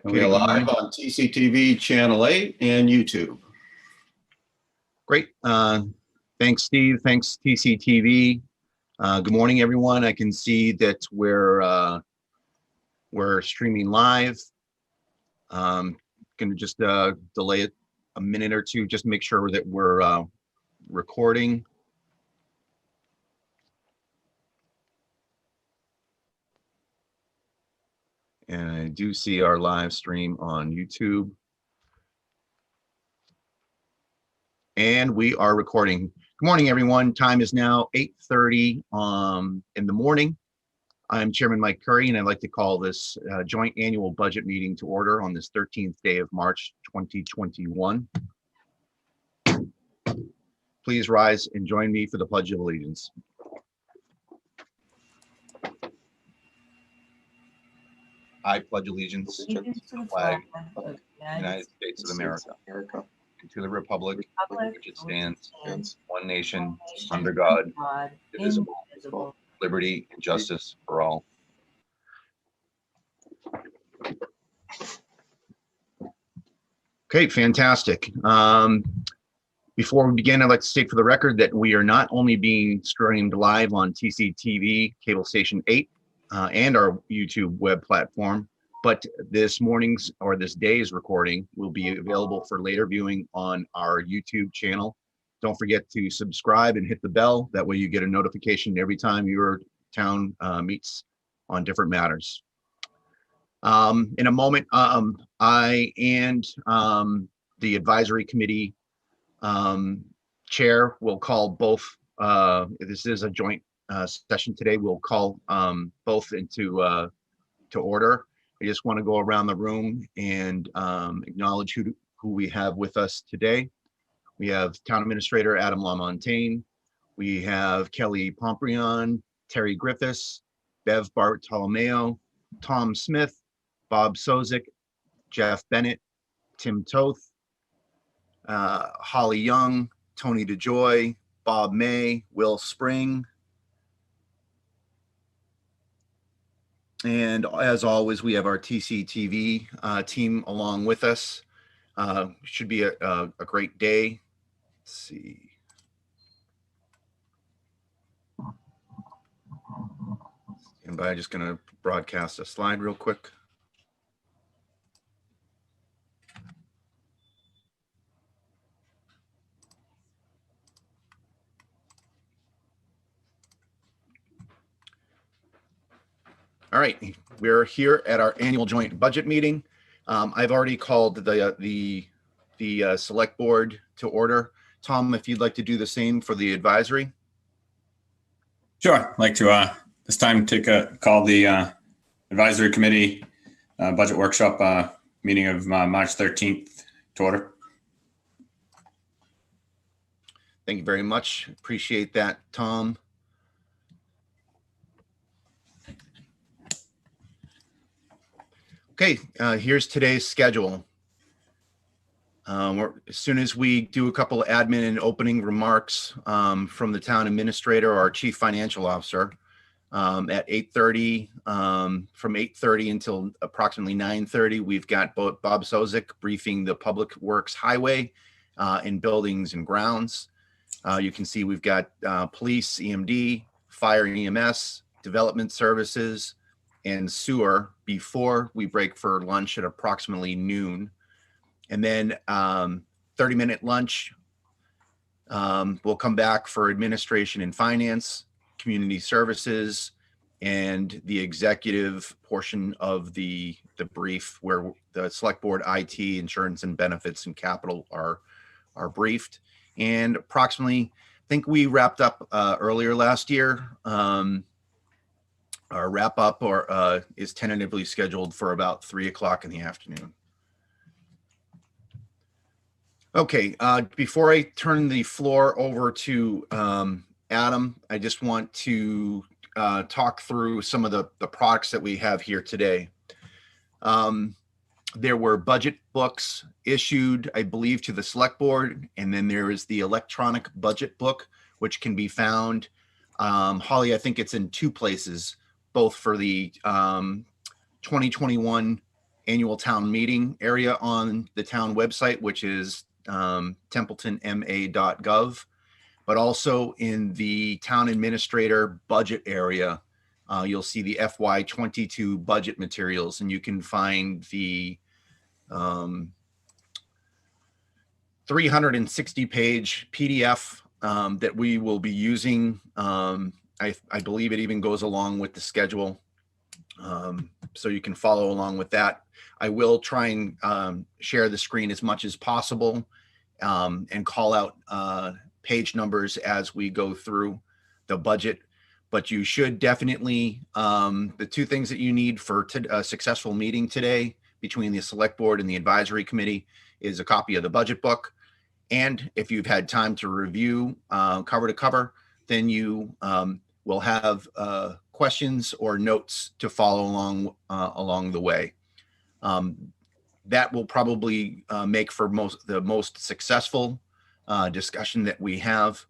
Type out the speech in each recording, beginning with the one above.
We are live on TCTV Channel 8 and YouTube. Great. Thanks, Steve. Thanks, TCTV. Good morning, everyone. I can see that we're streaming live. Going to just delay it a minute or two, just to make sure that we're recording. And I do see our live stream on YouTube. And we are recording. Good morning, everyone. Time is now 8:30 in the morning. I'm Chairman Mike Curry, and I'd like to call this joint annual budget meeting to order on this 13th day of March 2021. Please rise and join me for the Pledge of Allegiance. I pledge allegiance to the flag of the United States of America and to the republic for which it stands, one nation, under God, indivisible, liberty and justice for all. Okay, fantastic. Before we begin, I'd like to state for the record that we are not only being streamed live on TCTV Cable Station 8 and our YouTube web platform, but this morning's or this day's recording will be available for later viewing on our YouTube channel. Don't forget to subscribe and hit the bell. That way you get a notification every time your town meets on different matters. In a moment, I and the advisory committee chair will call both. This is a joint session today. We'll call both into to order. I just want to go around the room and acknowledge who we have with us today. We have Town Administrator Adam LaMontagne. We have Kelly Pomprion, Terry Griffiths, Bev Bartolomeo, Tom Smith, Bob Sozik, Jeff Bennett, Tim Toth, Holly Young, Tony DeJoy, Bob May, Will Spring. And as always, we have our TCTV team along with us. Should be a great day. Let's see. And I'm just going to broadcast a slide real quick. All right, we're here at our annual joint budget meeting. I've already called the select board to order. Tom, if you'd like to do the same for the advisory. Sure, I'd like to this time call the advisory committee budget workshop meeting of March 13th to order. Thank you very much. Appreciate that, Tom. Okay, here's today's schedule. As soon as we do a couple of admin and opening remarks from the town administrator or our chief financial officer at 8:30, from 8:30 until approximately 9:30, we've got Bob Sozik briefing the Public Works Highway in buildings and grounds. You can see we've got Police EMD, Fire EMS, Development Services, and Sewer before we break for lunch at approximately noon. And then 30-minute lunch. We'll come back for administration and finance, community services, and the executive portion of the brief where the select board, IT, insurance and benefits, and capital are briefed. And approximately, I think we wrapped up earlier last year. Our wrap up is tentatively scheduled for about 3 o'clock in the afternoon. Okay, before I turn the floor over to Adam, I just want to talk through some of the products that we have here today. There were budget books issued, I believe, to the select board, and then there is the electronic budget book, which can be found. Holly, I think it's in 2 places, both for the 2021 annual town meeting area on the town website, which is templetonma.gov, but also in the town administrator budget area. You'll see the FY22 budget materials, and you can find the 360-page PDF that we will be using. I believe it even goes along with the schedule, so you can follow along with that. I will try and share the screen as much as possible and call out page numbers as we go through the budget. But you should definitely, the two things that you need for a successful meeting today between the select board and the advisory committee is a copy of the budget book. And if you've had time to review cover to cover, then you will have questions or notes to follow along the way. That will probably make for the most successful discussion that we have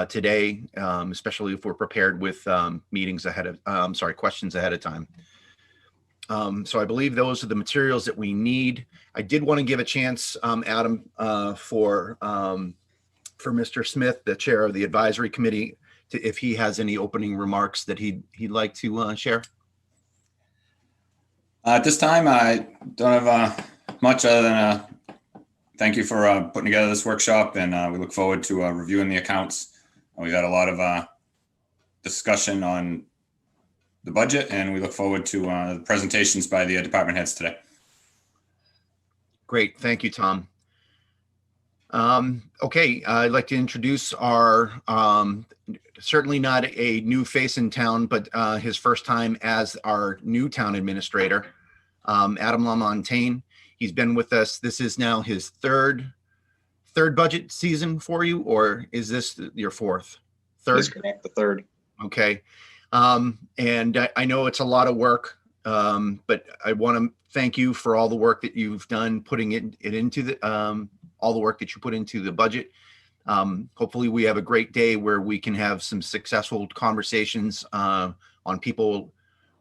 today, especially if we're prepared with questions ahead of time. So I believe those are the materials that we need. I did want to give a chance, Adam, for Mr. Smith, the chair of the advisory committee, if he has any opening remarks that he'd like to share. At this time, I don't have much other than thank you for putting together this workshop, and we look forward to reviewing the accounts. We've had a lot of discussion on the budget, and we look forward to the presentations by the department heads today. Great. Thank you, Tom. Okay, I'd like to introduce our, certainly not a new face in town, but his first time as our new town administrator, Adam LaMontagne. He's been with us. This is now his third budget season for you, or is this your fourth? Third? That's correct, the third. Okay. And I know it's a lot of work, but I want to thank you for all the work that you've done, putting it into the, all the work that you put into the budget. Hopefully we have a great day where we can have some successful conversations on people,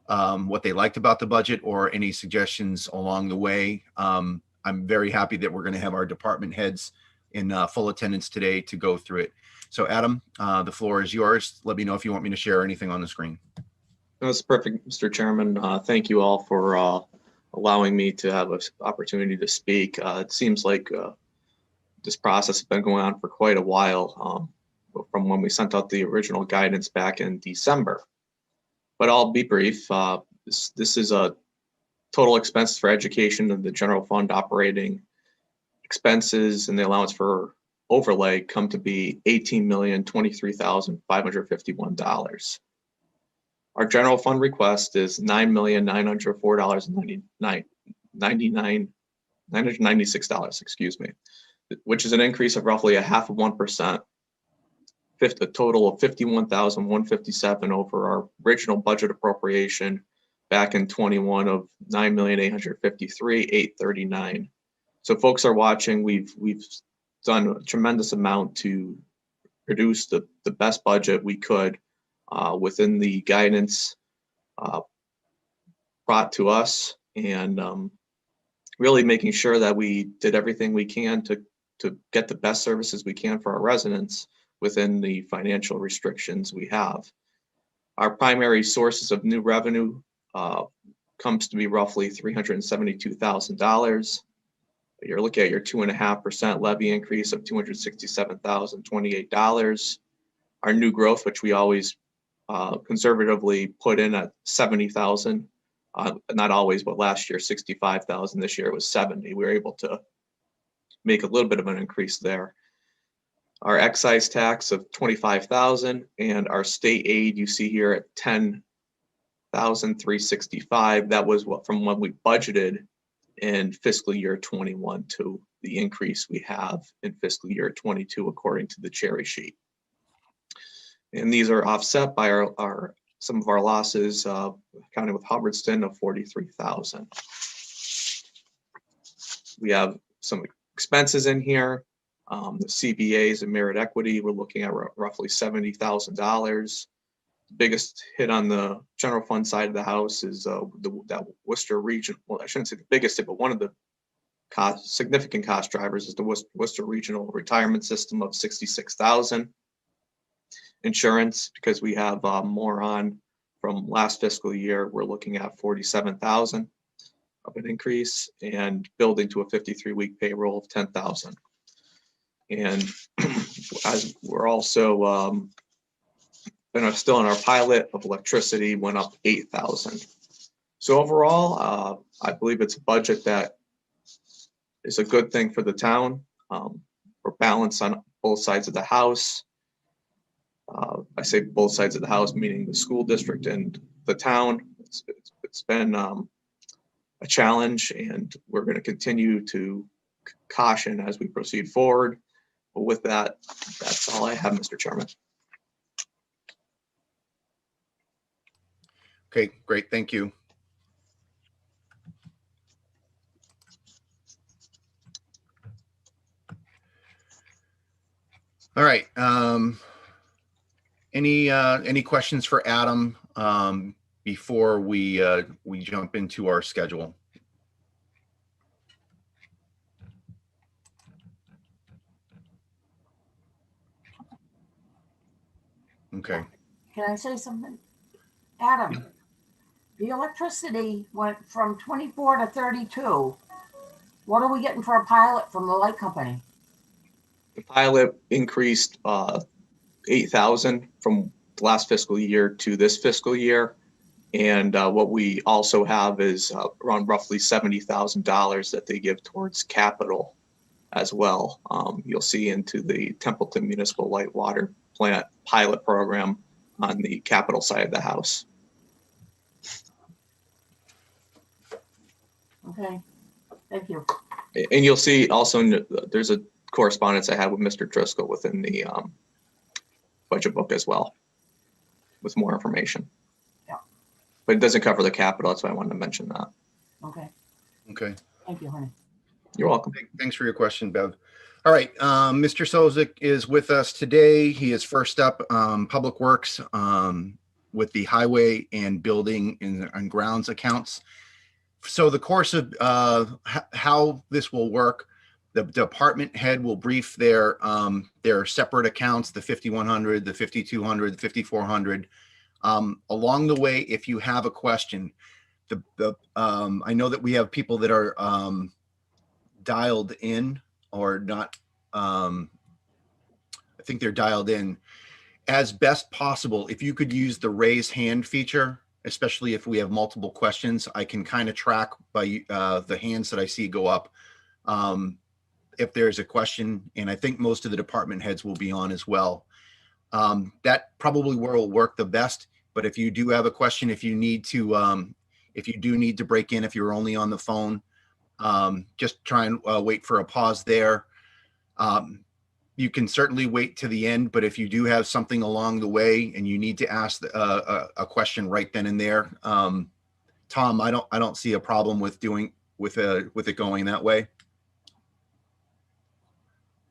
what they liked about the budget or any suggestions along the way. I'm very happy that we're going to have our department heads in full attendance today to go through it. So Adam, the floor is yours. Let me know if you want me to share anything on the screen. That's perfect, Mr. Chairman. Thank you all for allowing me to have an opportunity to speak. It seems like this process has been going on for quite a while, from when we sent out the original guidance back in December. But I'll be brief. This is a total expenses for education of the general fund operating expenses, and the allowance for overlay come to be $18,023,551. Our general fund request is $9,904.996, excuse me, which is an increase of roughly 0.5%, a total of $51,157 over our original budget appropriation back in 21 of $9,853,839. So folks are watching. We've done a tremendous amount to produce the best budget we could within the guidance brought to us, and really making sure that we did everything we can to get the best services we can for our residents within the financial restrictions we have. Our primary sources of new revenue comes to be roughly $372,000. You're looking at your 2.5% levy increase of $267,028. Our new growth, which we always conservatively put in at 70,000, not always, but last year 65,000. This year it was 70. We were able to make a little bit of an increase there. Our excise tax of 25,000 and our state aid you see here at 10,365. That was from what we budgeted in fiscal year 21 to the increase we have in fiscal year 22 according to the cherry sheet. And these are offset by some of our losses, counting with Hubbardston of 43,000. We have some expenses in here. The CBAs and merit equity, we're looking at roughly $70,000. biggest hit on the general fund side of the house is that Worcester region. Well, I shouldn't say the biggest hit, but one of the significant cost drivers is the Worcester Regional Retirement System of $66,000. Insurance, because we have more on from last fiscal year, we're looking at $47,000 of an increase, and building to a 53-week payroll of $10,000. And as we're also still in our pilot of electricity, went up $8,000. So overall, I believe it's a budget that is a good thing for the town. We're balanced on both sides of the house. I say both sides of the house, meaning the school district and the town. It's been a challenge, and we're going to continue to caution as we proceed forward. But with that, that's all I have, Mr. Chairman. Okay, great. Thank you. All right. Any questions for Adam before we jump into our schedule? Okay. Can I say something? Adam, the electricity went from 24 to 32. What are we getting for a pilot from the light company? The pilot increased $8,000 from last fiscal year to this fiscal year. And what we also have is around roughly $70,000 that they give towards capital as well. You'll see into the Templeton Municipal Light Water Plant pilot program on the capital side of the house. Okay, thank you. And you'll see also there's a correspondence I had with Mr. Driscoll within the budget book as well with more information. Yeah. But it doesn't cover the capital. That's why I wanted to mention that. Okay, Okay. thank you, honey. You're welcome. Thanks for your question, Bev. All right. Mr. Sozik is with us today. He is first up, Public Works with the highway and building and grounds accounts. So the course of how this will work, the department head will brief their separate accounts, the 5100, the 5200, the 5400. Along the way, if you have a question, I know that we have people that are dialed in or not. I think they're dialed in. As best possible, if you could use the raise hand feature, especially if we have multiple questions, I can kind of track by the hands that I see go up. If there's a question, and I think most of the department heads will be on as well. That probably will work the best. But if you do have a question, if you need to, if you do need to break in, if you're only on the phone, just try and wait for a pause there. You can certainly wait to the end, but if you do have something along the way and you need to ask a question right then and there, Tom, I don't see a problem with doing with it going that way.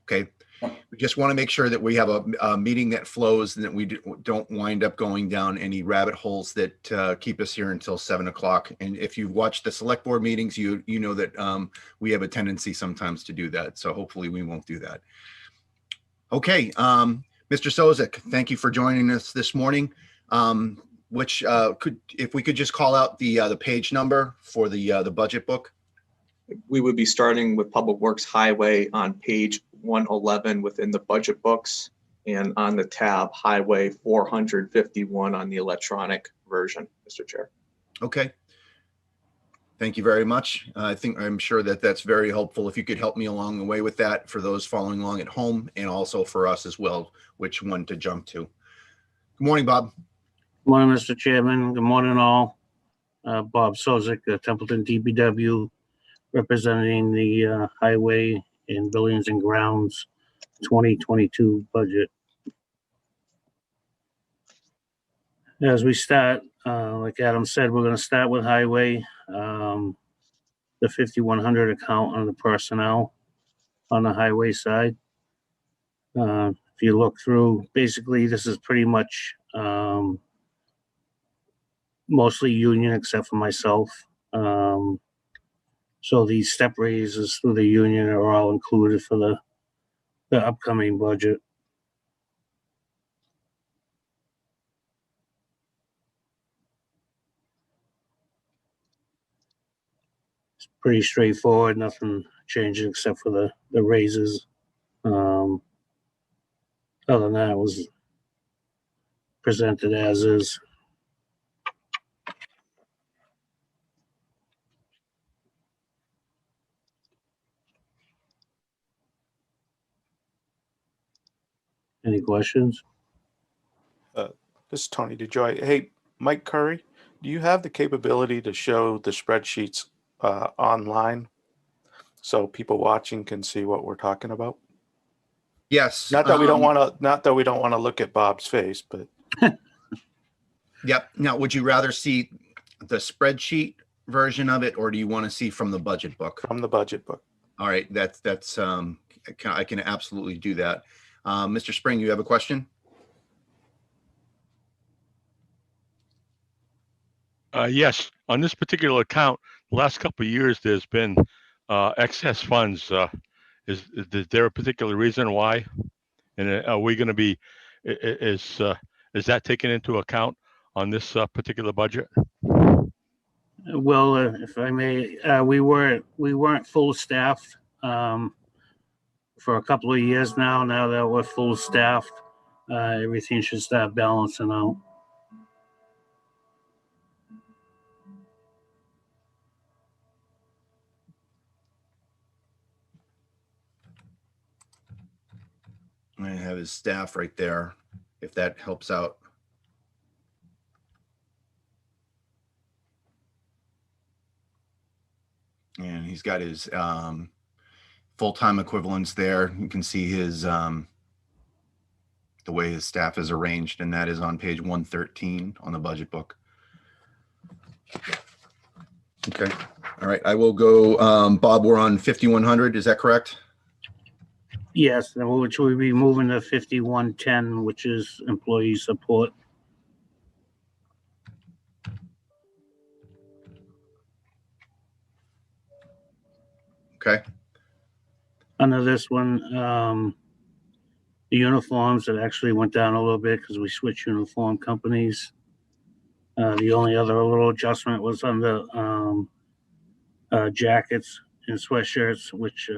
Okay, we just want to make sure that we have a meeting that flows and that we don't wind up going down any rabbit holes that keep us here until 7 o'clock. And if you've watched the select board meetings, you know that we have a tendency sometimes to do that. So hopefully we won't do that. Okay, Mr. Sozik, thank you for joining us this morning. If we could just call out the page number for the budget book. We would be starting with Public Works Highway on page 111 within the budget books, and on the tab Highway 451 on the electronic version, Mr. Chair. Okay. Thank you very much. I'm sure that that's very helpful. If you could help me along the way with that for those following along at home, and also for us as well, which one to jump to. Good morning, Bob. Good morning, Mr. Chairman. Good morning, all. Bob Sozik, Templeton DPW, representing the Highway and Buildings and Grounds 2022 budget. As we start, like Adam said, we're going to start with Highway, the 5100 account on the personnel on the highway side. If you look through, basically this is pretty much mostly union except for myself. So these step raises through the union are all included for the upcoming budget. It's pretty straightforward, nothing changing except for the raises. Other than that, it was presented as is. Any questions? This is Tony DeJoy. Hey, Mike Curry, do you have the capability to show the spreadsheets online so people watching can see what we're talking about? Yes. Not that we don't want to look at Bob's face, but Yep. Now, would you rather see the spreadsheet version of it, or do you want to see from the budget book? from the budget book. All right, that's I can absolutely do that. Mr. Spring, you have a question? Yes, on this particular account, the last couple of years, there's been excess funds. Is there a particular reason why? And are we going to be, is that taken into account on this particular budget? Well, if I may, we weren't full staffed for a couple of years now. Now that we're full staffed, everything should start balancing out. I have his staff right there, if that helps out. And he's got his full-time equivalents there. You can see his the way his staff is arranged, and that is on page 113 on the budget book. Okay. All right. I will go. Bob, we're on 5100. Is that correct? Yes, which we'll be moving to 5110, which is employee support. Okay. Under this one, the uniforms, it actually went down a little bit because we switched uniform companies. The only other little adjustment was on the jackets and sweatshirts, which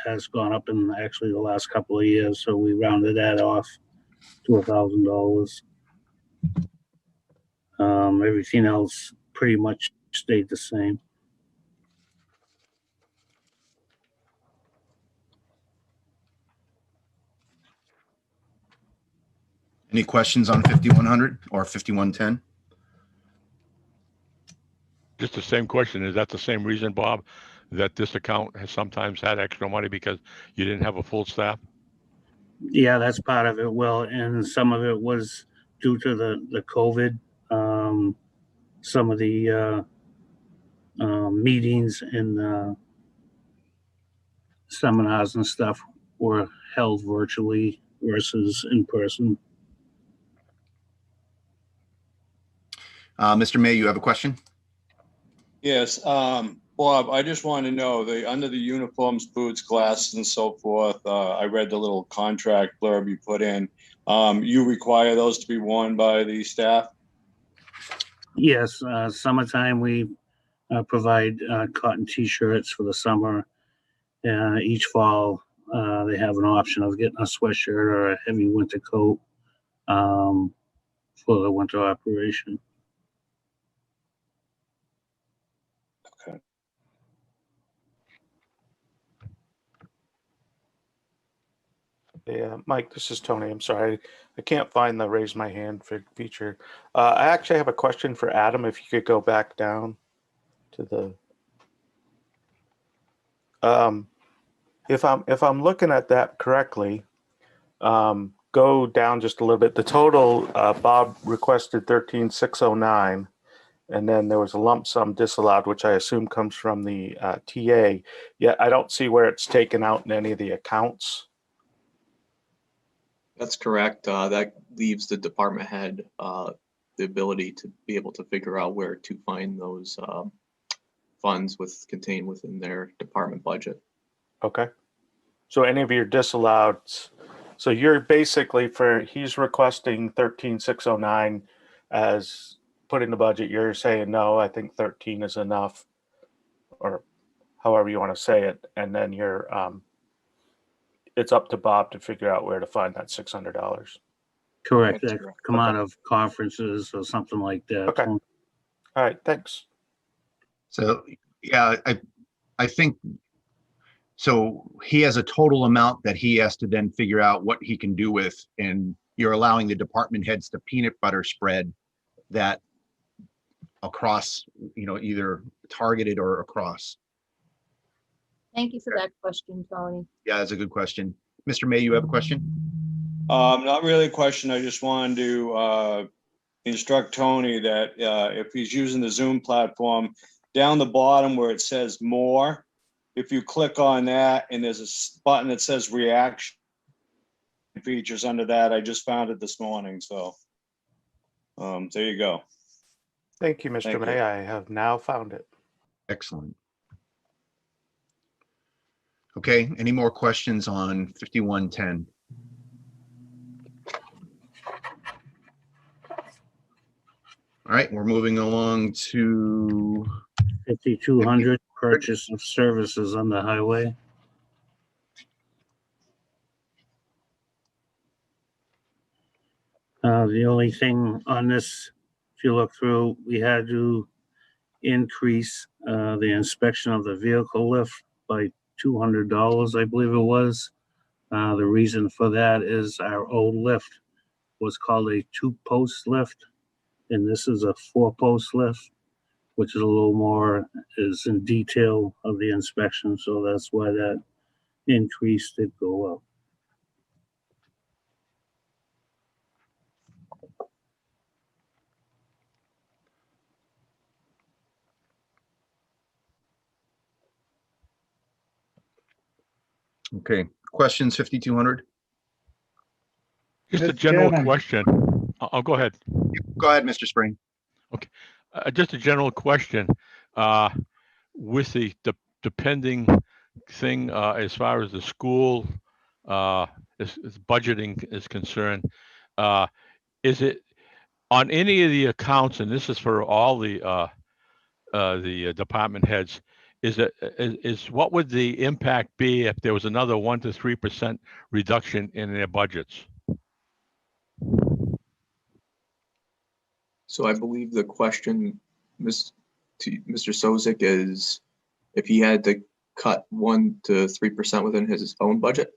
has gone up in actually the last couple of years. So we rounded that off to $1,000. Everything else pretty much stayed the same. Any questions on 5100 or 5110? Just the same question. Is that the same reason, Bob, that this account has sometimes had extra money because you didn't have a full staff? Yeah, that's part of it, Will, and some of it was due to the COVID. Some of the meetings and seminars and stuff were held virtually versus in person. Mr. May, you have a question? Yes, Bob, I just want to know, under the uniforms, boots, glasses, and so forth, I read the little contract blurb you put in. You require those to be worn by the staff? Yes, summertime we provide cotton T-shirts for the summer. Each fall they have an option of getting a sweatshirt or a heavy winter coat for the winter operation. Yeah, Mike, this is Tony. I'm sorry. I can't find the raise my hand feature. I actually have a question for Adam. If you could go back down to the if I'm looking at that correctly, go down just a little bit. The total Bob requested 13,609, and then there was a lump sum disallowed, which I assume comes from the TA. Yet I don't see where it's taken out in any of the accounts. That's correct. That leaves the department head the ability to be able to figure out where to find those funds contained within their department budget. Okay. So any of your disallowed, so you're basically he's requesting 13,609 as put in the budget. You're saying, no, I think 13 is enough, or however you want to say it. And then it's up to Bob to figure out where to find that $600. Correct. That's That correct. come out of conferences or something like that. Okay. All right. Thanks. So, yeah, I think, so he has a total amount that he has to then figure out what he can do with, and you're allowing the department heads to peanut butter spread that across, either targeted or across. Thank you for that question, Tony. Yeah, that's a good question. Mr. May, you have a question? Not really a question. I just wanted to instruct Tony that if he's using the Zoom platform, down the bottom where it says more, if you click on that and there's a button that says reaction features under that, I just found it this morning. So there you go. Thank you, Mr. Thank May. you. I have now found it. Excellent. Okay, any more questions on 5110? All right, we're moving along to 5,200 purchase of services on the highway. The only thing on this, if you look through, we had to increase the inspection of the vehicle lift by $200, I believe it was. The reason for that is our old lift was called a 2-post lift, and this is a 4-post lift, which is a little more is in detail of the inspection. So that's why that increase did go up. Okay, questions 5200? Just a Mr. general Chairman. question. I'll go ahead. Go ahead, Mr. Spring. Just a general question. With the depending thing as far as the school as budgeting is concerned, is it on any of the accounts, and this is for all the department heads, is what would the impact be if there was another 1 to 3% reduction in their budgets? So I believe the question, Mr. Sozik, is if he had to cut 1 to 3% within his own budget.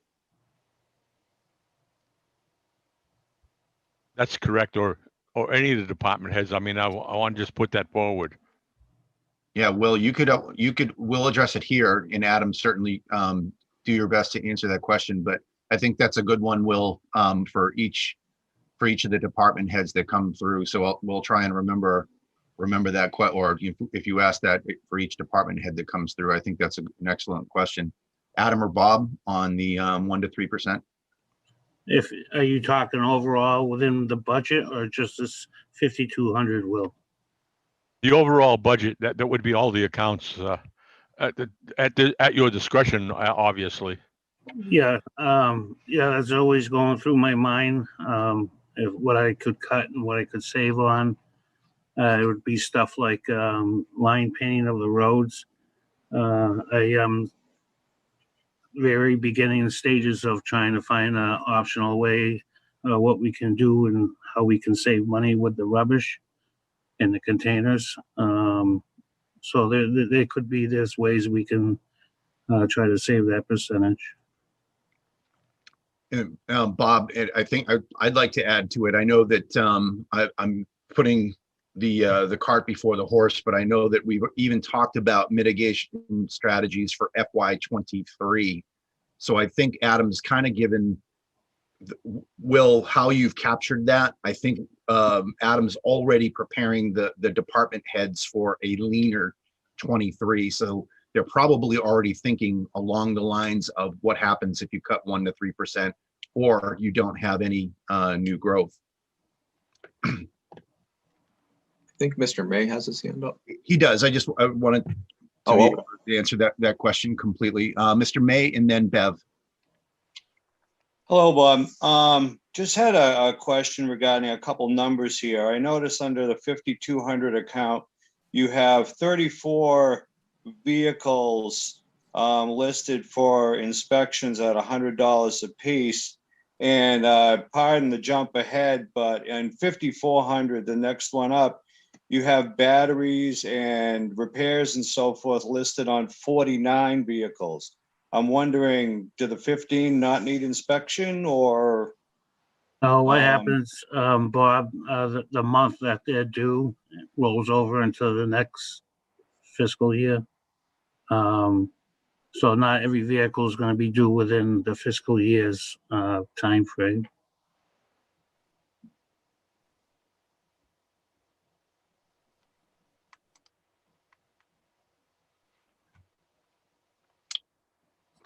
That's correct, or any of the department heads. I mean, I want to just put that forward. Yeah, Will, we'll address it here, and Adam, certainly do your best to answer that question, but I think that's a good one, Will, for each of the department heads that come through. So we'll try and remember that or if you ask that for each department head that comes through, I think that's an excellent question. Adam or Bob on the 1 to 3%? Are you talking overall within the budget or just this 5,200, Will? The overall budget, that would be all the accounts at your discretion, obviously. Yeah, that's always going through my mind. What I could cut and what I could save on. It would be stuff like line painting of the roads. I am very beginning stages of trying to find an optional way what we can do and how we can save money with the rubbish in the containers. So there could be, there's ways we can try to save that percentage. Bob, I think I'd like to add to it. I know that I'm putting the cart before the horse, but I know that we've even talked about mitigation strategies for FY23. So I think Adam's kind of given Will how you've captured that. I think Adam's already preparing the department heads for a leaner 23. So they're probably already thinking along the lines of what happens if you cut 1 to 3% or you don't have any new growth. think Mr. May has his hand up. He does. I wanted Oh, to answer that question completely. Mr. May and then Bev. Hello, Bob. Just had a question regarding a couple numbers here. I noticed under the 5,200 account, you have 34 vehicles listed for inspections at $100 a piece. And pardon the jump ahead, but in 5,400, the next one up, you have batteries and repairs and so forth listed on 49 vehicles. I'm wondering, do the 15 not need inspection, or? What happens, Bob, the month that they're due rolls over into the next fiscal year. So not every vehicle is going to be due within the fiscal year's time frame.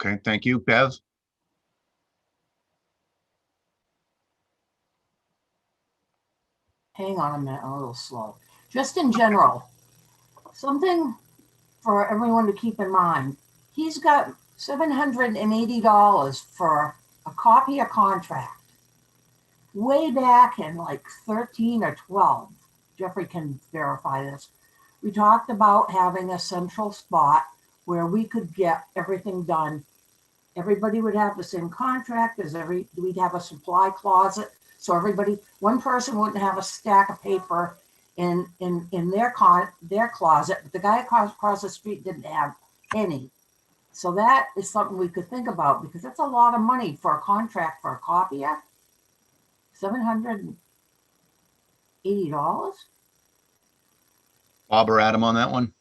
Okay, thank you. Bev? Hang on a minute, I'm a little slow. Just in general, something for everyone to keep in mind. He's got $780 for a copy of contract. Way back in like 13 or 12, Jeffrey can verify this. We talked about having a central spot where we could get everything done. Everybody would have the same contract as we'd have a supply closet. So everybody, one person wouldn't have a stack of paper in their closet, but the guy across the street didn't have any. So that is something we could think about, because that's a lot of money for a contract for a copier. $780. Bob or Adam on that one?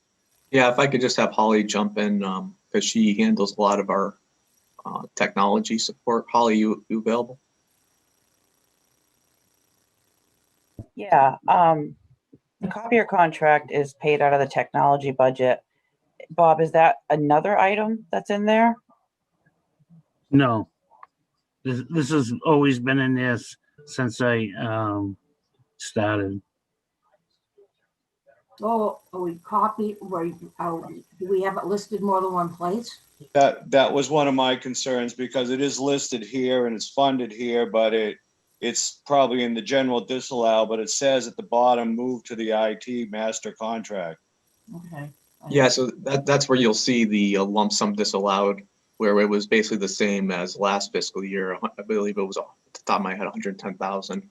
yeah, if I could just have Holly jump in, because she handles a lot of our technology support. Holly, you available? Yeah, the copier contract is paid out of the technology budget. Bob, is that another item that's in there? No. This has always been in there since I started. So are we do we have it listed more than one place? That was one of my concerns, because it is listed here and it's funded here, but it's probably in the general disallow, but it says at the bottom, move to the IT master contract. Okay. Yeah, so that's where you'll see the lump sum disallowed, where it was basically the same as last fiscal year. I believe it was off the top of my head, 110,000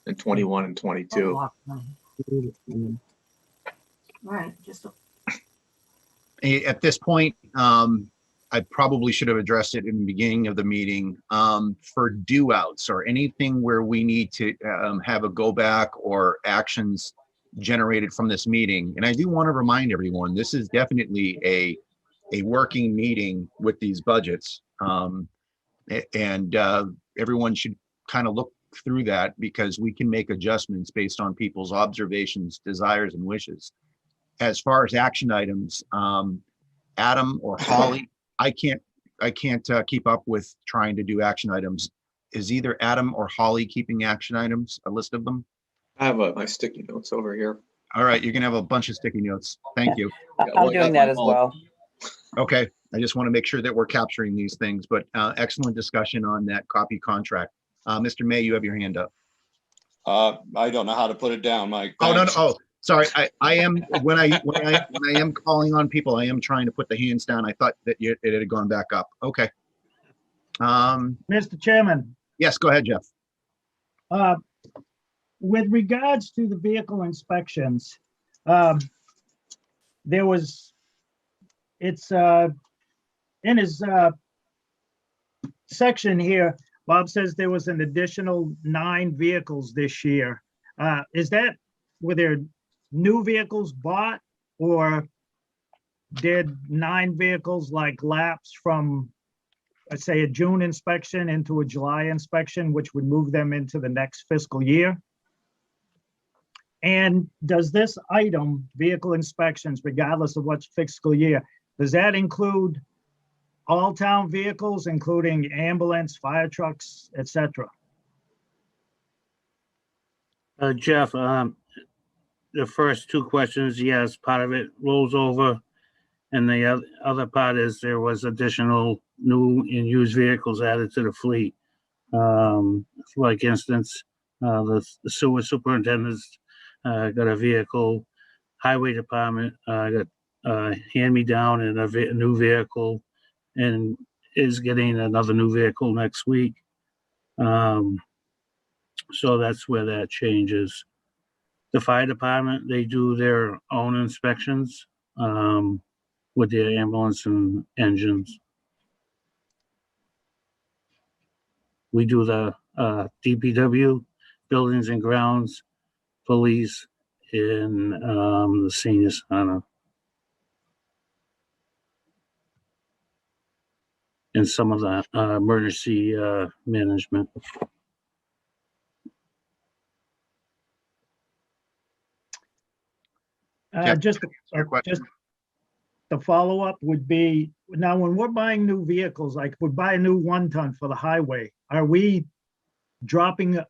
in 21 and 22. All right, just At this point, I probably should have addressed it in the beginning of the meeting. For due outs or anything where we need to have a go back or actions generated from this meeting. And I do want to remind everyone, this is definitely a working meeting with these budgets. And everyone should kind of look through that, because we can make adjustments based on people's observations, desires, and wishes. As far as action items, Adam or Holly, I can't keep up with trying to do action items. Is either Adam or Holly keeping action items, a list of them? I have my sticky notes over here. All right, you're gonna have a bunch of sticky notes. Thank you. I'm doing that as well. Okay, I just want to make sure that we're capturing these things, but excellent discussion on that copy contract. Mr. May, you have your hand up. I don't know how to put it down, Mike. Oh, no, no, Thanks. oh, sorry. I am, when I am calling on people, I am trying to put the hands down. I thought that it had gone back up. Okay. Mr. Chairman, Yes, go ahead, Jeff. with regards to the vehicle inspections, it's in his section here, Bob says there was an additional 9 vehicles this year. Were there new vehicles bought, or did 9 vehicles like lapse from, let's say, a June inspection into a July inspection, which would move them into the next fiscal year? And does this item, vehicle inspections, regardless of what's fiscal year, does that include all town vehicles, including ambulance, fire trucks, etc.? Jeff, the first two questions, yes, part of it rolls over. And the other part is there was additional new and used vehicles added to the fleet. Like instance, the sewer superintendent's got a vehicle, highway department got hand-me-down and a new vehicle, and is getting another new vehicle next week. So that's where that changes. The fire department, they do their own inspections with their ambulance and engines. We do the DPW, buildings and grounds, police, and the senior center. And some of the emergency management. Jeff, Just your question. just the follow-up would be, now, when we're buying new vehicles, like if we buy a new 1-ton for the highway, are we dropping an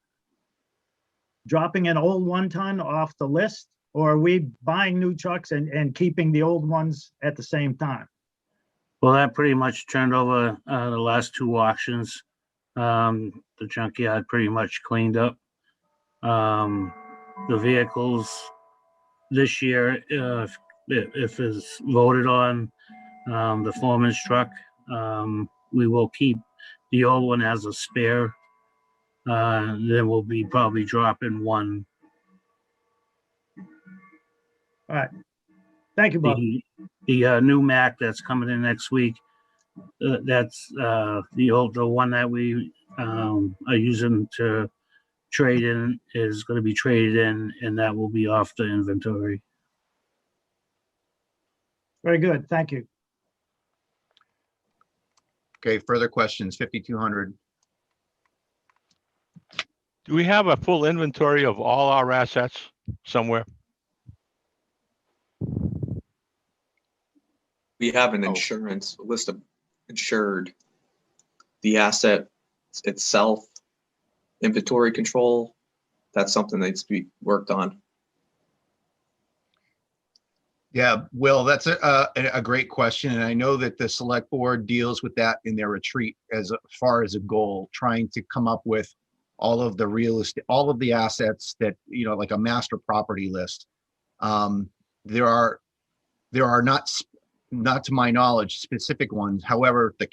old 1-ton off the list? Or are we buying new trucks and keeping the old ones at the same time? Well, that pretty much turned over the last two auctions. The junkyard pretty much cleaned up. The vehicles this year, if it's voted on, the foreman's truck, we will keep the old one as a spare. Then we'll be probably dropping one. All right. Thank you, Bob. The new Mac that's coming in next week, that's the one that we are using to trade in is going to be traded in, and that will be off the inventory. Very good. Thank you. Okay, further questions, 5200. Do we have a full inventory of all our assets somewhere? We have an Oh. insurance, a list of insured, the asset itself, inventory control. That's something that needs to be worked on. Yeah, Will, that's a great question. And I know that the select board deals with that in their retreat as far as a goal, trying to come up with all of the real estate, all of the assets that, you know, like a master property list. There are not to my knowledge, specific ones. However, the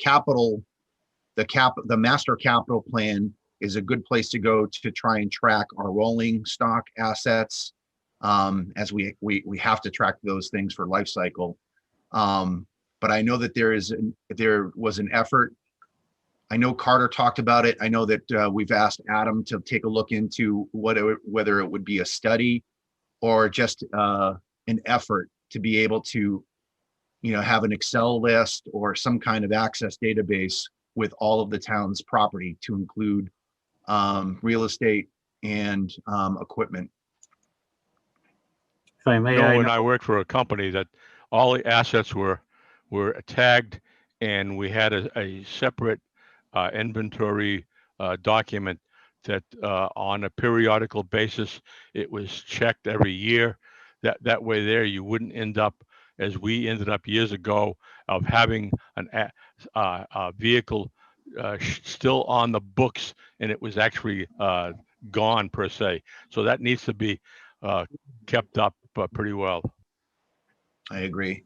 master capital plan is a good place to go to try and track our rolling stock assets. As we have to track those things for life cycle. But I know that there was an effort. I know Carter talked about it. I know that we've asked Adam to take a look into whether it would be a study or just an effort to be able to, you know, have an Excel list or some kind of access database with all of the town's property to include real estate and equipment. If I may, When I worked for a company that all the assets were tagged, and we had a separate inventory document that on a periodical basis, it was checked every year. That way there, you wouldn't end up, as we ended up years ago, of having a vehicle still on the books, and it was actually gone per se. So that needs to be kept up pretty well. I agree.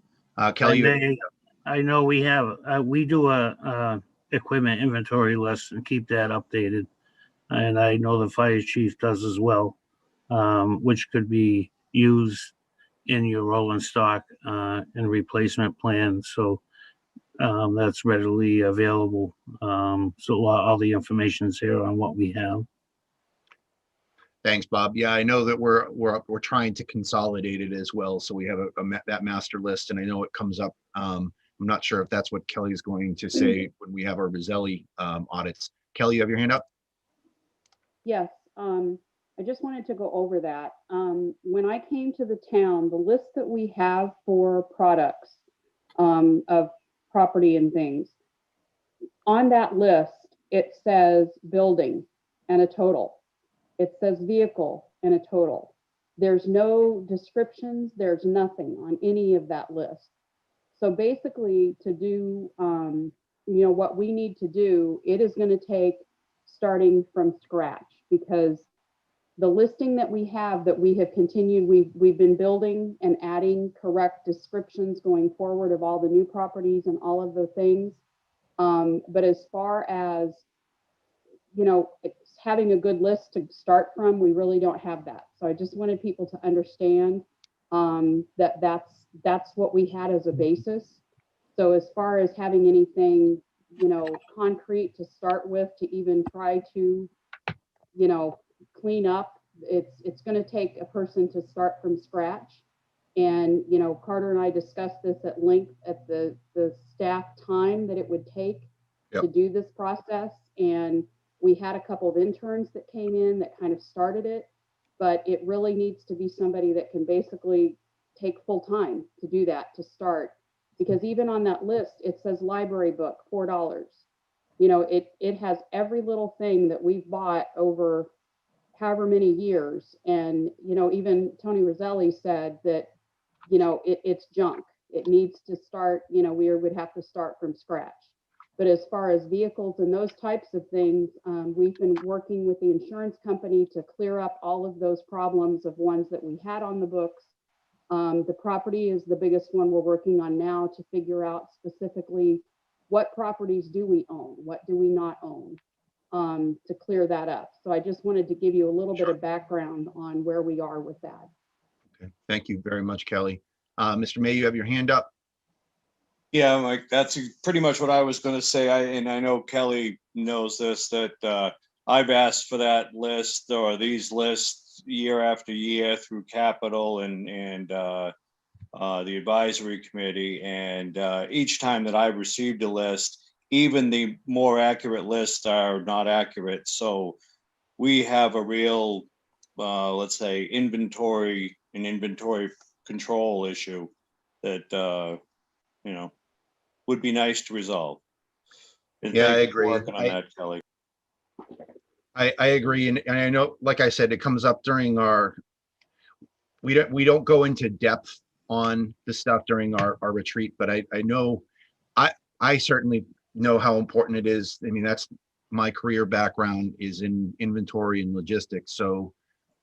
Kelly, I know we have, we do a equipment inventory list and keep that updated. And I know the fire chief does as well, which could be used in your rolling stock and replacement plan. So that's readily available. So all the information is here on what we have. thanks, Bob. Yeah, I know that we're trying to consolidate it as well. So we have that master list, and I know it comes up. I'm not sure if that's what Kelly is going to say when we have our Roselli audits. Kelly, you have your hand up? Yes, I just wanted to go over that. When I came to the town, the list that we have for products of property and things, on that list, it says building and a total. It says vehicle and a total. There's no descriptions, there's nothing on any of that list. So basically to do, what we need to do, it is going to take starting from scratch, because the listing that we have continued, we've been building and adding correct descriptions going forward of all the new properties and all of the things. But as far as, having a good list to start from, we really don't have that. So I just wanted people to understand that that's what we had as a basis. So as far as having anything, concrete to start with, to even try to, clean up, it's going to take a person to start from scratch. And, Carter and I discussed this at length at the staff time that it would take to do this process. And we had a couple of interns that came in that kind of started it, but it really needs to be somebody that can basically take full time to do that, to start. Because even on that list, it says library book, $4. It has every little thing that we've bought over however many years. And, even Tony Roselli said that, it's junk. It needs to start, we would have to start from scratch. But as far as vehicles and those types of things, we've been working with the insurance company to clear up all of those problems of ones that we had on the books. The property is the biggest one we're working on now, to figure out specifically what properties do we own, what do we not own, to clear that up. So I just wanted to give you a little bit of background on where we are with that. Okay. Thank you very much, Kelly. Mr. May, you have your hand up. Yeah, Mike, that's pretty much what I was going to say. I know Kelly knows this, that I've asked for that list, or these lists, year after year through Capital and the advisory committee. And each time that I've received a list, even the more accurate lists are not accurate. So we have a real, let's say, inventory control issue that, would be nice to resolve. And Yeah, thank I you for agree. working on that, Kelly. I agree. And I know, like I said, it comes up during we don't go into depth on the stuff during our retreat, but I know, I certainly know how important it is. I mean, that's my career background is in inventory and logistics. So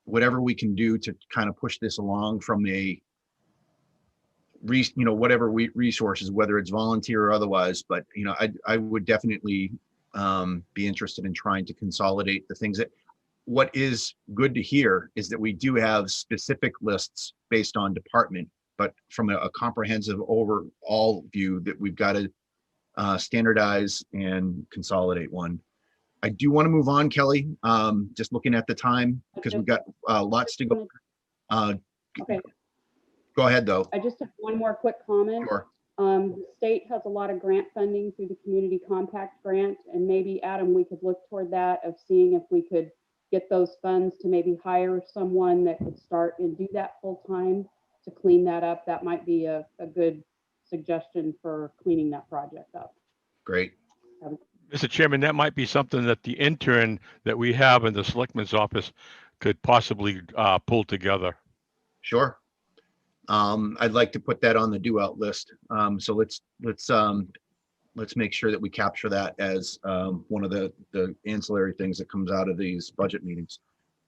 whatever we can do to kind of push this along from whatever resources, whether it's volunteer or otherwise, but I would definitely be interested in trying to consolidate the things. That what is good to hear is that we do have specific lists based on department, but from a comprehensive overall view that we've got to standardize and consolidate one. I do want to move on, Kelly, just looking at the time, because we've got lots to go. Okay. Go ahead, though. I just have one more quick comment. Sure. The state has a lot of grant funding through the Community Compact Grant, and maybe, Adam, we could look toward that, of seeing if we could get those funds to maybe hire someone that could start and do that full time to clean that up. That might be a good suggestion for cleaning that project up. Great. Mr. Chairman, that might be something that the intern that we have in the Selectman's office could possibly pull together. Sure. I'd like to put that on the due out list. So let's make sure that we capture that as one of the ancillary things that comes out of these budget meetings.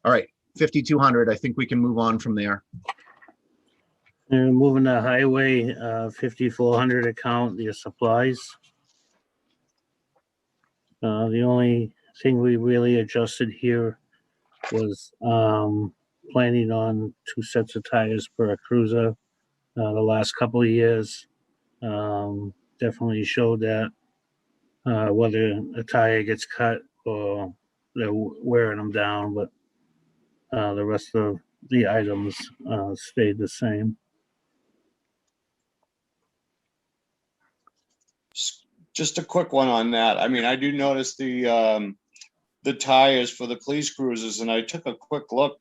All right, 5,200. I think we can move on from there. And moving to highway, 5,400 account, the supplies. The only thing we really adjusted here was planning on 2 sets of tires per a cruiser. The last couple of years definitely showed that whether a tire gets cut or they're wearing them down, but the rest of the items stayed the same. Just a quick one on that. I mean, I do notice the tires for the police cruisers, and I took a quick look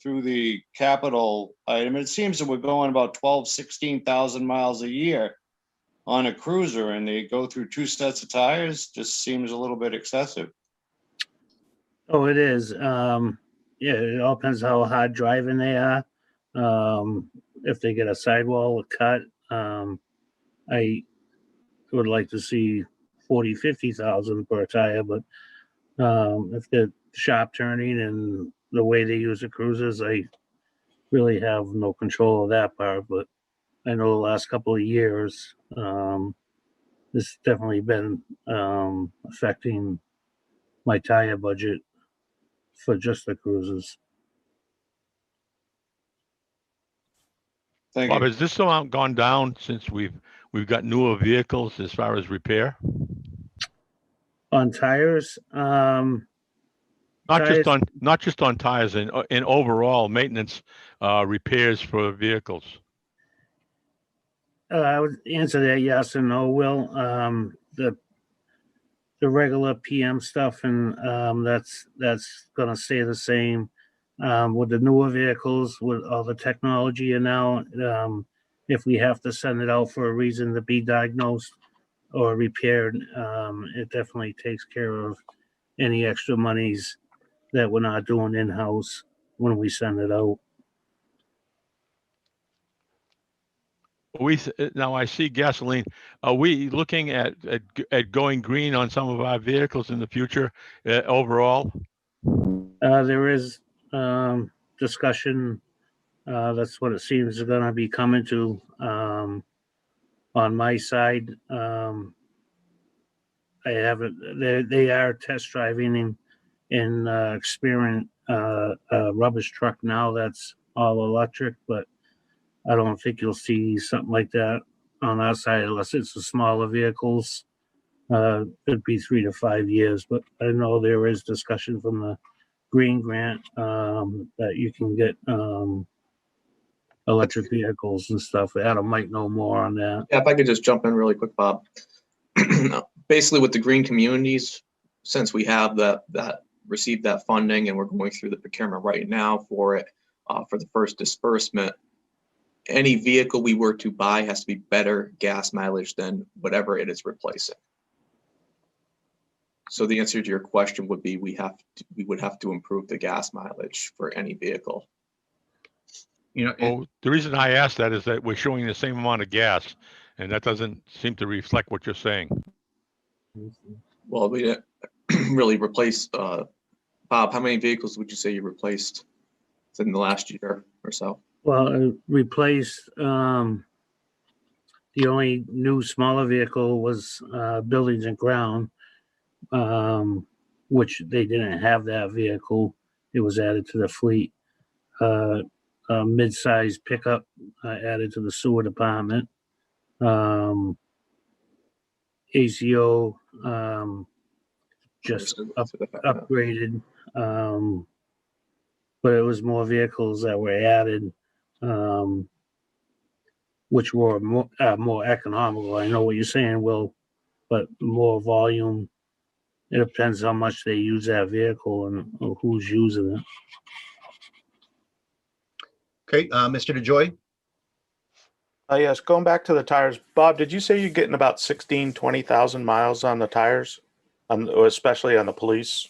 through the capital item. It seems that we're going about 16,000 miles a year on a cruiser, and they go through 2 sets of tires. Just seems a little bit excessive. Oh, it is. Yeah, it all depends how hard driving they are. If they get a sidewall cut, I would like to see 40, 50,000 per tire, but if they're sharp turning and the way they use the cruisers, I really have no control of that part. But I know the last couple of years, this definitely been affecting my tire budget for just the cruisers. Thank Bob, you. has this amount gone down since we've got newer vehicles as far as repair? On tires, Not just tires, on tires and in overall maintenance, repairs for vehicles. I would answer that yes and no, Will. The regular PM stuff, and that's gonna stay the same. With the newer vehicles, with all the technology and now, if we have to send it out for a reason to be diagnosed or repaired, it definitely takes care of any extra monies that we're not doing in-house when we send it out. Now I see gasoline. Are we looking at going green on some of our vehicles in the future overall? There is discussion. That's what it seems is going to be coming to on my side. I haven't. They are test driving in experiment rubbish truck now that's all electric, but I don't think you'll see something like that on our side unless it's the smaller vehicles. It'd be 3 to 5 years, but I know there is discussion from the Green Grant that you can get electric vehicles and stuff. Adam might know more on that. Yeah, if I could just jump in really quick, Bob. Basically, with the green communities, since we have that received that funding and we're going through the procurement right now for it, for the first disbursement, any vehicle we were to buy has to be better gas mileage than whatever it is replacing. So the answer to your question would be we would have to improve the gas mileage for any vehicle. You know, Well, the reason I asked that is that we're showing the same amount of gas, and that doesn't seem to reflect what you're saying. Well, we didn't really replace, Bob, how many vehicles would you say you replaced in the last year or so? Well, replaced, the only new smaller vehicle was buildings and ground, which they didn't have that vehicle. It was added to the fleet. A mid-sized pickup added to the sewer department. ACO just upgraded, but it was more vehicles that were added, which were more economical. I know what you're saying, Will, but more volume. It depends how much they use that vehicle and who's using it. okay, Mr. DeJoy? Yes, going back to the tires, Bob, did you say you're getting about 20,000 miles on the tires, especially on the police?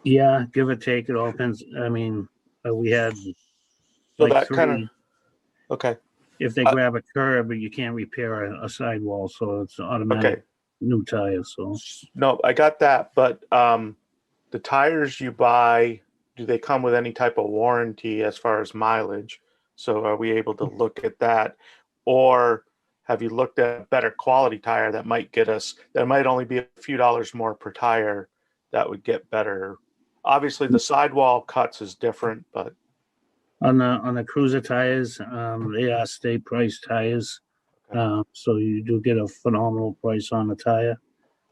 Yeah, give or take, it all depends. I mean, we had So like that kind of, three. okay, If they grab a curb, you can't repair a sidewall, so it's automatic okay. new tire. So No, I got that, but the tires you buy, do they come with any type of warranty as far as mileage? So are we able to look at that? Or have you looked at a better quality tire that might get us, that might only be a few dollars more per tire that would get better? Obviously the sidewall cuts is different, but on the cruiser tires, they are state price tires. So you do get a phenomenal price on the tire.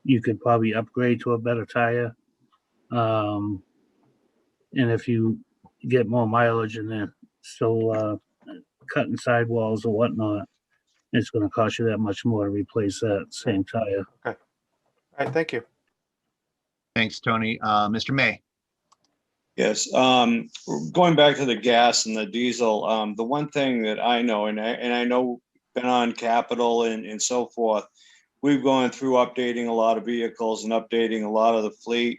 You could probably upgrade to a better tire. And if you get more mileage and they're still cutting sidewalls or whatnot, it's going to cost you that much more to replace that same tire. okay. All right, thank you. Thanks, Tony. Mr. May? Yes, going back to the gas and the diesel, the one thing that I know, and I know been on Capitol and so forth, we've gone through updating a lot of vehicles and updating a lot of the fleet.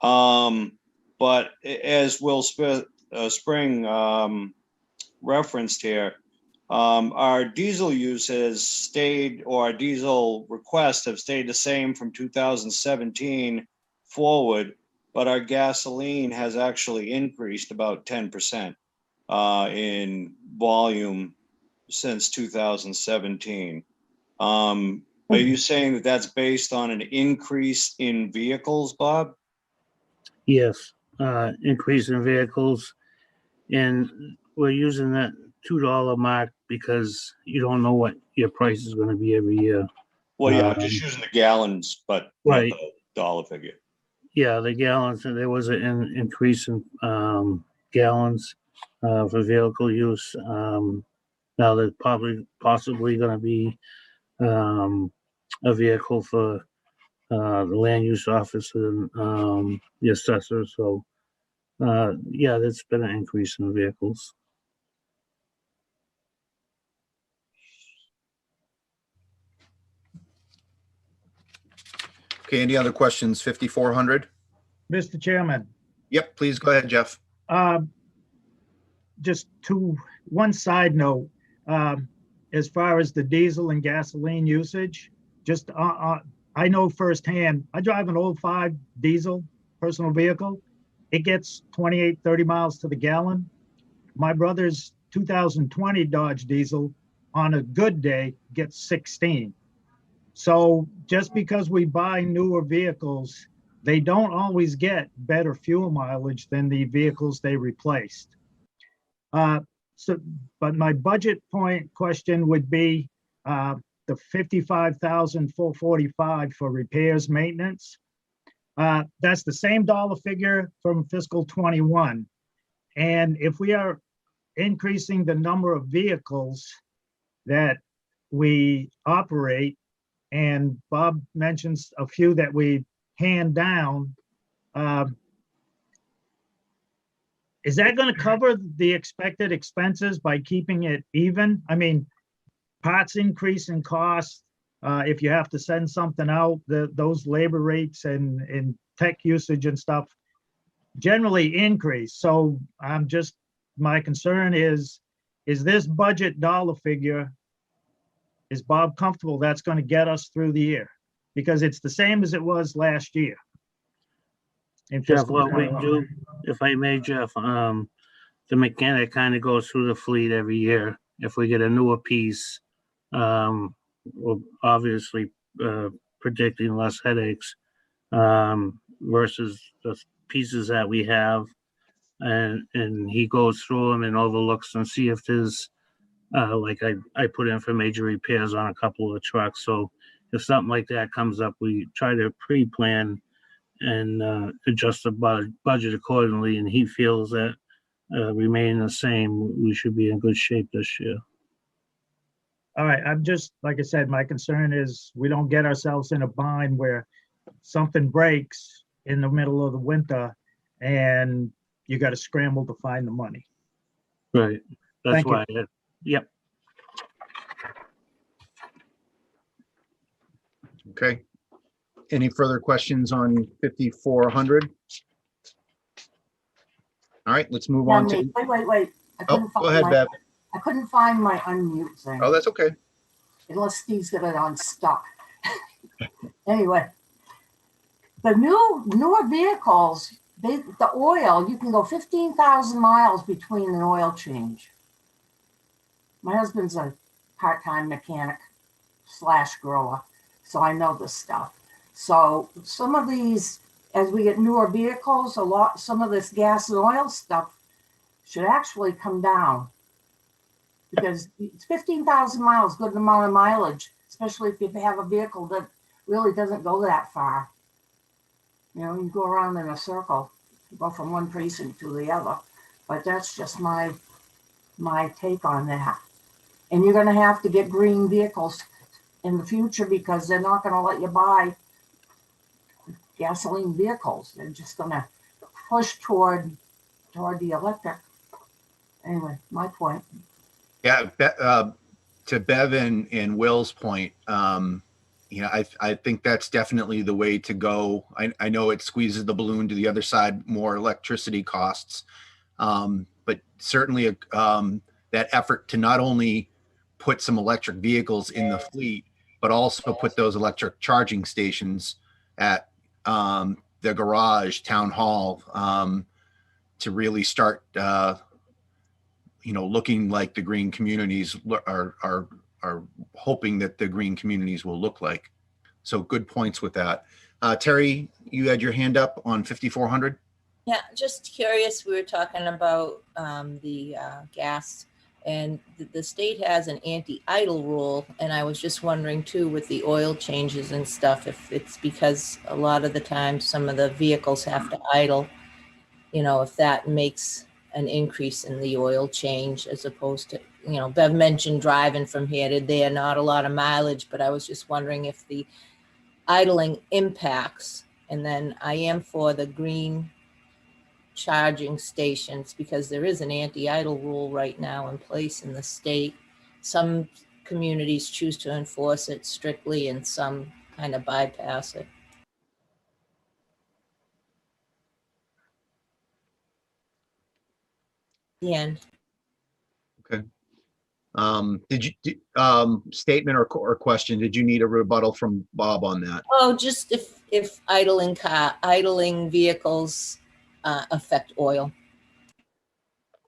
But as Will Spring referenced here, our diesel use has stayed, or our diesel requests have stayed the same from 2017 forward, but our gasoline has actually increased about 10% in volume since 2017. Are you saying that that's based on an increase in vehicles, Bob? Yes, increase in vehicles. And we're using that $2 mark because you don't know what your price is going to be every year. Well, yeah, I'm just using the gallons, but not Right. the dollar figure. Yeah, the gallons, and there was an increase in gallons for vehicle use. Now there's possibly going to be a vehicle for the land use officer and the assessor. So yeah, there's been an increase in vehicles. Okay, any other questions? 5400? Mr. Chairman, Yep, please go ahead, Jeff. just one side note, as far as the diesel and gasoline usage, just I know firsthand, I drive an 05 diesel personal vehicle. It gets 28, 30 miles to the gallon. My brother's 2020 Dodge diesel on a good day gets 16. So just because we buy newer vehicles, they don't always get better fuel mileage than the vehicles they replaced. But my budget question would be the $55,445 for repairs maintenance. That's the same dollar figure from fiscal 21. And if we are increasing the number of vehicles that we operate, and Bob mentions a few that we hand down, is that going to cover the expected expenses by keeping it even? I mean, parts increase in cost. If you have to send something out, those labor rates and tech usage and stuff generally increase. So my concern is this budget dollar figure, is Bob comfortable that's going to get us through the year? Because it's the same as it was last year. Jeff, what we do, if I may, Jeff, the mechanic kind of goes through the fleet every year. If we get a newer piece, we're obviously predicting less headaches versus the pieces that we have. And he goes through them and overlooks and see if there's, like I put in for major repairs on a couple of trucks. So if something like that comes up, we try to pre-plan and adjust the budget accordingly. And he feels that remaining the same, we should be in good shape this year. All right, I'm just, like I said, my concern is we don't get ourselves in a bind where something breaks in the middle of the winter and you got to scramble to find the money. Right. That's Thank you. why. Yep. Okay. Any further questions on 5400? All right, let's move on to. Wait. Oh, go ahead, Bev. I couldn't find my unmute thing. Oh, that's okay. Unless Steve's got it on stuck. Anyway, the newer vehicles, the oil, you can go 15,000 miles between an oil change. My husband's a part-time mechanic / grower, so I know this stuff. So some of these, as we get newer vehicles, some of this gas and oil stuff should actually come down, because it's 15,000 miles, good amount of mileage, especially if you have a vehicle that really doesn't go that far. You know, you go around in a circle, you go from one precinct to the other. But that's just my take on that. And you're going to have to get green vehicles in the future because they're not going to let you buy gasoline vehicles. They're just going to push toward the electric. Anyway, my point. Yeah, to Bev and Will's point, you know, I think that's definitely the way to go. I know it squeezes the balloon to the other side, more electricity costs, but certainly that effort to not only put some electric vehicles in the fleet, but also put those electric charging stations at the garage, town hall, to really start, looking like the green communities are hoping that the green communities will look like. So good points with that. Terry, you had your hand up on 5400. Yeah, just curious, we were talking about the gas, and the state has an anti-idle rule, and I was just wondering too, with the oil changes and stuff, if it's because a lot of the time some of the vehicles have to idle, if that makes an increase in the oil change as opposed to, Bev mentioned driving from here to there, not a lot of mileage, but I was just wondering if the idling impacts. And then I am for the green charging stations because there is an anti-idle rule right now in place in the state. Some communities choose to enforce it strictly and some kind of bypass it. The end. Okay. Statement or question, did you need a rebuttal from Bob on that? Oh, just if idling vehicles affect oil.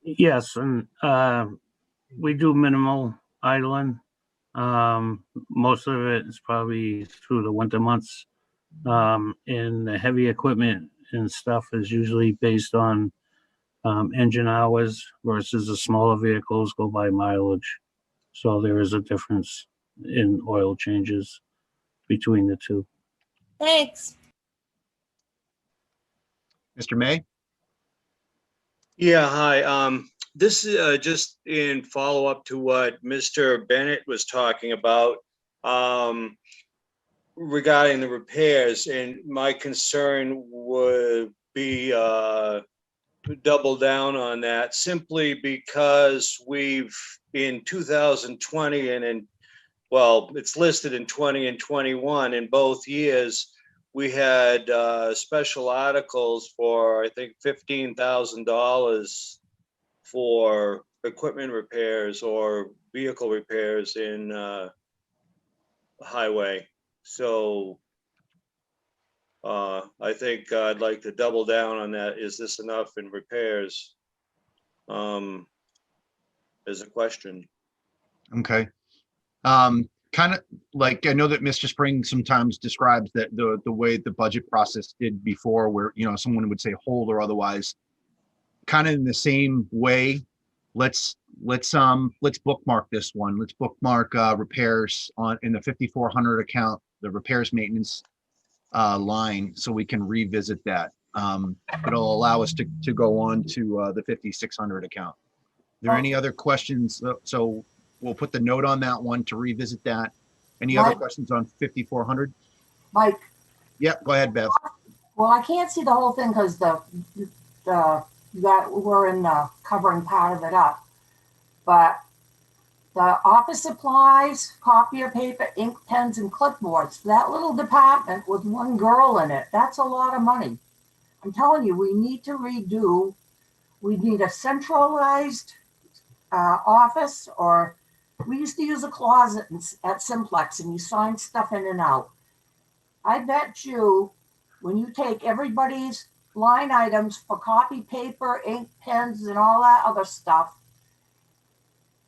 Yes, and we do minimal idling. Most of it is probably through the winter months. And the heavy equipment and stuff is usually based on engine hours versus the smaller vehicles go by mileage. So there is a difference in oil changes between the two. Thanks. Mr. May? Yeah, hi. This is just in follow-up to what Mr. Bennett was talking about regarding the repairs. And my concern would be double down on that simply because we've in 2020 and it's listed in 20 and 21 in both years. We had special articles for, I think, $15,000 for equipment repairs or vehicle repairs in highway. So I think I'd like to double down on that. Is this enough in repairs? Is a question. Okay. Kind of like, I know that Mr. Spring sometimes describes that the way the budget process did before, where, someone would say hold or otherwise, kind of in the same way. Let's bookmark this one. Let's bookmark repairs in the 5400 account, the repairs maintenance line, so we can revisit that. It'll allow us to go on to the 5600 account. Are there any other questions? So we'll put the note on that one to revisit that. Any other questions on 5400? Mike? Yep, go ahead, Bev. Well, I can't see the whole thing because we're in covering part of it up. But the office supplies, copier paper, ink pens, and clipboards, that little department with one girl in it, that's a lot of money. I'm telling you, we need to redo. We need a centralized office, or we used to use a closet at Simplex and you sign stuff in and out. I bet you when you take everybody's line items for copy paper, ink pens, and all that other stuff,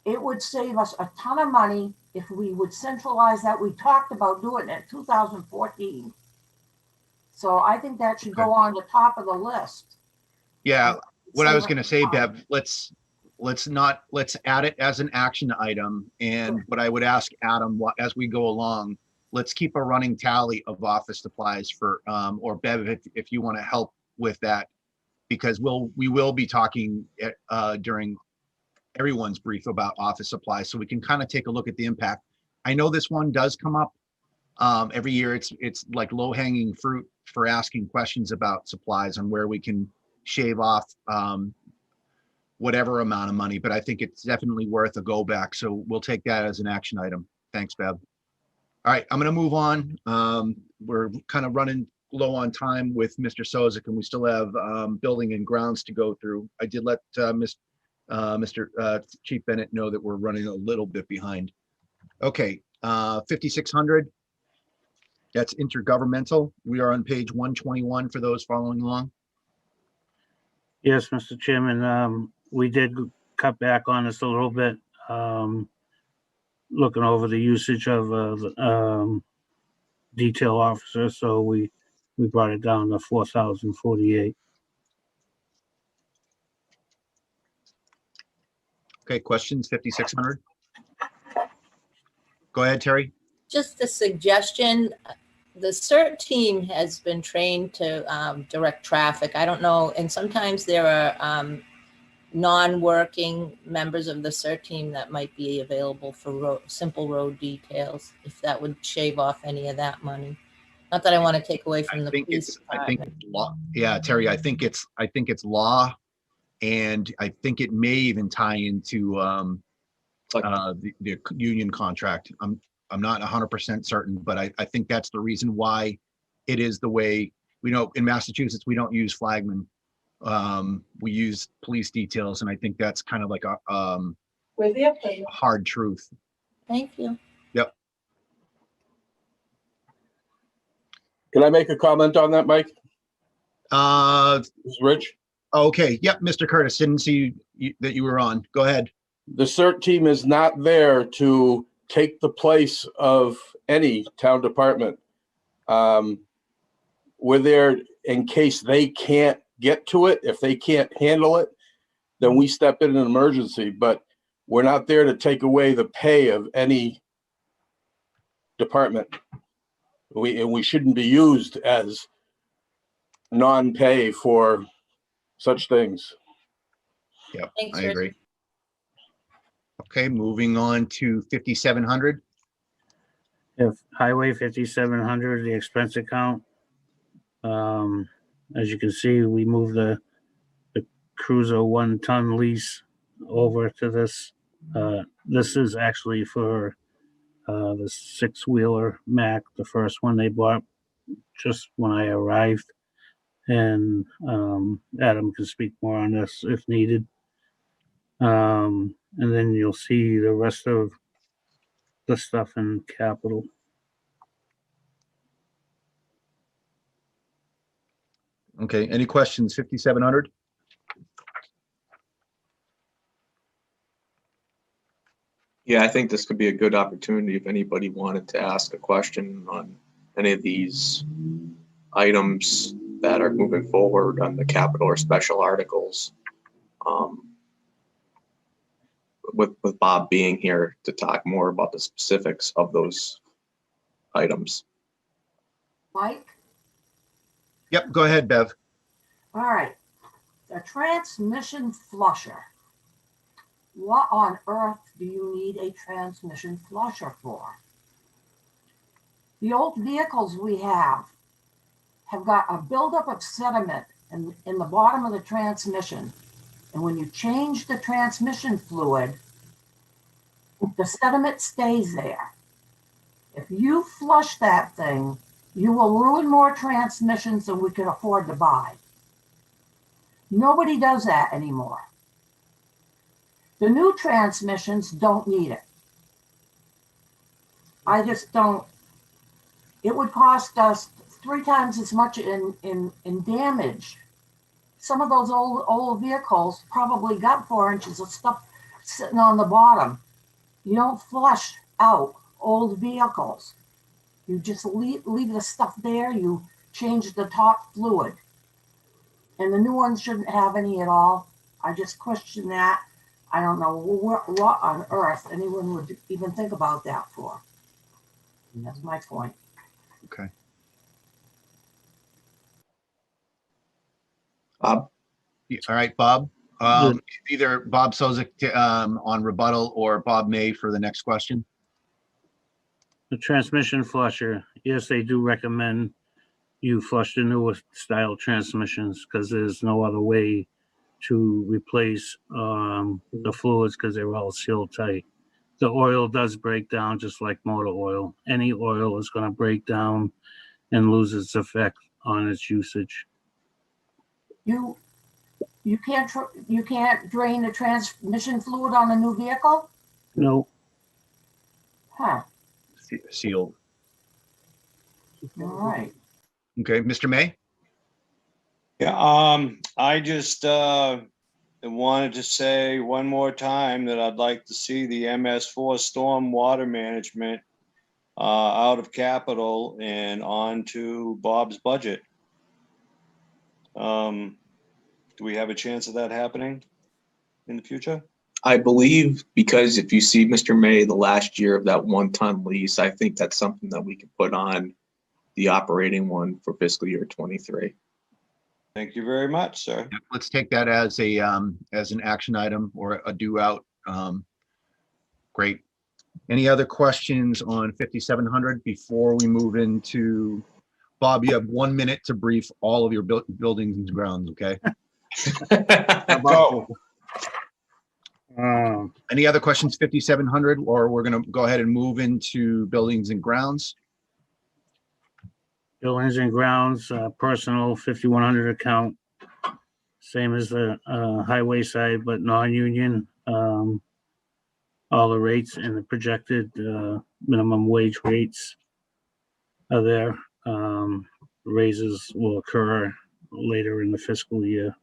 it would save us a ton of money if we would centralize that. We talked about doing it in 2014. So I think that should go on the top of the list. Yeah, what I was going to say, Bev, let's add it as an action item. And what I would ask Adam, as we go along, let's keep a running tally of office supplies for, or Bev, if you want to help with that, because we will be talking during everyone's brief about office supplies, so we can kind of take a look at the impact. I know this one does come up every year. It's like low-hanging fruit for asking questions about supplies and where we can shave off whatever amount of money, but I think it's definitely worth a go back. So we'll take that as an action item. Thanks, Bev. All right, I'm going to move on. We're kind of running low on time with Mr. Sozik, and we still have building and grounds to go through. I did let Chief Bennett know that we're running a little bit behind. Okay, 5600. That's intergovernmental. We are on page 121 for those following along. Yes, Mr. Chairman, we did cut back on this a little bit. Looking over the usage of the detail officer, so we brought it down to 4,048. Okay, questions, 5600? Go ahead, Terry. Just a suggestion. The CERT team has been trained to direct traffic. I don't know, and sometimes there are non-working members of the CERT team that might be available for simple road details, if that would shave off any of that money. Not that I want to take away from the police I think department. it's law. Yeah, Terry, I think it's law, and I think it may even tie into the union contract. I'm not 100% certain, but I think that's the reason why it is the way. We know in Massachusetts we don't use flagmen. We use police details, and I think that's kind of like a hard truth. Thank you. Yep. Can I make a comment on that, Mike? This is Rich. Okay. Yep. Mr. Curtis, didn't see that you were on. Go ahead. The CERT team is not there to take the place of any town department. We're there in case they can't get to it. If they can't handle it, then we step in an emergency, but we're not there to take away the pay of any department. We shouldn't be used as non-pay for such things. Yep, Thanks, I Rich. agree. Okay, moving on to 5700. If Highway 5700, the expense account, as you can see, we moved the Cruiser 1-ton lease over to this. This is actually for the 6-wheeler Mack, the first one they bought just when I arrived. And Adam can speak more on this if needed. And then you'll see the rest of the stuff in capital. Okay, any questions, 5700? Yeah, I think this could be a good opportunity if anybody wanted to ask a question on any of these items that are moving forward on the capital or special articles. With Bob being here to talk more about the specifics of those items. Mike? Yep, go ahead, Bev. All right. The transmission flusher. What on earth do you need a transmission flusher for? The old vehicles we have got a buildup of sediment in the bottom of the transmission. And when you change the transmission fluid, the sediment stays there. If you flush that thing, you will ruin more transmissions than we can afford to buy. Nobody does that anymore. The new transmissions don't need it. I just don't. It would cost us 3 times as much in damage. Some of those old vehicles probably got 4 inches of stuff sitting on the bottom. You don't flush out old vehicles. You just leave the stuff there. You change the top fluid. And the new ones shouldn't have any at all. I just question that. I don't know what on earth anyone would even think about that for. And that's my point. Okay. Bob? All right, Bob. Either Bob Sozik on rebuttal or Bob May for the next question. The transmission flusher, yes, they do recommend you flush the newer style transmissions because there's no other way to replace the fluids because they're all sealed tight. The oil does break down just like motor oil. Any oil is going to break down and lose its effect on its usage. You You can't drain the transmission fluid on a new vehicle? No, Huh, Sealed. all right. Okay, Mr. May? Yeah, I just wanted to say one more time that I'd like to see the MS4 storm water management out of capital and onto Bob's budget. Do we have a chance of that happening in the future? I believe because if you see Mr. May, the last year of that 1-ton lease, I think that's something that we can put on the operating one for fiscal year 23. Thank you very much, sir. Let's take that as a, as an action item or a due out. Great. Any other questions on 5700 before we move into, Bob, you have 1 minute to brief all of your buildings and grounds, okay? Go. Any other questions, 5700, or we're gonna go ahead and move into buildings and grounds? buildings and grounds, personal 5100 account, same as the highway side, but non-union. All the rates and the projected minimum wage rates are there. Raises will occur later in the fiscal year.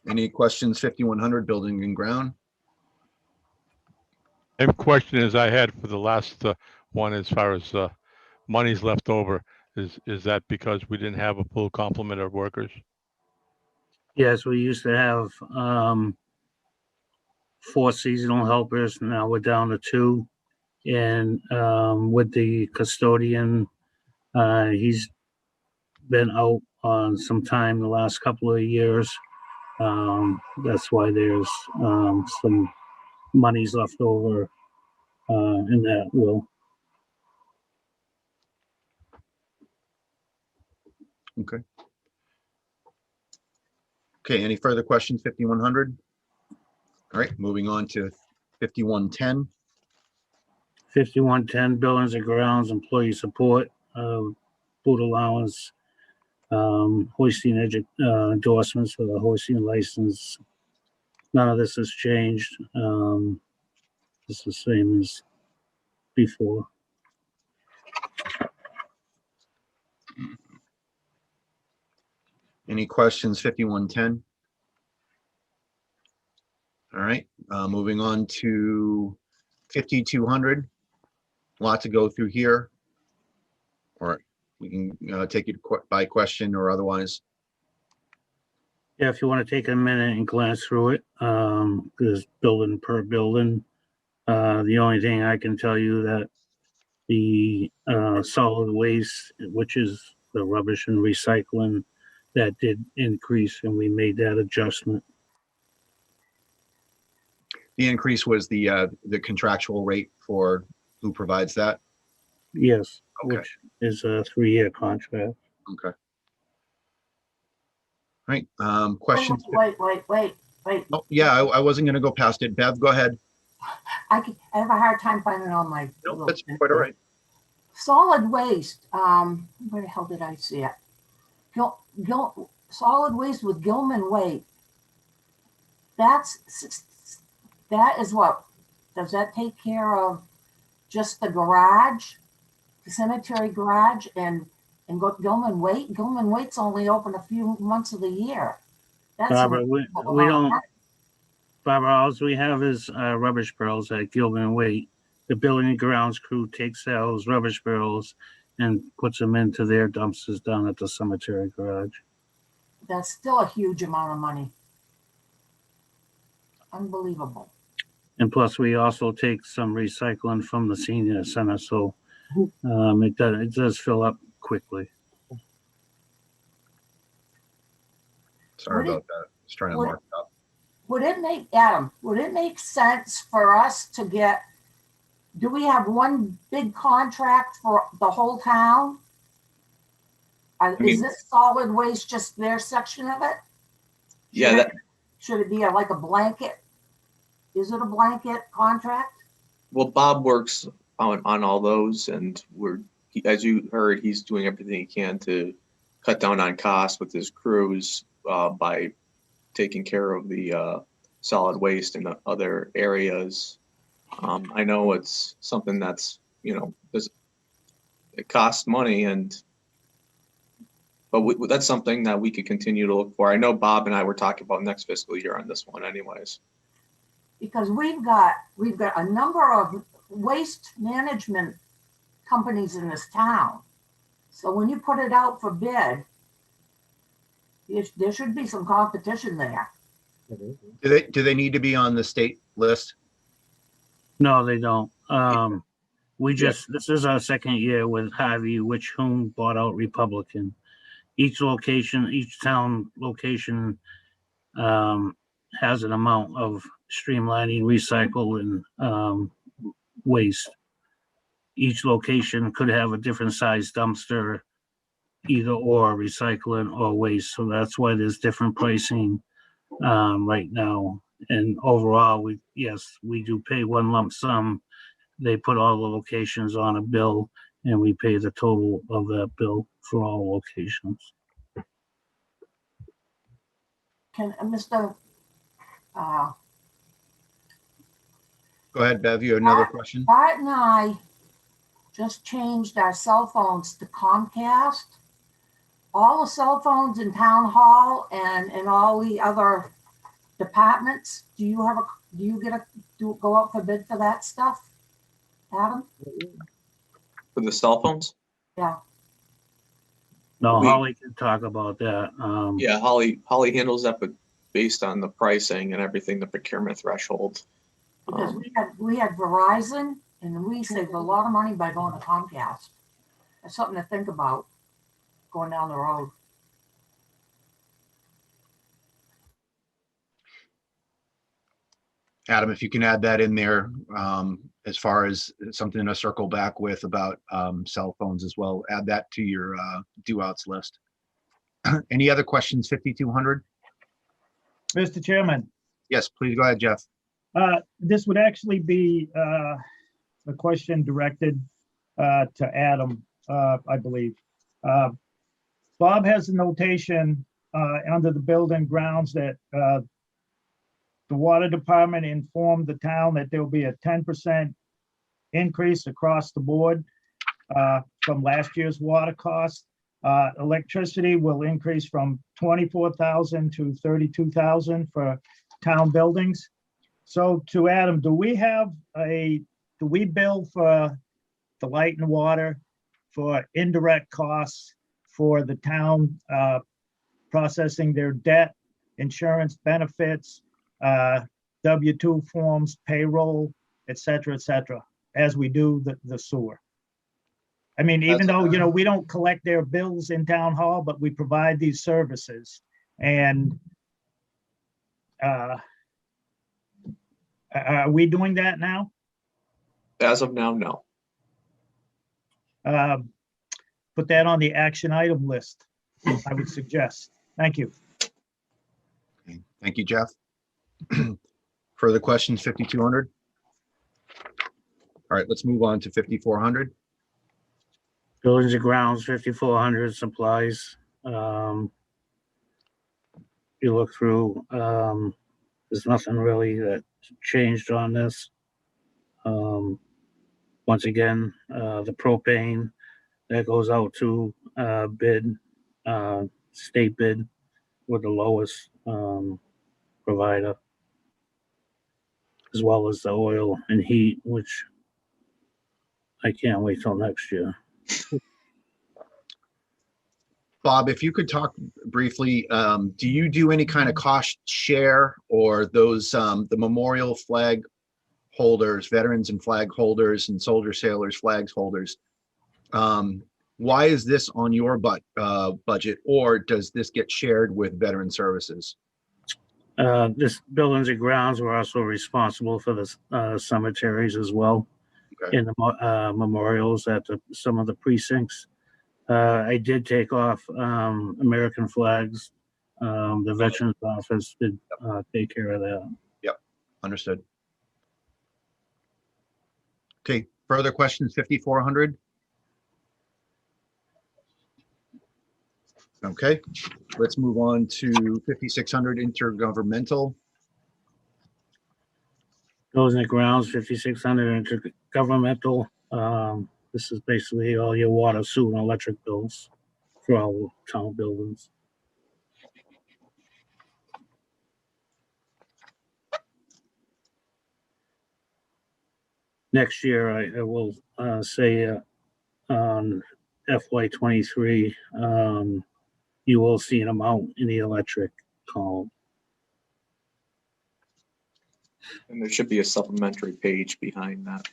Any questions, 5100 building and ground? Same question as I had for the last one, as far as money's left over. Is that because we didn't have a full complement of workers? Yes, we used to have 4 seasonal helpers. Now we're down to 2. And with the custodian, he's been out on some time the last couple of years. That's why there's some monies left over in that will. Okay. Okay, any further questions, 5100? All right, moving on to 5110. 5110, buildings and grounds, employee support, food allowance, hoisting endorsements for the hoisting license. None of this has changed. It's the same as before. Any questions, 5110? All right, moving on to 5200. Lot to go through here. Or we can take it by question or otherwise. Yeah, if you want to take a minute and glance through it, there's building per building. The only thing I can tell you that the solid waste, which is the rubbish and recycling, that did increase, and we made that adjustment. The increase was the contractual rate for who provides that? Yes, Okay. which is a 3-year contract. Okay. All right, questions? Wait. Oh, yeah, I wasn't gonna go past it. Bev, go ahead. I have a hard time finding all my. No, that's quite all right. Solid waste, where the hell did I see it? Solid waste with Gilman Waite. That is what, does that take care of just the garage, the cemetery garage, and go Gilman Waite? Gilman Waite's only open a few months of the year. That's Barbara, we don't, Barbara, all we have is rubbish barrels at Gilman and Waite. The building and grounds crew takes those rubbish barrels and puts them into their dumpsters down at the cemetery garage. That's still a huge amount of money. Unbelievable. And plus, we also take some recycling from the senior center, so it does fill up quickly. Sorry about that. Just trying to mark it up. Would it make sense for us to get, do we have one big contract for the whole town? Is this solid waste just their section of it? Yeah. Should it be like a blanket? Is it a blanket contract? Well, Bob works on all those, and we're as you heard, he's doing everything he can to cut down on costs with his crews by taking care of the solid waste in other areas. I know it's something that's, it costs money, but that's something that we could continue to look for. I know Bob and I were talking about next fiscal year on this one anyways. Because we've got a number of waste management companies in this town. So when you put it out for bid, there should be some competition there. Do they need to be on the state list? No, they don't. This is our second year with Harvey, whom bought out Republican. Each town location has an amount of streamlining, recycle, and waste. Each location could have a different size dumpster, either or recycling or waste. So that's why there's different pricing right now. And overall, we do pay one lump sum. They put all the locations on a bill, and we pay the total of that bill for all locations. Can Mr. Go ahead, Bev, you have another question? Bart and I just changed our cell phones to Comcast. All the cell phones in town hall and in all the other departments, do you go out for bid for that stuff, Adam? For the cell phones? Yeah. No, Holly can talk about that. Yeah, Holly handles that, but based on the pricing and everything, the procurement threshold. Because we had Verizon, and we saved a lot of money by going to Comcast. That's something to think about going down the road. Adam, if you can add that in there, as far as something to circle back with about cell phones as well, add that to your due outs list. Any other questions, 5200? Mr. Chairman, Yes, please go ahead, Jeff. this would actually be a question directed to Adam, I believe. Bob has a notation under the building grounds that the water department informed the town that there will be a 10% increase across the board from last year's water cost. Electricity will increase from 24,000 to 32,000 for town buildings. So to Adam, do we bill for the light and water for indirect costs for the town processing their debt, insurance benefits, W-2 forms, payroll, et cetera, as we do the sewer? I mean, even though, we don't collect their bills in town hall, but we provide these services. And are we doing that now? As of now, no. Put that on the action item list, I would suggest. Thank you. Okay, thank you, Jeff. Further questions, 5200? All right, let's move on to 5400. Buildings and grounds, 5400 supplies. You look through, there's nothing really that changed on this. Once again, the propane that goes out to bid, state bid with the lowest provider, as well as the oil and heat, which I can't wait till next year. Bob, if you could talk briefly, do you do any kind of cost share, or those, the memorial flag holders, veterans and flag holders and soldier sailors flags holders? Why is this on your budget, or does this get shared with veteran services? This buildings and grounds were also responsible for the cemeteries as well. Okay. In the memorials at some of the precincts. I did take off American flags. The Veterans Office did take care of that. Yep, understood. Okay, further questions, 5400? Okay, let's move on to 5600 intergovernmental. Buildings and grounds, 5600 intergovernmental. This is basically all your water, sewer, and electric bills for all town buildings. Next year, I will say on FY23, you will see an amount in the electric column. And there should be a supplementary page behind that.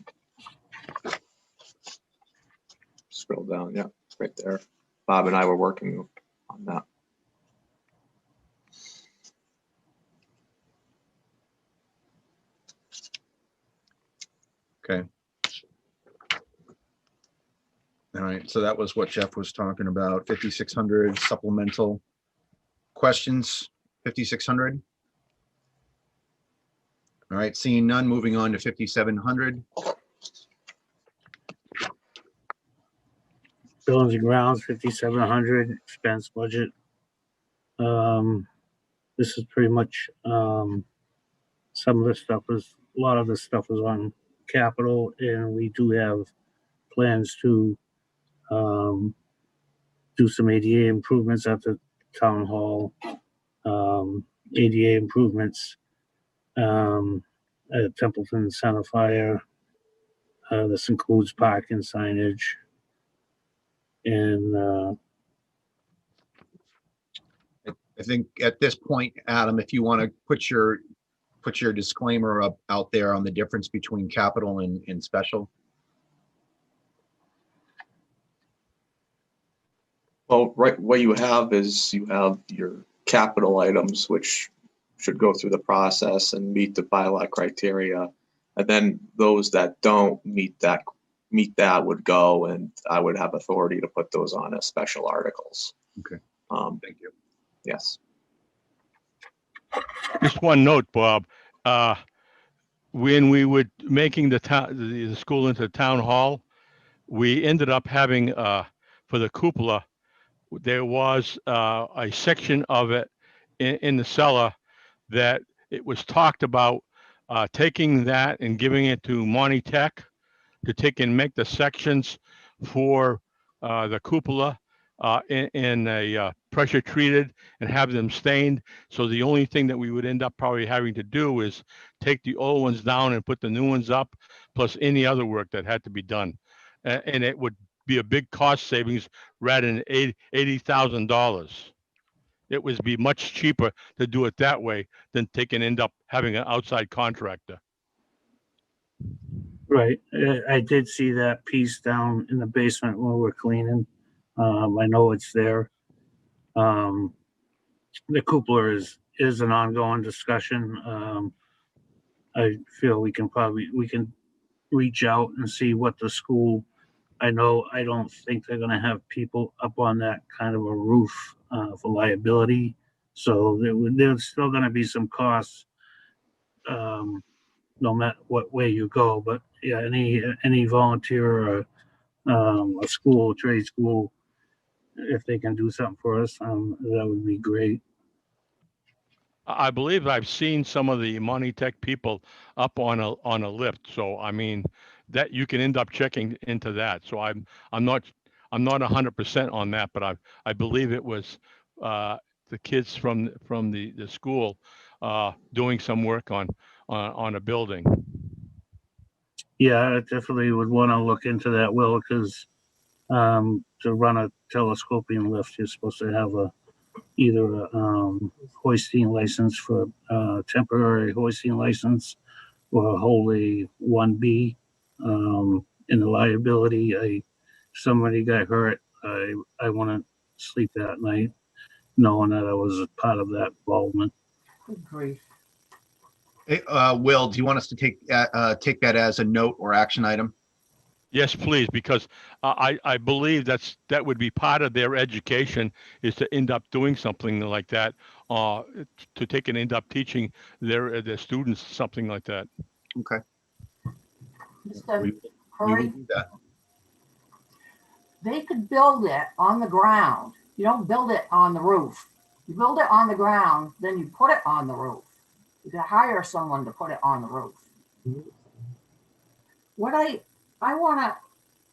Scroll down, yeah, right there. Bob and I were working on that. Okay. All right, so that was what Jeff was talking about, 5600 supplemental. Questions, 5600? All right, seeing none, moving on to 5700. Buildings and grounds, 5700 expense budget. This is pretty much, some of the stuff is, a lot of the stuff is on capital, and we do have plans to do some ADA improvements at the town hall, ADA improvements at Templeton Center Fire. This includes parking signage. And I think at this point, Adam, if you want to put your disclaimer up out there on the difference between capital and special. Well, right, what you have is you have your capital items, which should go through the process and meet the bylaw criteria. And then those that don't meet that would go, and I would have authority to put those on as special articles. Okay. Thank you. Yes. Just one note, Bob. When we were making the school into town hall, we ended up having for the cupola, there was a section of it in the cellar that it was talked about taking that and giving it to Monty Tech to take and make the sections for the cupola in a pressure treated and have them stained. So the only thing that we would end up probably having to do is take the old ones down and put the new ones up, plus any other work that had to be done. And it would be a big cost savings rather than $80,000. It would be much cheaper to do it that way than end up having an outside contractor. right, I did see that piece down in the basement when we were cleaning. I know it's there. The cupola is an ongoing discussion. I feel we can reach out and see what the school. I don't think they're gonna have people up on that kind of a roof for liability. So there's still gonna be some costs, no matter what way you go. But yeah, any volunteer or a school, trade school, if they can do something for us, that would be great. I believe I've seen some of the Monty Tech people up on a lift. So I mean, that you can end up checking into that. So I'm not 100% on that, but I believe it was the kids from the school doing some work on a building. Yeah, I definitely would want to look into that, Will, because to run a telescoping lift, you're supposed to have either a hoisting license for temporary hoisting license or a wholly 1B. In the liability, somebody got hurt. I wouldn't sleep that night knowing that I was a part of that involvement. Good grief. Hey, Will, do you want us to take that as a note or action item? Yes, please, because I believe that would be part of their education, is to end up doing something like that, to take and end up teaching their students something like that. Okay. Mr. We will Curry, do that. they could build it on the ground You don't build it on the roof. You build it on the ground, then you put it on the roof. You can hire someone to put it on the roof. What I want to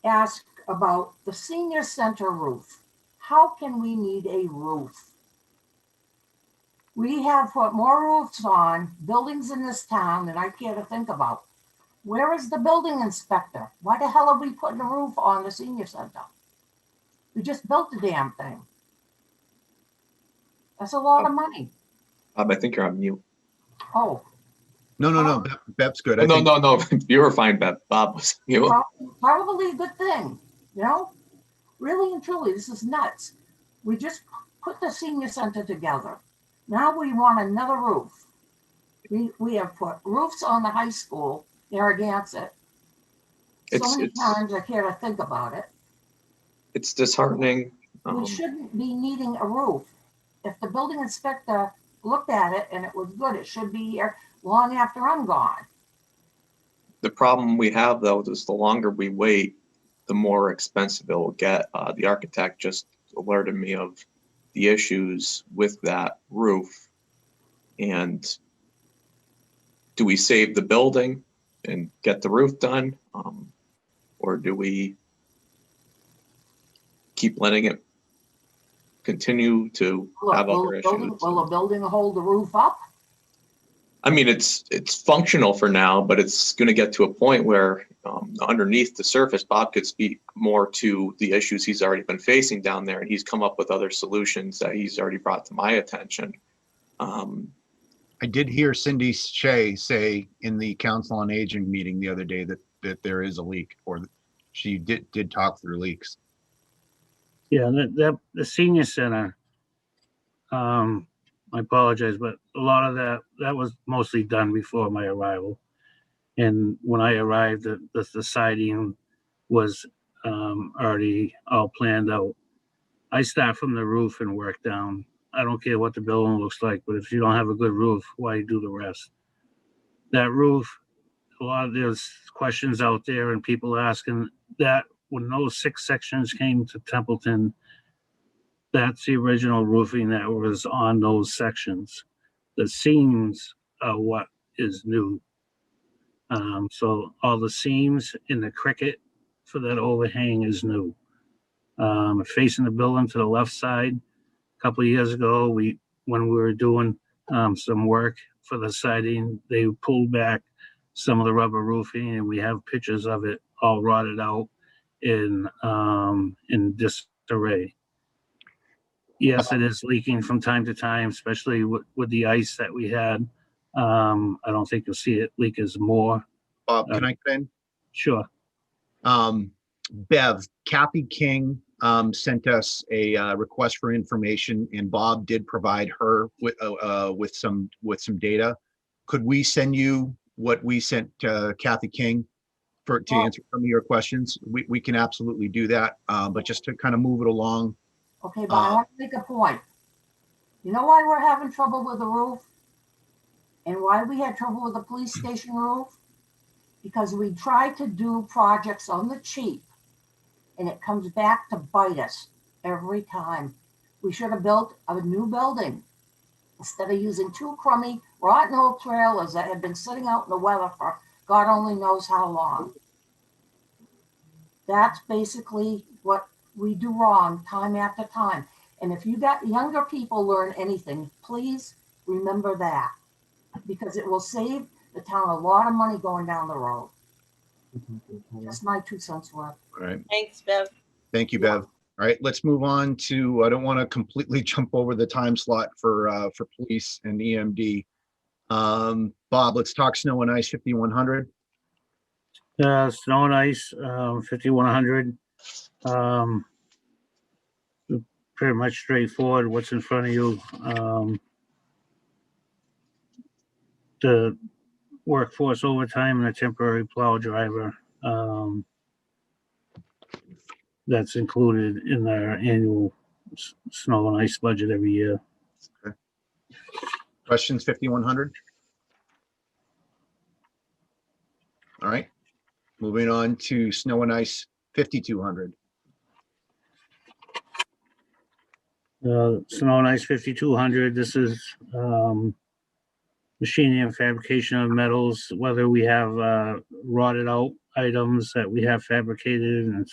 ask about the senior center roof. How can we need a roof? We have put more roofs on buildings in this town than I care to think about. Where is the building inspector? Why the hell are we putting a roof on the senior center? We just built the damn thing. That's a lot of money. Bob, I think you're on mute. Oh, No. Bev's good. I No, think. no. You were fine, Bev. Bob was mute. probably a good thing, you know? Really and truly, this is nuts. We just put the senior center together. Now we want another roof. We have put roofs on the high school, Narragansett. So many times I care to think about it. It's disheartening. We shouldn't be needing a roof. If the building inspector looked at it and it was good, it should be here long after I'm gone. The problem we have, though, is the longer we wait, the more expensive it will get. The architect just alerted me of the issues with that roof. And do we save the building and get the roof done? Or do we keep letting it continue to have other issues? Will the building hold the roof up? I mean, it's functional for now, but it's going to get to a point where underneath the surface, Bob could speak more to the issues he's already been facing down there, and he's come up with other solutions that he's already brought to my attention. I did hear Cindy Shea say in the Council on Aging meeting the other day that there is a leak, or she did talk through leaks. Yeah, the senior center, I apologize, but a lot of that was mostly done before my arrival. And when I arrived, the siding was already all planned out. I start from the roof and work down. I don't care what the building looks like, but if you don't have a good roof, why do the rest? That roof, there's questions out there and people asking that when those 6 sections came to Templeton, that's the original roofing that was on those sections. The seams are what is new. So all the seams in the cricket for that overhang is new. Facing the building to the left side, a couple of years ago, when we were doing some work for the siding, they pulled back some of the rubber roofing, and we have pictures of it all rotted out in disarray. Yes, it is leaking from time to time, especially with the ice that we had. I don't think you'll see it leak as more. Bob, can I get in? Sure. Bev, Kathy King sent us a request for information, and Bob did provide her with some data. Could we send you what we sent Kathy King to answer some of your questions? We can absolutely do that, but just to kind of move it along. Okay, but I want to make a point. You know why we're having trouble with the roof? And why we had trouble with the police station roof? Because we tried to do projects on the cheap, and it comes back to bite us every time. We should have built a new building instead of using 2 crummy, rotten old trailers that had been sitting out in the weather for God only knows how long. That's basically what we do wrong time after time. And if you got younger people learn anything, please remember that, because it will save the town a lot of money going down the road. Just my 2 cents worth. All right. Thanks, Bev. Thank you, Bev. All right, let's move on to, I don't want to completely jump over the time slot for police and EMD. Bob, let's talk snow and ice 5100. Snow and ice, 5100. Pretty much straightforward. What's in front of you? The workforce overtime and a temporary plow driver. That's included in our annual snow and ice budget every year. Okay. Questions 5100? All right. Moving on to snow and ice 5200. Snow and Ice 5200, this is machining and fabrication of metals, whether we have rotted out items that we have fabricated and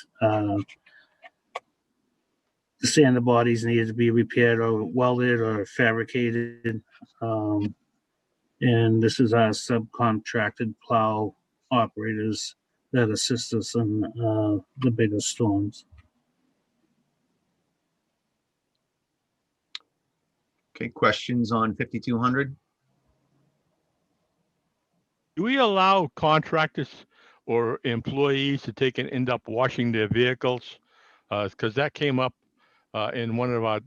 the sander bodies needed to be repaired or welded or fabricated. And this is our subcontracted plow operators that assist us in the bigger storms. Okay, questions on 5200? Do we allow contractors or employees to take and end up washing their vehicles? Because that came up in one of our,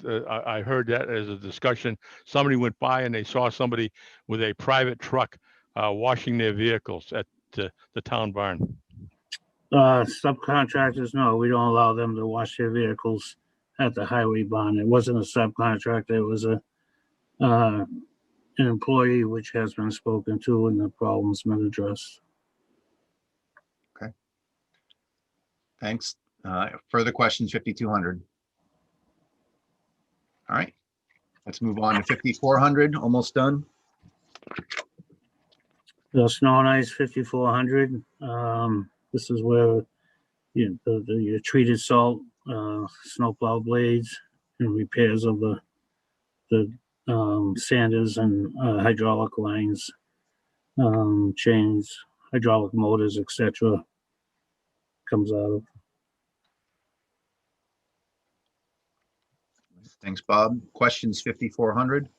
I heard that as a discussion. Somebody went by and they saw somebody with a private truck washing their vehicles at the town barn. Subcontractors, no, we don't allow them to wash their vehicles at the highway barn. It wasn't a subcontractor, it was an employee which has been spoken to and the problem's been addressed. Okay. Thanks. Further questions, 5200? All right, let's move on to 5400, almost done. The Snow and Ice 5400, this is where the treated salt, snowplow blades, and repairs of the sanders and hydraulic lines, chains, hydraulic motors, etc. comes out of. Thanks, Bob. Questions 5400?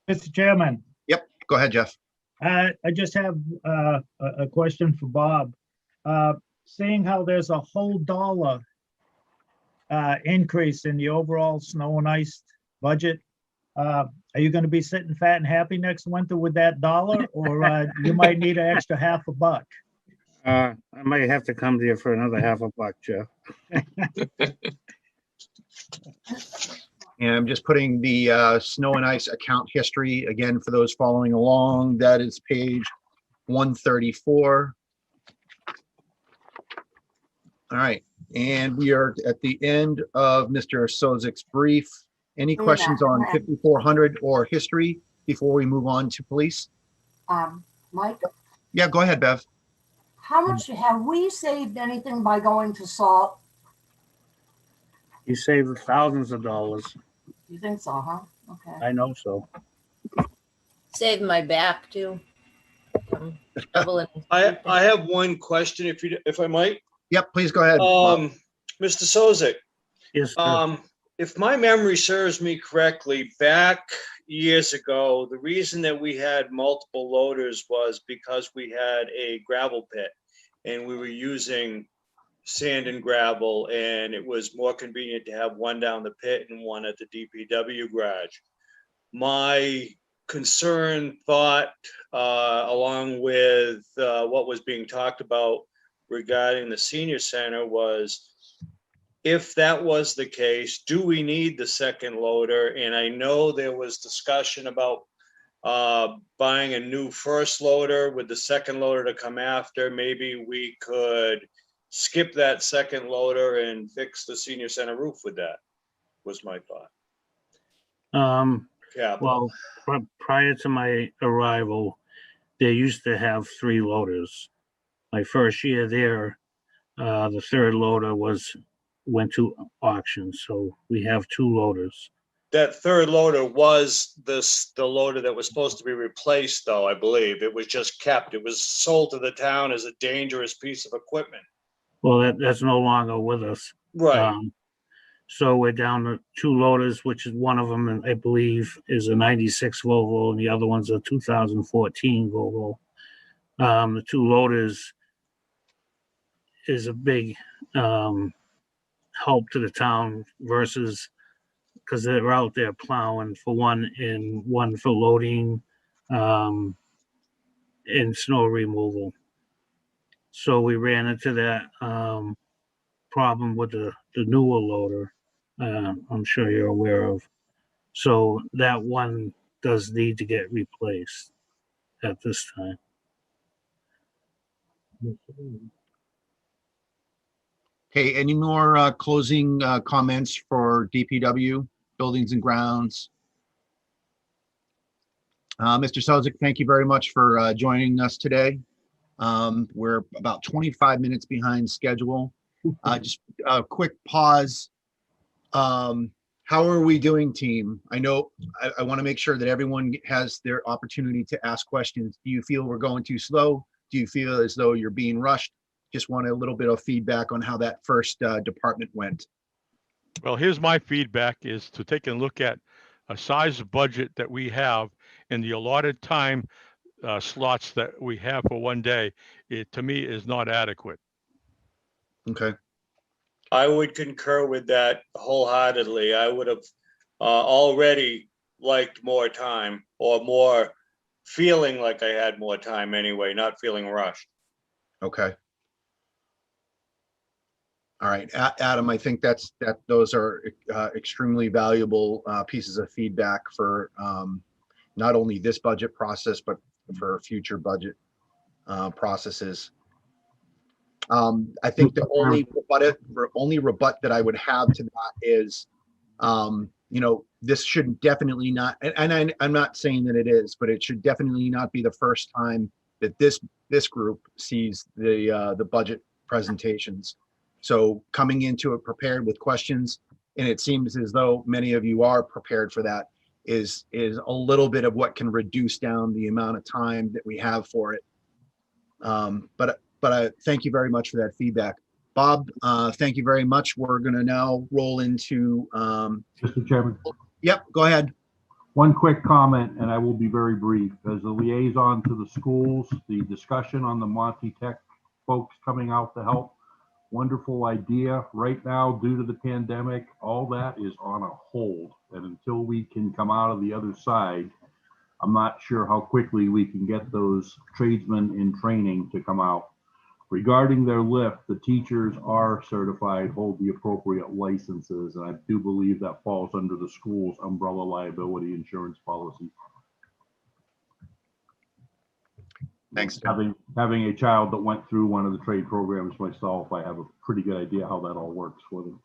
Mr. Chairman, Yep, go ahead, Jeff. I just have a question for Bob. Seeing how there's a whole dollar increase in the overall snow and ice budget, are you going to be sitting fat and happy next winter with that dollar, or you might need an extra $50? I might have to come to you for another $50, Jeff. And I'm just putting the snow and ice account history again for those following along. That is page 134. All right, and we are at the end of Mr. Sozik's brief. Any questions on 5400 or history before we move on to police? Mike, Yeah, go ahead, Bev. how much have we saved anything by going to salt? You saved thousands of dollars. You think so, huh? Okay. I know so. Saved my back too. I have one question, if I might. Yep, please go ahead. Mr. Sozik. Yes, sir. If my memory serves me correctly, back years ago, the reason that we had multiple loaders was because we had a gravel pit and we were using sand and gravel, and it was more convenient to have one down the pit and one at the DPW garage. My concern, thought, along with what was being talked about regarding the senior center was, if that was the case, do we need the second loader? And I know there was discussion about buying a new first loader with the second loader to come after. Maybe we could skip that second loader and fix the senior center roof with that, was my thought. Well, prior to my arrival, they used to have 3 loaders. My first year there, the third loader went to auction, so we have 2 loaders. That third loader was the loader that was supposed to be replaced, though, I believe. It was just kept. It was sold to the town as a dangerous piece of equipment. Well, that's no longer with us. Right. So we're down to 2 loaders, which is one of them, I believe, is a 96 Volvo, and the other one's a 2014 Volvo. The 2 loaders is a big help to the town versus, because they're out there plowing for one and one for loading and snow removal. So we ran into that problem with the newer loader, I'm sure you're aware of. So that one does need to get replaced at this time. Okay, any more closing comments for DPW, Buildings and Grounds? Mr. Sozik, thank you very much for joining us today. We're about 25 minutes behind schedule. Just a quick pause. How are we doing, team? I know I want to make sure that everyone has their opportunity to ask questions. Do you feel we're going too slow? Do you feel as though you're being rushed? Just want a little bit of feedback on how that first department went. Well, here's my feedback is to take a look at a size of budget that we have and the allotted time slots that we have for one day. It, to me, is not adequate. Okay. I would concur with that wholeheartedly. I would have already liked more time, or more feeling like I had more time anyway, not feeling rushed. Okay. All right, Adam, I think those are extremely valuable pieces of feedback for not only this budget process, but for future budget processes. I think the only rebut that I would have to that is, this should definitely not, and I'm not saying that it is, but it should definitely not be the first time that this group sees the budget presentations. So coming into it prepared with questions, and it seems as though many of you are prepared for that, is a little bit of what can reduce down the amount of time that we have for it. But I thank you very much for that feedback. Bob, thank you very much. We're going to now roll into. Mr. Chairman. Yep, go ahead. One quick comment, and I will be very brief. As a liaison to the schools, the discussion on the Monty Tech folks coming out to help, wonderful idea. Right now, due to the pandemic, all that is on a hold. And until we can come out of the other side, I'm not sure how quickly we can get those tradesmen in training to come out. Regarding their lift, the teachers are certified, hold the appropriate licenses, and I do believe that falls under the school's umbrella liability insurance policy. Thanks. Having a child that went through one of the trade programs myself, I have a pretty good idea how that all works for them.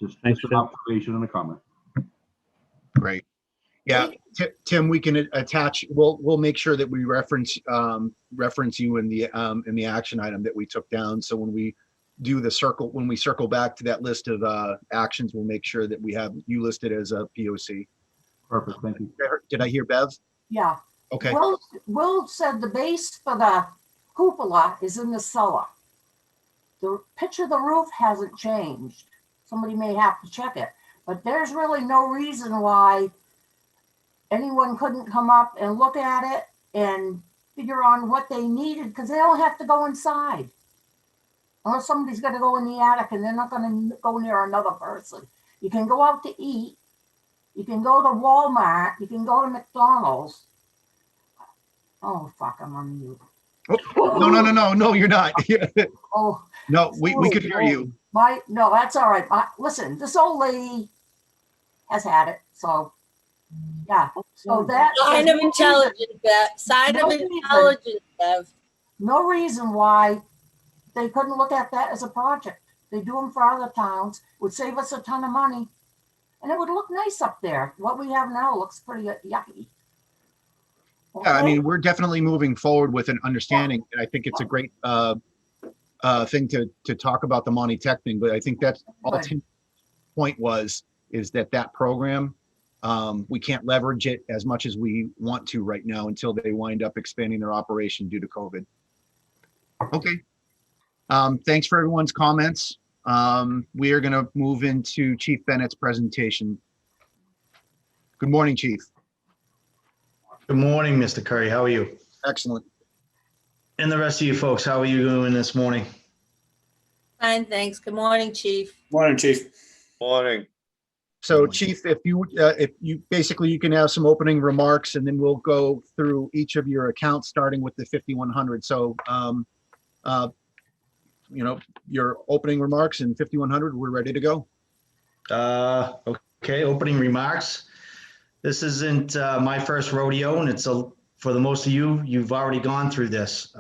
Just an observation and a comment. Great. Yeah, Tim, we can attach. We'll make sure that we reference you in the action item that we took down. So when we do the circle, when we circle back to that list of actions, we'll make sure that we have you listed as a POC. Perfect. Thank you. Did I hear Bev? Yeah. Okay. Will said the base for the cupola is in the cellar. The pitch of the roof hasn't changed. Somebody may have to check it, but there's really no reason why anyone couldn't come up and look at it and figure on what they needed, because they don't have to go inside. Unless somebody's got to go in the attic and they're not going to go near another person. You can go out to eat. You can go to Walmart. You can go to McDonald's. Oh, fuck, I'm on mute. Oh, no, you're not. Oh. No, we could hear you. No, that's all right. Listen, this old lady has had it, so yeah. So that sign of intelligence, Bev. Sign of intelligence, Bev. No reason why they couldn't look at that as a project. They do them for other towns. It would save us a ton of money, and it would look nice up there. What we have now looks pretty yucky. Yeah, I mean, we're definitely moving forward with an understanding, and I think it's a great thing to talk about the Monty Tech thing. But I think that's all Tim's point is that program, we can't leverage it as much as we want to right now until they wind up expanding their operation due to COVID. Okay. Thanks for everyone's comments. We are going to move into Chief Bennett's presentation. Good morning, Chief. Good morning, Mr. Curry. How are you? Excellent. And the rest of you folks, how are you doing this morning? Fine, thanks. Good morning, Chief. Morning, Chief. Morning. So, Chief, if you basically you can have some opening remarks, and then we'll go through each of your accounts, starting with the 5100. So, your opening remarks and 5100, we're ready to go. Okay, opening remarks. This isn't my first rodeo, and it's for the most of you, you've already gone through this.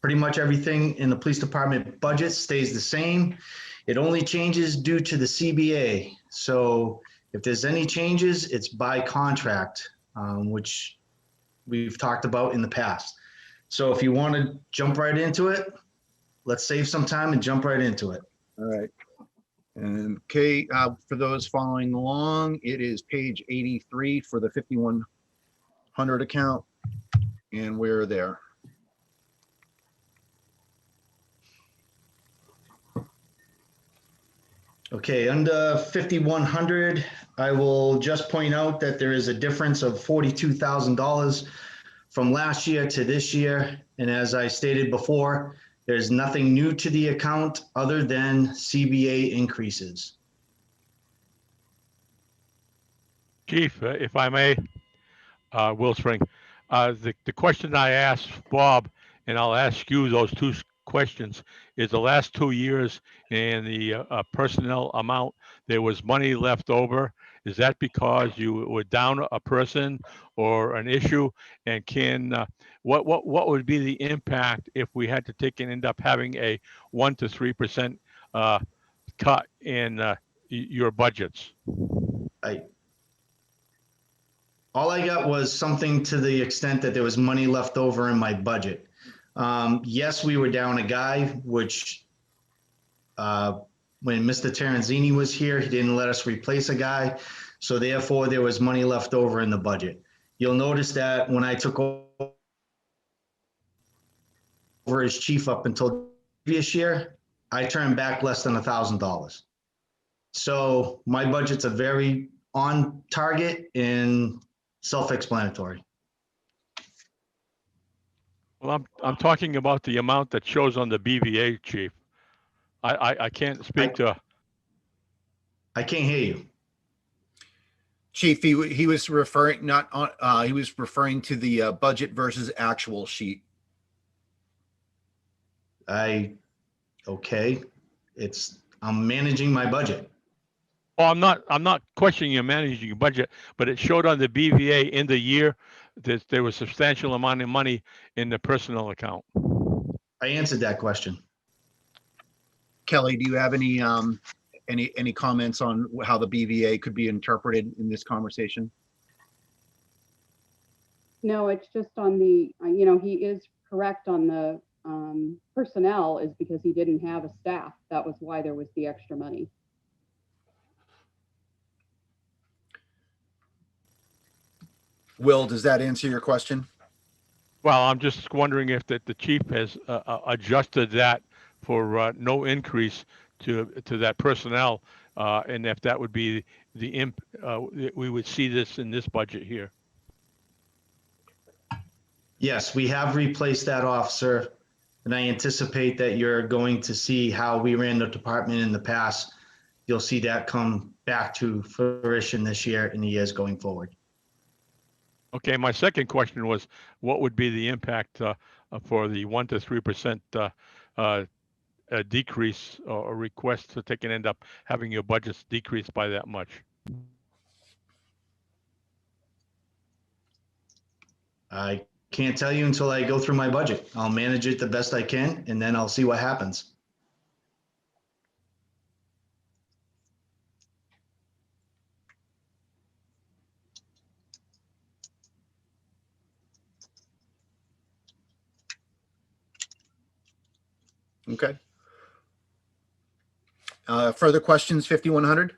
Pretty much everything in the police department budget stays the same. It only changes due to the CBA. So if there's any changes, it's by contract, which we've talked about in the past. So if you want to jump right into it, let's save some time and jump right into it. All right. And okay, for those following along, it is page 83 for the 5100 account, and we're there. Okay, under 5100, I will just point out that there is a difference of $42,000 from last year to this year. And as I stated before, there's nothing new to the account other than CBA increases. Chief, if I may, Will Spring, the question I asked Bob, and I'll ask you those two questions, is the last 2 years in the personnel amount, there was money left over. Is that because you were down a person or an issue? And can what would be the impact if we had to take and end up having a 1 to 3% cut in your budgets? All I got was something to the extent that there was money left over in my budget. Yes, we were down a guy, which when Mr. Terenzini was here, he didn't let us replace a guy. So therefore, there was money left over in the budget. You'll notice that when I took over as chief up until previous year, I turned back less than $1,000. So my budgets are very on target and self-explanatory. Well, I'm talking about the amount that shows on the BVA, Chief. I can't speak to. I can't hear you. Chief, he was referring not on. He was referring to the budget versus actual sheet. Okay. I'm managing my budget. Well, I'm not questioning you managing your budget, but it showed on the BVA in the year that there was substantial amount of money in the personnel account. I answered that question. Kelly, do you have any comments on how the BVA could be interpreted in this conversation? No, it's just on the, he is correct on the personnel is because he didn't have a staff. That was why there was the extra money. Will, does that answer your question? Well, I'm just wondering if the chief has adjusted that for no increase to that personnel, and if that would be we would see this in this budget here. Yes, we have replaced that officer, and I anticipate that you're going to see how we ran the department in the past. You'll see that come back to fruition this year and the years going forward. Okay, my second question was, what would be the impact for the 1 to 3% decrease or request to take and end up having your budgets decreased by that much? I can't tell you until I go through my budget. I'll manage it the best I can, and then I'll see what happens. Okay. Further questions, 5100?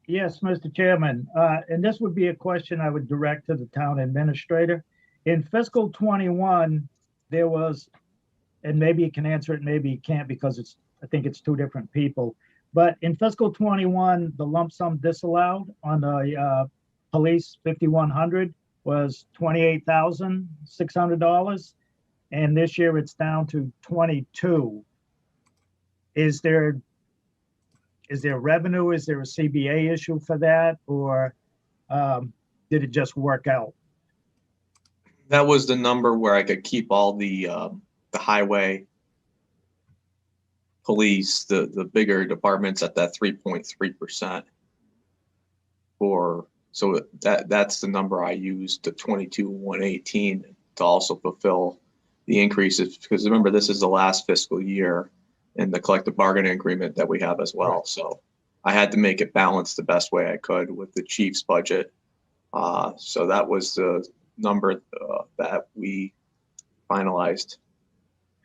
Yes, Mr. Chairman, and this would be a question I would direct to the town administrator. In fiscal 21, there was, and maybe you can answer it, maybe you can't because I think it's two different people. But in fiscal 21, the lump sum disallowed on the police 5100 was $28,600. And this year it's down to 22. Is there revenue? Is there a CBA issue for that? Or did it just work out? That was the number where I could keep all the highway, police, the bigger departments at that 3.3%. So that's the number I used, the 22,118, to also fulfill the increases, because remember, this is the last fiscal year in the collective bargaining agreement that we have as well. So I had to make it balance the best way I could with the chief's budget. So that was the number that we finalized.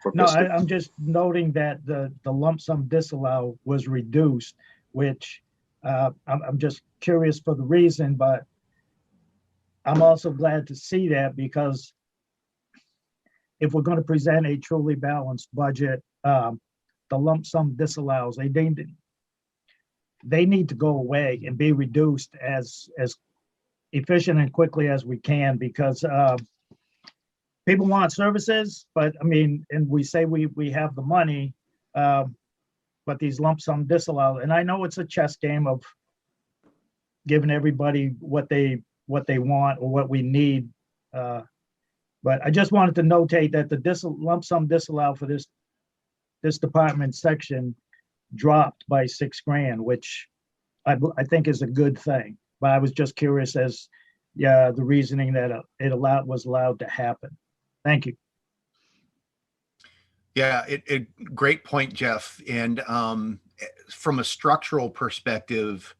For No, fiscal. I'm just noting that the lump sum disallow was reduced, which I'm just curious for the reason, but I'm also glad to see that, because if we're going to present a truly balanced budget, the lump sum disallows, they need to go away and be reduced as efficient and quickly as we can, because people want services, but I mean, and we say we have the money, but these lump sum disallow, and I know it's a chess game of giving everybody what they want or what we need. But I just wanted to notate that the lump sum disallow for this department section dropped by $6,000, which I think is a good thing. But I was just curious as the reasoning that was allowed to happen. Thank you. Yeah, great point, Jeff. And from a structural perspective,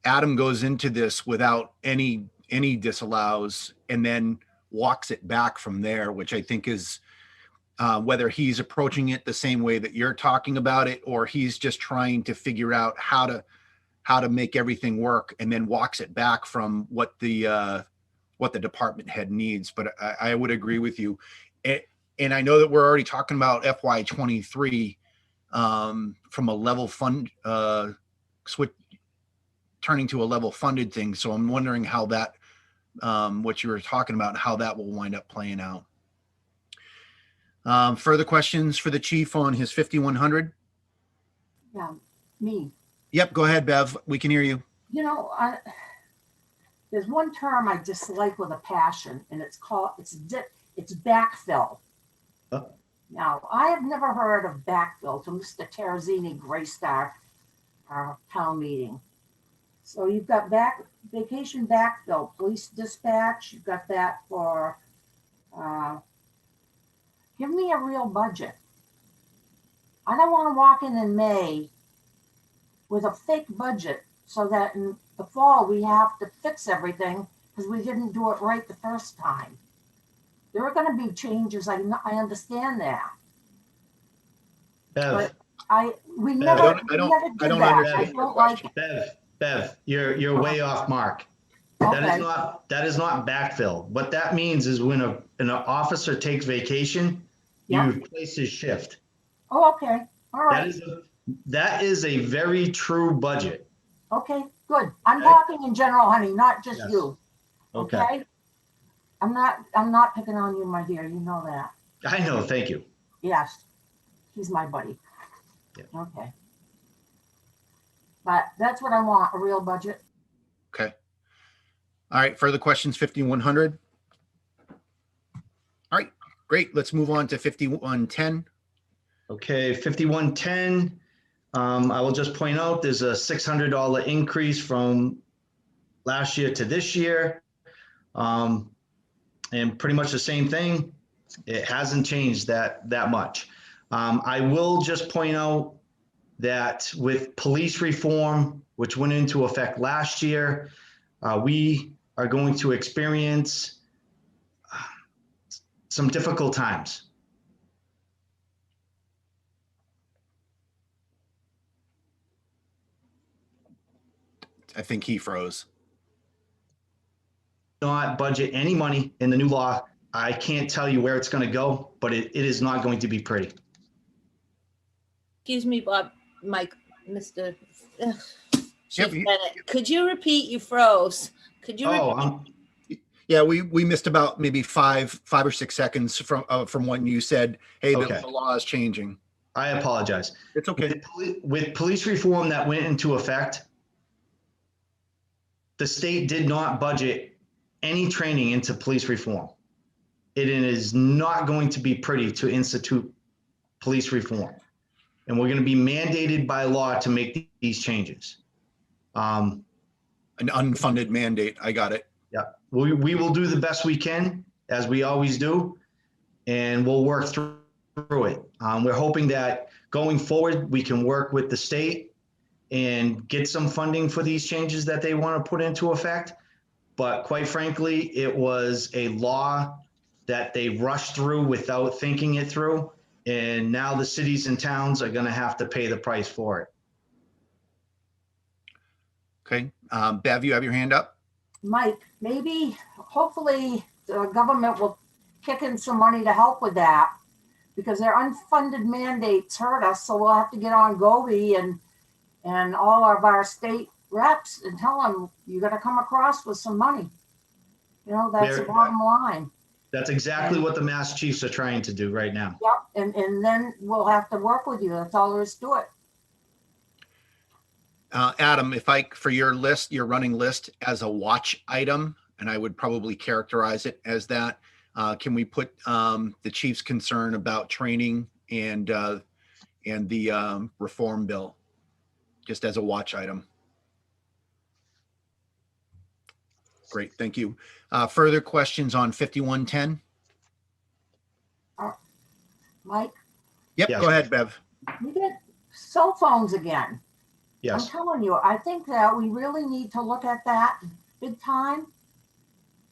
Adam goes into this without any disallows and then walks it back from there, which I think is whether he's approaching it the same way that you're talking about it, or he's just trying to figure out how to make everything work, and then walks it back from what the department head needs. But I would agree with you. And I know that we're already talking about FY23 from a level fund switch, turning to a level funded thing. So I'm wondering how that, what you were talking about, how that will wind up playing out. Further questions for the chief on his 5100? Yeah, me. Yep, go ahead, Bev. We can hear you. You know, there's one term I dislike with a passion, and it's backfill. Huh? Now, I have never heard of backfill till Mr. Terrazini graced our town meeting. So you've got vacation backfill, police dispatch, you've got that for, give me a real budget. I don't want to walk in May with a fake budget so that in the fall we have to fix everything because we didn't do it right the first time. There are going to be changes. I understand that. Bev, but we never did that. understand. I don't like it. Bev, you're way off mark. Okay. That is not backfill. What that means is when an officer takes vacation, you place his shift. Oh, okay. All right. That is a very true budget. Okay, good. I'm talking in general, honey, not just you. Okay. I'm not picking on you, my dear. You know that. I know. Thank you. Yes. He's my buddy. Yeah. Okay. But that's what I want, a real budget. Okay. All right. Further questions, 5100? All right, great. Let's move on to 5110. Okay, 5110. I will just point out there's a $600 increase from last year to this year. And pretty much the same thing. It hasn't changed that much. I will just point out that with police reform, which went into effect last year, we are going to experience some difficult times. I think he froze. Not budget any money in the new law. I can't tell you where it's going to go, but it is not going to be pretty. Excuse me, Bob, Mike, Mr. Yep. Chief Bennett, could you repeat? You froze. Could you repeat? Yeah, we missed about maybe five or 6 seconds from when you said, hey, the law is changing. I apologize. It's okay. With police reform that went into effect, the state did not budget any training into police reform. It is not going to be pretty to institute police reform. And we're going to be mandated by law to make these changes. An unfunded mandate. I got it. Yeah, we will do the best we can, as we always do. and we'll work through it. We're hoping that going forward, we can work with the state and get some funding for these changes that they want to put into effect. But quite frankly, it was a law that they rushed through without thinking it through. And now the cities and towns are going to have to pay the price for it. Okay, Bev, you have your hand up? Mike, maybe, hopefully, the government will kick in some money to help with that, because their unfunded mandates hurt us, so we'll have to get on Gobi and all of our state reps and tell them, you gotta come across with some money. You know, that's the bottom line. That's exactly what the Mass Chiefs are trying to do right now. Yep, and then we'll have to work with you, that's all there is to it. Adam, if for your list, your running list as a watch item, and I would probably characterize it as that, can we put the chief's concern about training and the reform bill just as a watch item? Great, thank you. Further questions on 5110? Mike? Yep, Yes. Go ahead, Bev. We get cell phones again. Yes. I'm telling you, I think that we really need to look at that big time.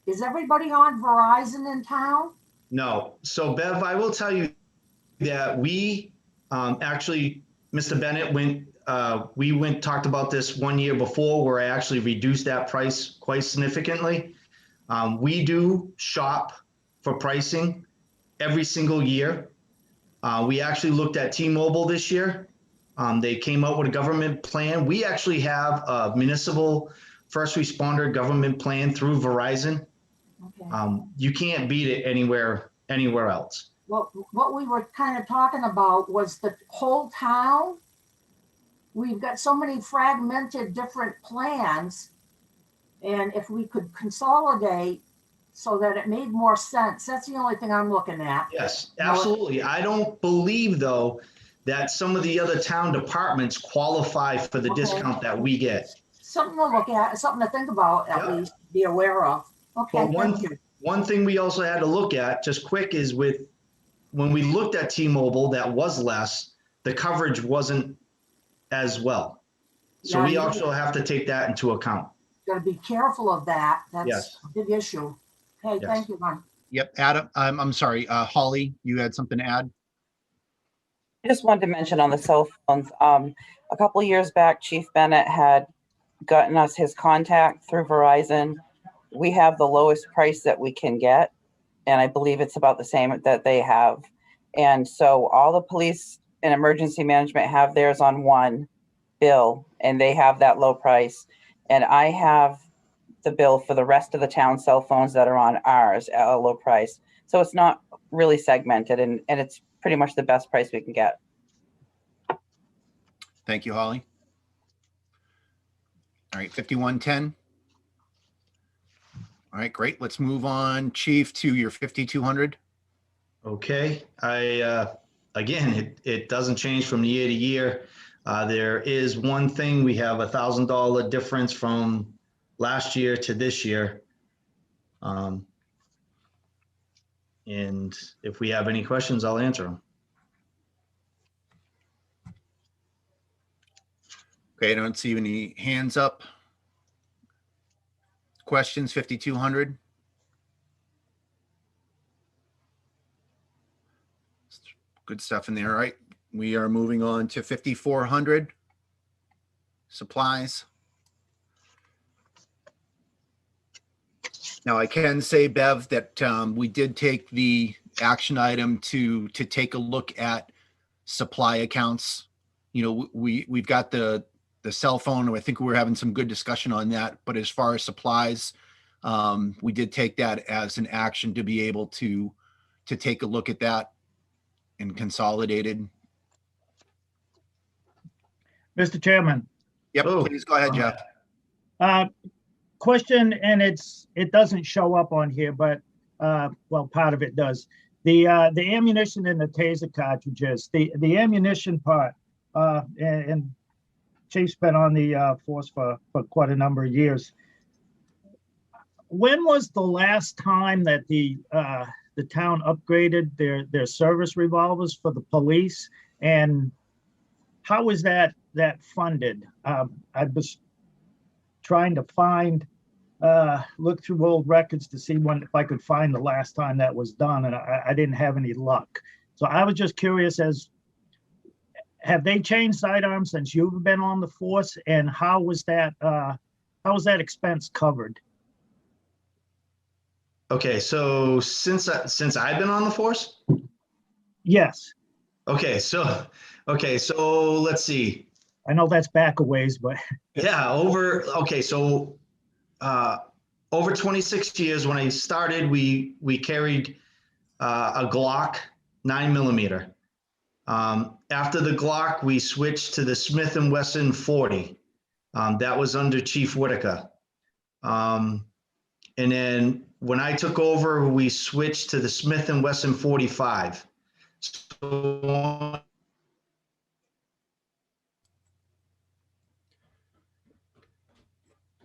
Is everybody on Verizon in town? No. So Bev, I will tell you that we actually, Mr. Bennett talked about this 1 year before, where I actually reduced that price quite significantly. We do shop for pricing every single year. We actually looked at T-Mobile this year. They came out with a government plan. We actually have a municipal first responder government plan through Verizon. Okay. You can't beat it anywhere else. Well, what we were kind of talking about was the whole town. We've got so many fragmented different plans. And if we could consolidate so that it made more sense, that's the only thing I'm looking at. Yes, absolutely. I don't believe, though, that some of the other town departments qualify for the discount that we get. Something to look at, something to think about, at least be aware of. Okay, But thank you. one thing we also had to look at just quick is when we looked at T-Mobile, that was less, the coverage wasn't as well. So Yeah, we you also have to take that into account. Gotta be careful of that. That's Yes. a big issue. Okay, Yes. thank you, Mike. Yep, Adam, I'm sorry, Holly, you had something to add? I just wanted to mention on the cell phones, a couple of years back, Chief Bennett had gotten us his contact through Verizon. We have the lowest price that we can get, and I believe it's about the same that they have. And so all the police and emergency management have theirs on one bill, and they have that low price. And I have the bill for the rest of the town cell phones that are on ours at a low price. So it's not really segmented, and it's pretty much the best price we can get. Thank you, Holly. All right, 5110. All right, great. Let's move on, Chief, to your 5200. Okay, again, it doesn't change from year to year. There is one thing, we have $1,000 difference from last year to this year. And if we have any questions, I'll answer them. Okay, I don't see any hands up. Questions, 5200? Good stuff in there. All right, we are moving on to 5400. Supplies. Now, I can say, Bev, that we did take the action item to take a look at supply accounts. You know, we've got the cell phone. I think we were having some good discussion on that. But as far as supplies, we did take that as an action to be able to take a look at that and consolidated. Mr. Chairman. Yep, please go ahead, Jeff. Question, and it doesn't show up on here, but well, part of it does. The ammunition and the taser cartridges, the ammunition part, and Chief's been on the force for quite a number of years. When was the last time that the the town upgraded their service revolvers for the police, and how is that funded? I was trying to find, look through old records to see if I could find the last time that was done, and I didn't have any luck. So I was just curious, have they changed sidearms since you've been on the force, and how was that expense covered? Okay, so since I've been on the force? Yes. Okay, so let's see. I know that's back a ways, but Yeah, over 26 years when I started, we carried a Glock 9mm. After the Glock, we switched to the Smith & Wesson 40. That was under Chief Whitaker. And then when I took over, we switched to the Smith & Wesson 45. So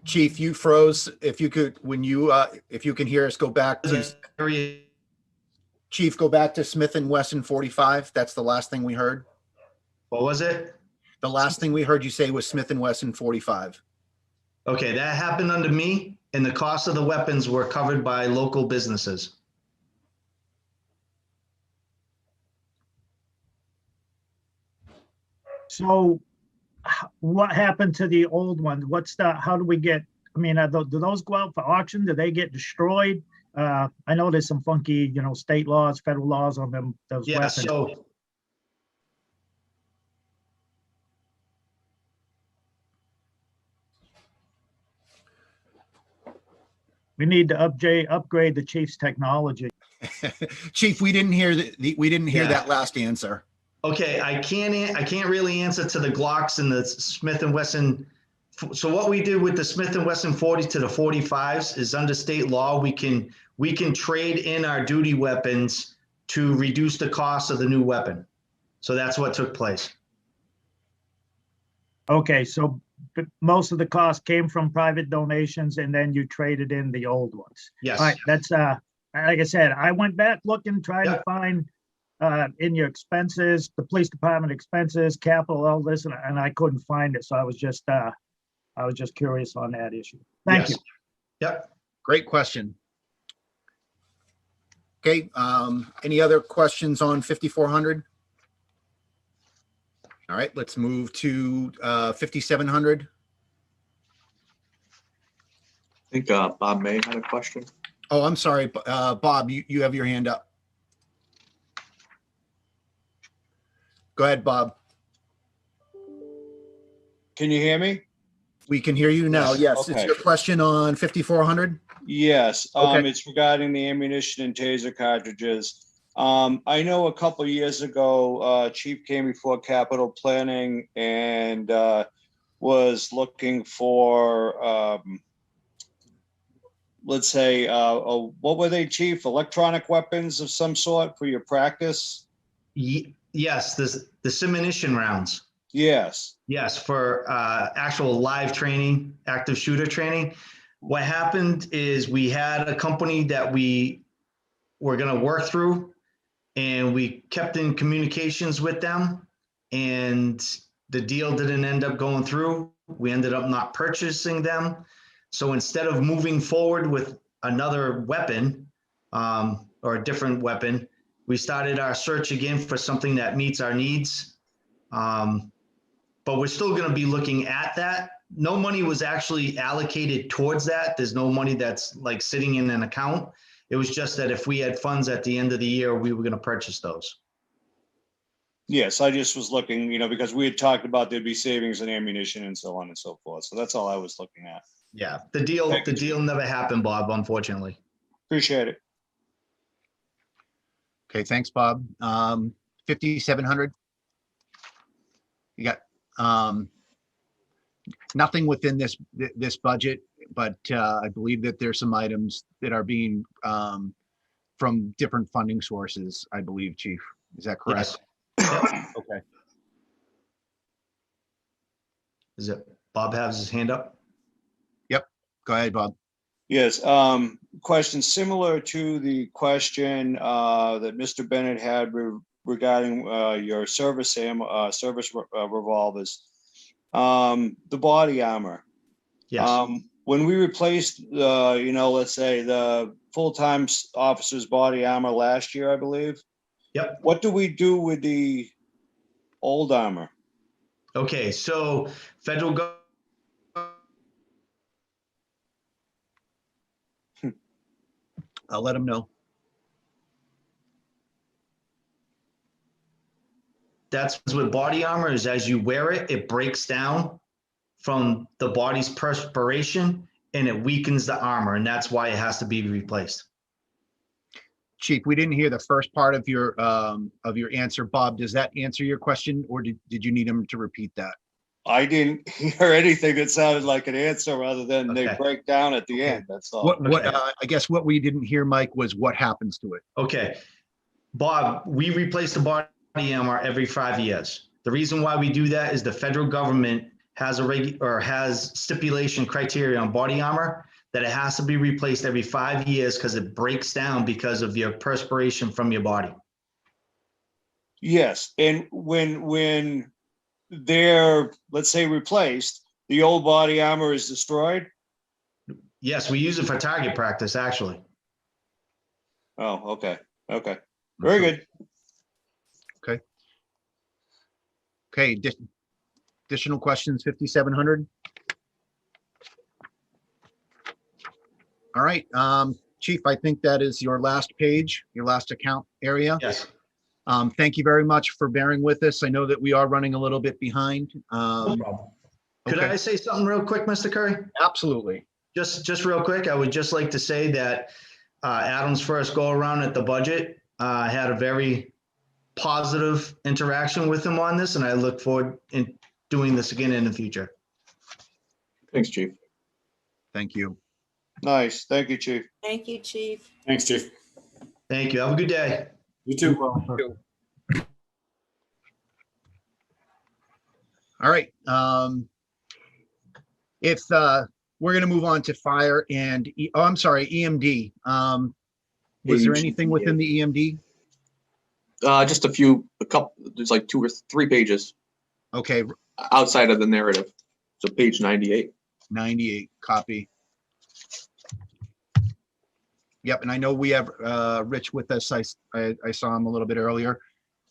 Chief, you froze. If you could, if you can hear us, go back to Chief, go back to Smith & Wesson 45. That's the last thing we heard. What was it? The last thing we heard you say was Smith & Wesson 45. Okay, that happened under me, and the cost of the weapons were covered by local businesses. so what happened to the old ones? How do we get, I mean, do those go out for auction? Do they get destroyed? I know there's some funky, state laws, federal laws on them, those Yeah, weapons. so We need to upgrade the chief's technology. Chief, we didn't hear that last answer. okay, I can't really answer to the Glocks and the Smith & Wesson. So what we did with the Smith & Wesson 40 to the 45s is under state law, we can trade in our duty weapons to reduce the cost of the new weapon. So that's what took place. Okay, so most of the cost came from private donations, and then you traded in the old ones. Yes. All right, that's like I said, I went back looking, trying to find in your expenses, the police department expenses, capital, all this, and I couldn't find it. So I was just curious on that issue. Thank you. Yep. Great question. Okay, any other questions on 5400? All right, let's move to 5700. I think Bob May had a question. Oh, I'm sorry, Bob, you have your hand up. Go ahead, Bob. Can you hear me? We can hear you now. Yes, Okay. It's your question on 5400. Yes, Okay. it's regarding the ammunition and taser cartridges. I know a couple years ago, Chief came before capital planning and was looking for, let's say, what were they, Chief? Electronic weapons of some sort for your practice? Yes, the simunition rounds. Yes. Yes, for actual live training, active shooter training. What happened is we had a company that we were going to work through, and we kept in communications with them, and the deal didn't end up going through. We ended up not purchasing them. So instead of moving forward with another weapon or a different weapon, we started our search again for something that meets our needs. But we're still going to be looking at that. No money was actually allocated towards that. There's no money that's like sitting in an account. It was just that if we had funds at the end of the year, we were going to purchase those. Yes, I just was looking, because we had talked about there'd be savings in ammunition and so on and so forth. So that's all I was looking at. Yeah, the deal never happened, Bob, unfortunately. Appreciate it. Okay, thanks, Bob. 5700. You got nothing within this budget, but I believe that there's some items that are being from different funding sources, I believe, Chief. Is that correct? Yes. Okay. Is it Bob has his hand up? Yep. Go ahead, Bob. Yes, question similar to the question that Mr. Bennett had regarding your service revolvers. The body armor. Yes. When we replaced, let's say the full-time officer's body armor last year, I believe. Yep. What do we do with the old armor? Okay, so federal government. I'll let them know. That's with body armor is as you wear it, it breaks down from the body's perspiration and it weakens the armor, and that's why it has to be replaced. Chief, we didn't hear the first part of your answer. Bob, does that answer your question, or did you need him to repeat that? I didn't hear anything that sounded like an answer other than they break down at the end. That's all. I guess what we didn't hear, Mike, was what happens to it. Okay, Bob, we replace the body armor every 5 years. The reason why we do that is the federal government has has stipulation criteria on body armor that it has to be replaced every 5 years because it breaks down because of your perspiration from your body. Yes, and when they're, let's say, replaced, the old body armor is destroyed? Yes, we use it for target practice, actually. Oh, okay. Okay. Very good. Okay. Okay. Additional questions, 5,700. All right. Chief, I think that is your last page, your last account area. Yes. Thank you very much for bearing with us. I know that we are running a little bit behind. No problem. Could okay. I say something real quick, Mr. Curry? Absolutely. Just real quick, I would just like to say that Adam's first go around at the budget had a very positive interaction with him on this, and I look forward in doing this again in the future. Thanks, Chief. Thank you. Nice. Thank you, Chief. Thank you, Chief. Thanks, Chief. Thank you. Have a good day. You too. All right. If we're going to move on to fire and EMD. Was there anything within the EMD? Just a couple, there's like 2 or 3 pages. Okay. Outside of the narrative. So page 98. 98, copy. Yep, and I know we have Rich with us. I saw him a little bit earlier.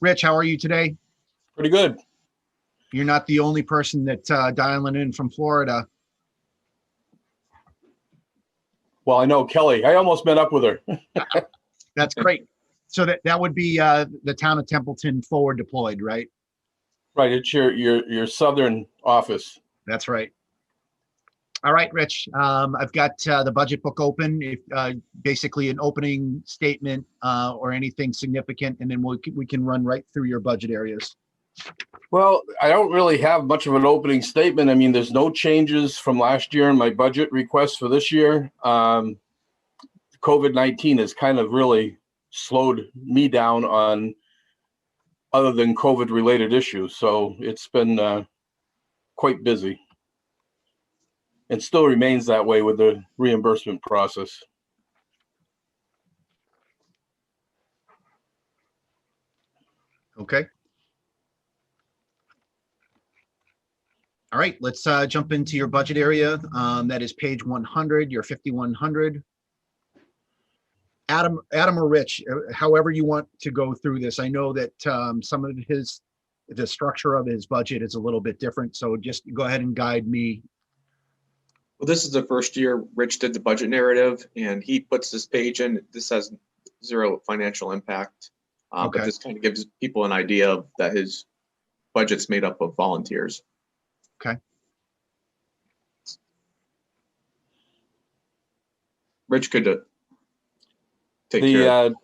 Rich, how are you today? Pretty good. You're not the only person that's dialing in from Florida. Well, I know Kelly. I almost met up with her. That's great. So that would be the town of Templeton forward deployed, right? Right. It's your southern office. That's right. All right, Rich. I've got the budget book open. If basically an opening statement or anything significant, and then we can run right through your budget areas. Well, I don't really have much of an opening statement. I mean, there's no changes from last year in my budget request for this year. COVID-19 has kind of really slowed me down on other than COVID-related issues. So it's been quite busy. And still remains that way with the reimbursement process. Okay. All right, let's jump into your budget area. That is page 100, your 5,100. Adam or Rich, however you want to go through this. I know that some of the structure of his budget is a little bit different. So just go ahead and guide me. Well, this is the first year Rich did the budget narrative, and he puts this page in. This has 0 financial impact, Okay. but this kind of gives people an idea of that his budget's made up of volunteers. Okay. Rich could take care of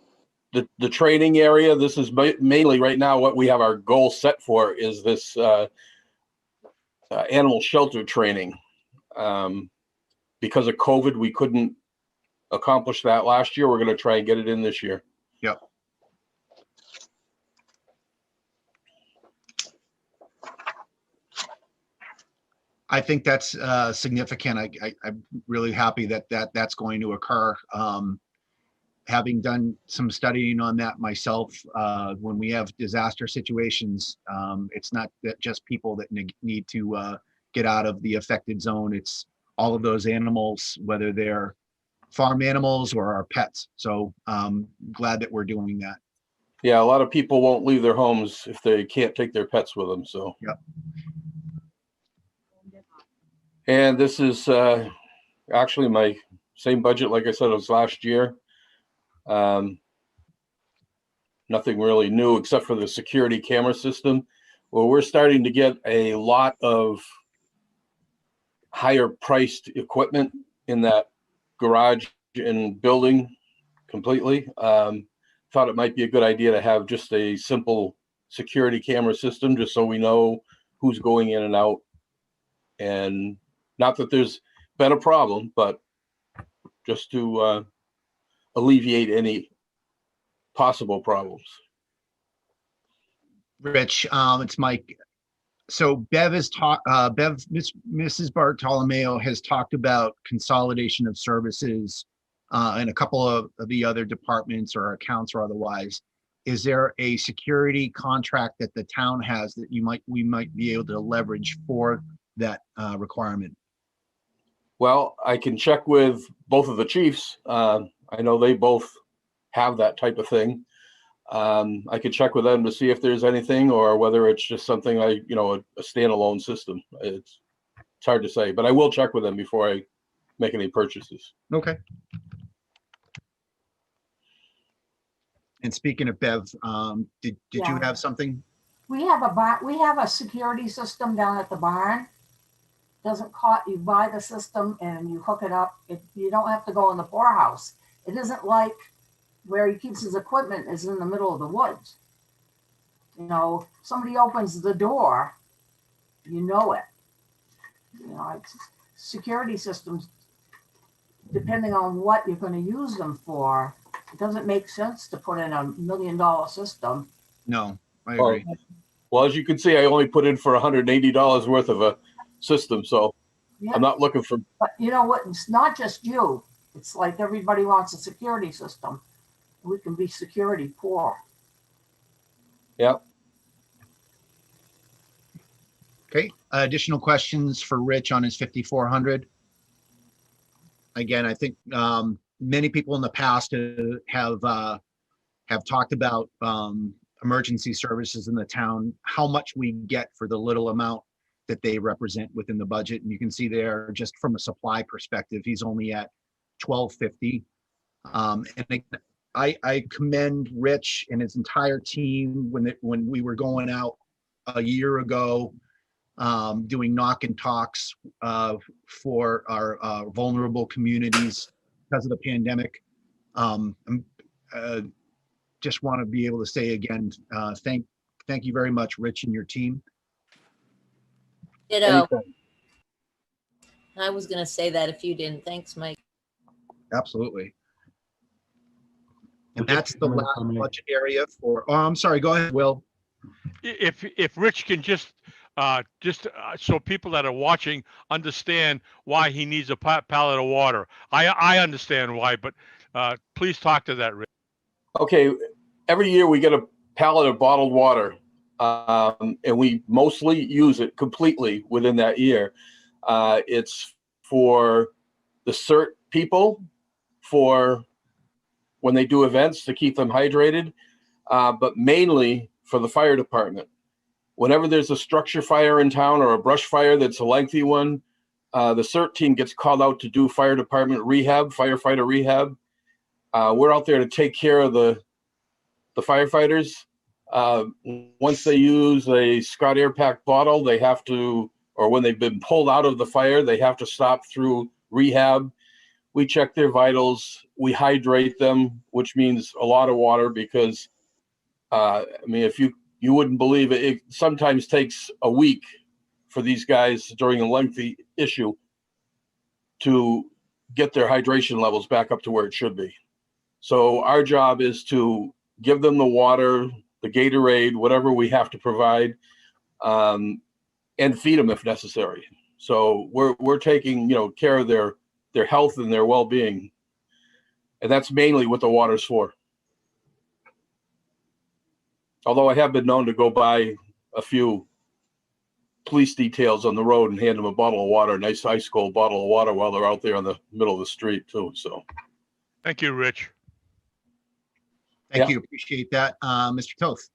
the training area. This is mainly right now what we have our goal set for is this animal shelter training. Because of COVID, we couldn't accomplish that last year. We're going to try and get it in this year. Yep. I think that's significant. I'm really happy that's going to occur. Having done some studying on that myself, when we have disaster situations, it's not that just people that need to get out of the affected zone. It's all of those animals, whether they're farm animals or our pets. So glad that we're doing that. Yeah, a lot of people won't leave their homes if they can't take their pets with them. So. Yep. And this is actually my same budget, like I said, it was last year. Nothing really new except for the security camera system. Well, we're starting to get a lot of higher priced equipment in that garage and building completely. Thought it might be a good idea to have just a simple security camera system, just so we know who's going in and out. And not that there's been a problem, but just to alleviate any possible problems. Rich, it's Mike. So Mrs. Bartolomeo has talked about consolidation of services in a couple of the other departments or accounts or otherwise. Is there a security contract that the town has that we might be able to leverage for that requirement? Well, I can check with both of the chiefs. I know they both have that type of thing. I could check with them to see if there's anything, or whether it's just something like, a standalone system. It's hard to say, but I will check with them before I make any purchases. Okay. And speaking of Bev, did you have something? We have a security system down at the barn. Doesn't cost, you buy the system and you hook it up. You don't have to go in the poorhouse. It isn't like where he keeps his equipment is in the middle of the woods. Somebody opens the door, it. It's security systems, depending on what you're going to use them for, it doesn't make sense to put in $1 million system. No, I agree. Well, as you can see, I only put in for $180 worth of a system, so yeah. I'm not looking for. But you know what? It's not just you. It's like everybody wants a security system. We can be security poor. Yeah. Okay. Additional questions for Rich on his 5400. Again, I think many people in the past have talked about emergency services in the town, how much we get for the little amount that they represent within the budget. And you can see there, just from a supply perspective, he's only at $1,250. And I commend Rich and his entire team when we were going out a year ago, doing knock and talks for our vulnerable communities because of the pandemic. Just want to be able to say again, thank you very much, Rich, and your team. Ditto. Anything. I was going to say that if you didn't. Thanks, Mike. Absolutely. And that's the last budget area for. Oh, I'm sorry. Go ahead, Will. If Rich can just so people that are watching understand why he needs a pallet of water. I understand why, but please talk to that, Rich. Okay, every year we get a pallet of bottled water, and we mostly use it completely within that year. It's for the CERT people, for when they do events to keep them hydrated, but mainly for the fire department. Whenever there's a structure fire in town or a brush fire that's a lengthy one, the CERT team gets called out to do fire department rehab, firefighter rehab. We're out there to take care of the firefighters. Once they use a Scott Air Pack bottle, they have to, or when they've been pulled out of the fire, they have to stop through rehab. We check their vitals, we hydrate them, which means a lot of water because, if you wouldn't believe it, it sometimes takes a week for these guys during a lengthy issue to get their hydration levels back up to where it should be. So our job is to give them the water, the Gatorade, whatever we have to provide, and feed them if necessary. So we're taking, care of their health and their well-being. And that's mainly what the water's for. Although I have been known to go by a few police details on the road and hand them a bottle of water, a nice ice cold bottle of water while they're out there on the middle of the street too. So. Thank you, Rich. Thank Yeah. you. Appreciate that. Mr. Toth.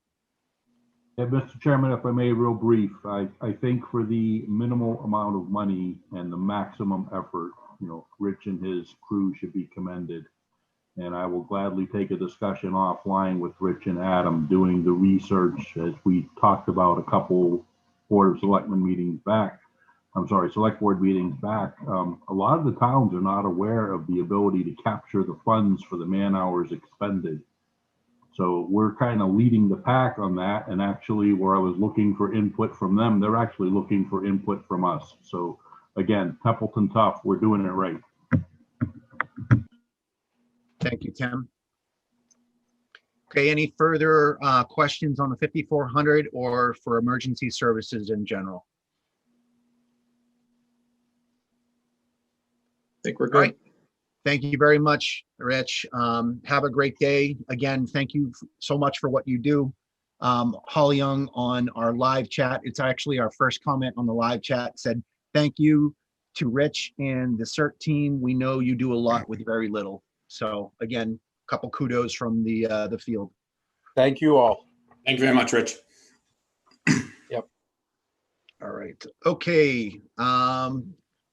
Yeah, Mr. Chairman, if I may, real brief, I think for the minimal amount of money and the maximum effort, Rich and his crew should be commended. And I will gladly take a discussion offline with Rich and Adam doing the research as we talked about a couple Board of Selectmen meetings back. Select Board meetings back. A lot of the towns are not aware of the ability to capture the funds for the man hours expended. So we're kind of leading the pack on that. And actually where I was looking for input from them, they're actually looking for input from us. So again, Templeton tough, we're doing it right. Thank you, Tim. Okay, any further questions on the 5400 or for emergency services in general? I think we're All good. right. Thank you very much, Rich. Have a great day. Again, thank you so much for what you do. Holly Young on our live chat, it's actually our first comment on the live chat, said, thank you to Rich and the CERT team. We know you do a lot with very little. So again, a couple kudos from the field. Thank you all. Thank you very much, Rich. Yep. All right. Okay.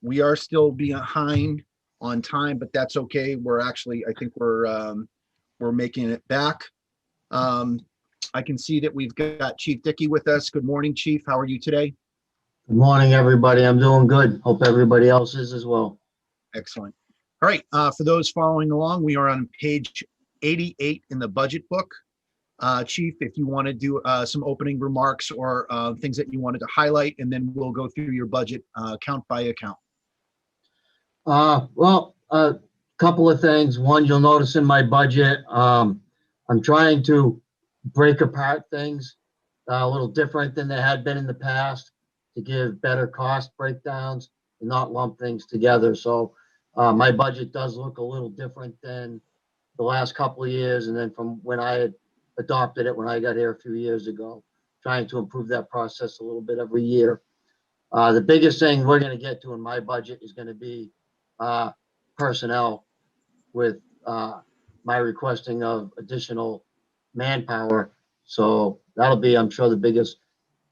We are still behind on time, but that's okay. We're actually, I think we're making it back. I can see that we've got Chief Dickey with us. Good morning, Chief. How are you today? Good morning, everybody. I'm doing good. Hope everybody else is as well. Excellent. All right. For those following along, we are on page 88 in the budget book. Chief, if you want to do some opening remarks or things that you wanted to highlight, and then we'll go through your budget account by account. Well, a couple of things. One, you'll notice in my budget, I'm trying to break apart things a little different than they had been in the past to give better cost breakdowns and not lump things together. So my budget does look a little different than the last couple of years, and then from when I had adopted it when I got here a few years ago, trying to improve that process a little bit every year. The biggest thing we're going to get to in my budget is going to be personnel with my requesting of additional manpower. So that'll be, I'm sure, the biggest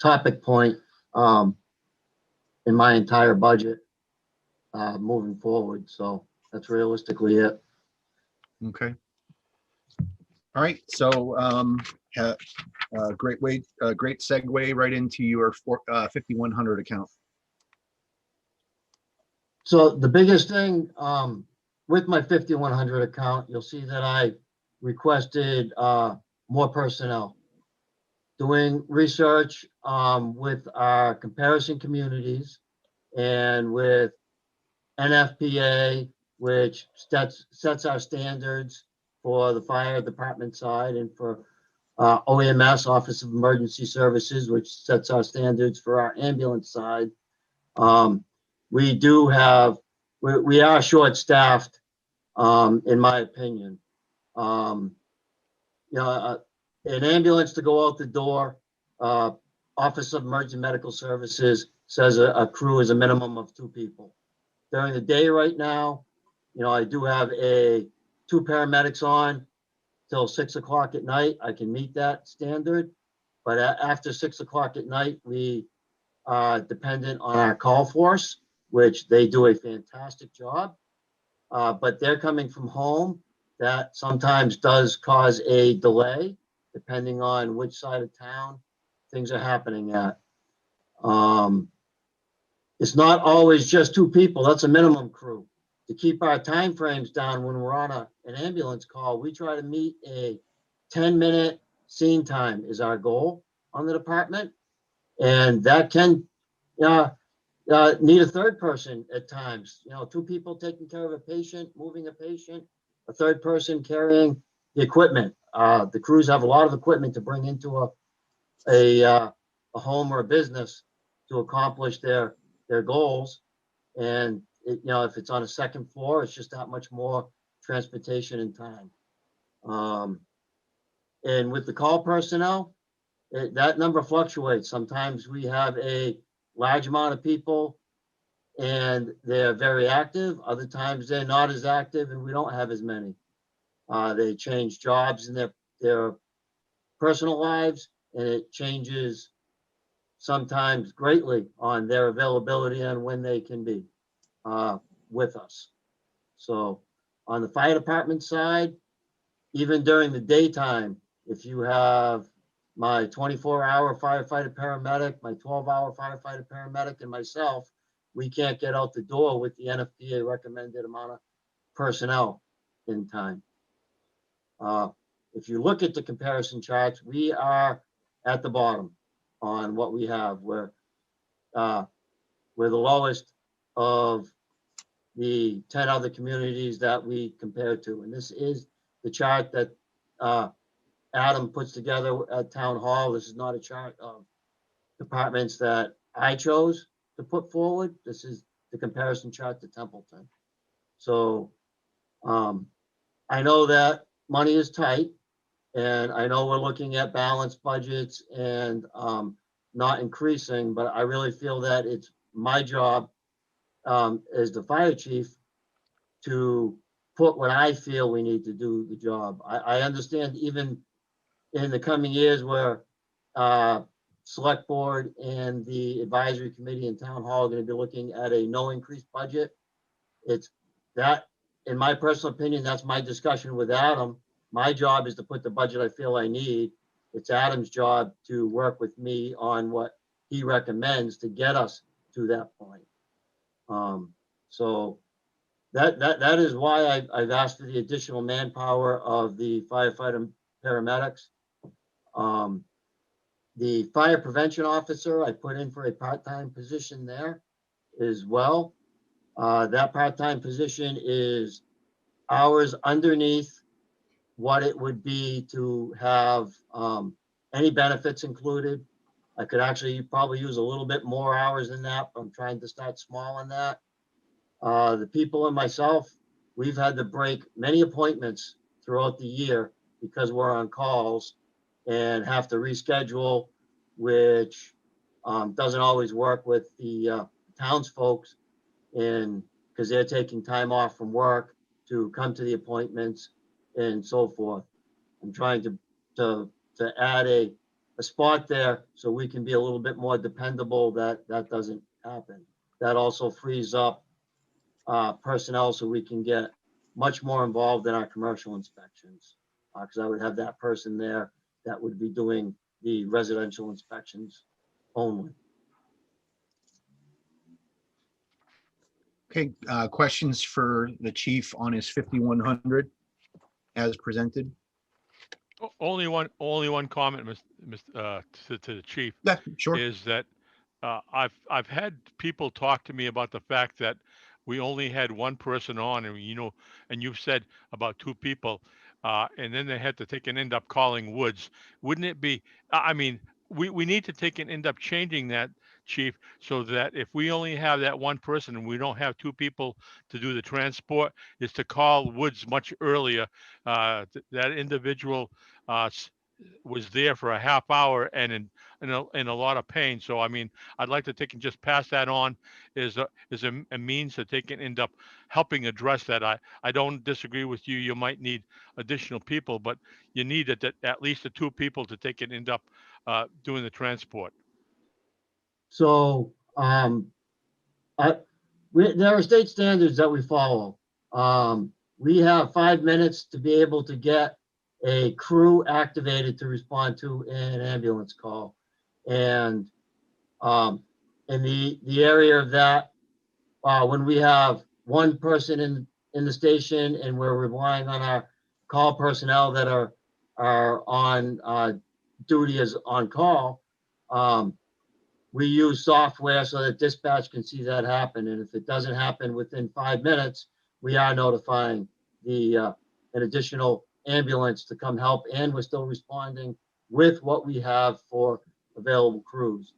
topic point in my entire budget moving forward. So that's realistically it. Okay. All right. So great segue right into your 5100 account. So the biggest thing with my 5100 account, you'll see that I requested more personnel. Doing research with our comparison communities and with NFPA, which sets our standards for the fire department side, and for OEMS, Office of Emergency Services, which sets our standards for our ambulance side. We are short-staffed, in my opinion. An ambulance to go out the door, Office of Emergency Medical Services says a crew is a minimum of 2 people. During the day right now, I do have 2 paramedics on till 6 o'clock at night. I can meet that standard, but after 6 o'clock at night, we are dependent on our call force, which they do a fantastic job, but they're coming from home. That sometimes does cause a delay, depending on which side of town things are happening at. It's not always just 2 people. That's a minimum crew. To keep our time frames down when we're on an ambulance call, we try to meet a 10-minute scene time is our goal on the department. And that can need a third person at times. 2 people taking care of a patient, moving a patient, a third person carrying the equipment. The crews have a lot of equipment to bring into a home or a business to accomplish their their goals. And it, you know, if it's on a second floor, it's just that much more transportation and time. And with the call personnel, that number fluctuates. Sometimes we have a large amount of people and they're very active. Other times they're not as active and we don't have as many. They change jobs in their personal lives, and it changes sometimes greatly on their availability and when they can be with us. So on the fire department side, even during the daytime, if you have my 24-hour firefighter paramedic, my 12-hour firefighter paramedic, and myself, we can't get out the door with the NFPA recommended amount of personnel in time. If you look at the comparison charts, we are at the bottom on what we have. We're the lowest of the 10 other communities that we compare to. And this is the chart that Adam puts together at Town Hall. This is not a chart of departments that I chose to put forward. This is the comparison chart to Templeton. So I know that money is tight, and I know we're looking at balanced budgets and not increasing, but I really feel that it's my job as the fire chief to put what I feel we need to do the job. I understand even in the coming years where select board and the advisory committee and town hall are going to be looking at a no increase budget. It's that, in my personal opinion, that's my discussion with Adam. My job is to put the budget I feel I need. It's Adam's job to work with me on what he recommends to get us to that point. So that is why I've asked for the additional manpower of the firefighter paramedics. The fire prevention officer, I put in for a part-time position there as well. That part-time position is hours underneath what it would be to have any benefits included. I could actually probably use a little bit more hours than that, but I'm trying to start small on that. The people and myself, we've had to break many appointments throughout the year because we're on calls and have to reschedule, which doesn't always work with the townsfolk, and because they're taking time off from work to come to the appointments and so forth. I'm trying to add a spot there so we can be a little bit more dependable. That doesn't happen. That also frees up personnel so we can get much more involved in our commercial inspections, because I would have that person there that would be doing the residential inspections only. Okay, questions for the chief on his 5,100 as presented? Only one comment, to the chief. Yeah, sure. Is that I've had people talk to me about the fact that we only had one person on, and and you've said about two people, and then they had to end up calling Woods. Wouldn't it be? I mean, we need to end up changing that, chief, so that if we only have that one person and we don't have two people to do the transport, is to call Woods much earlier. That individual was there for a half hour and in a lot of pain. So I mean, I'd like to take and just pass that on as a means to end up helping address that. I don't disagree with you. You might need additional people, but you need at least the two people to end up doing the transport. So there are state standards that we follow. We have 5 minutes to be able to get a crew activated to respond to an ambulance call. And in the area of that, when we have one person in the station and we're relying on our call personnel that are on duty as on call, we use software so that dispatch can see that happen. And if it doesn't happen within 5 minutes, we are notifying an additional ambulance to come help, and we're still responding with what we have for available crews.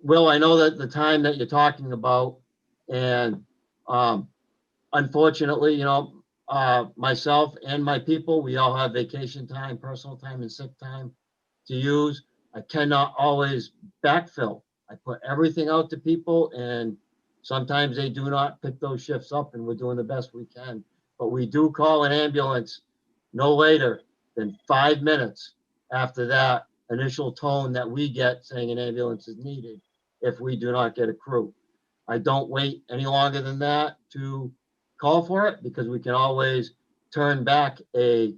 Will, I know that the time that you're talking about, and unfortunately, myself and my people, we all have vacation time, personal time, and sick time to use. I cannot always backfill. I put everything out to people, and sometimes they do not pick those shifts up, and we're doing the best we can. But we do call an ambulance no later than 5 minutes after that initial tone that we get saying an ambulance is needed if we do not get a crew. I don't wait any longer than that to call for it, because we can always turn back an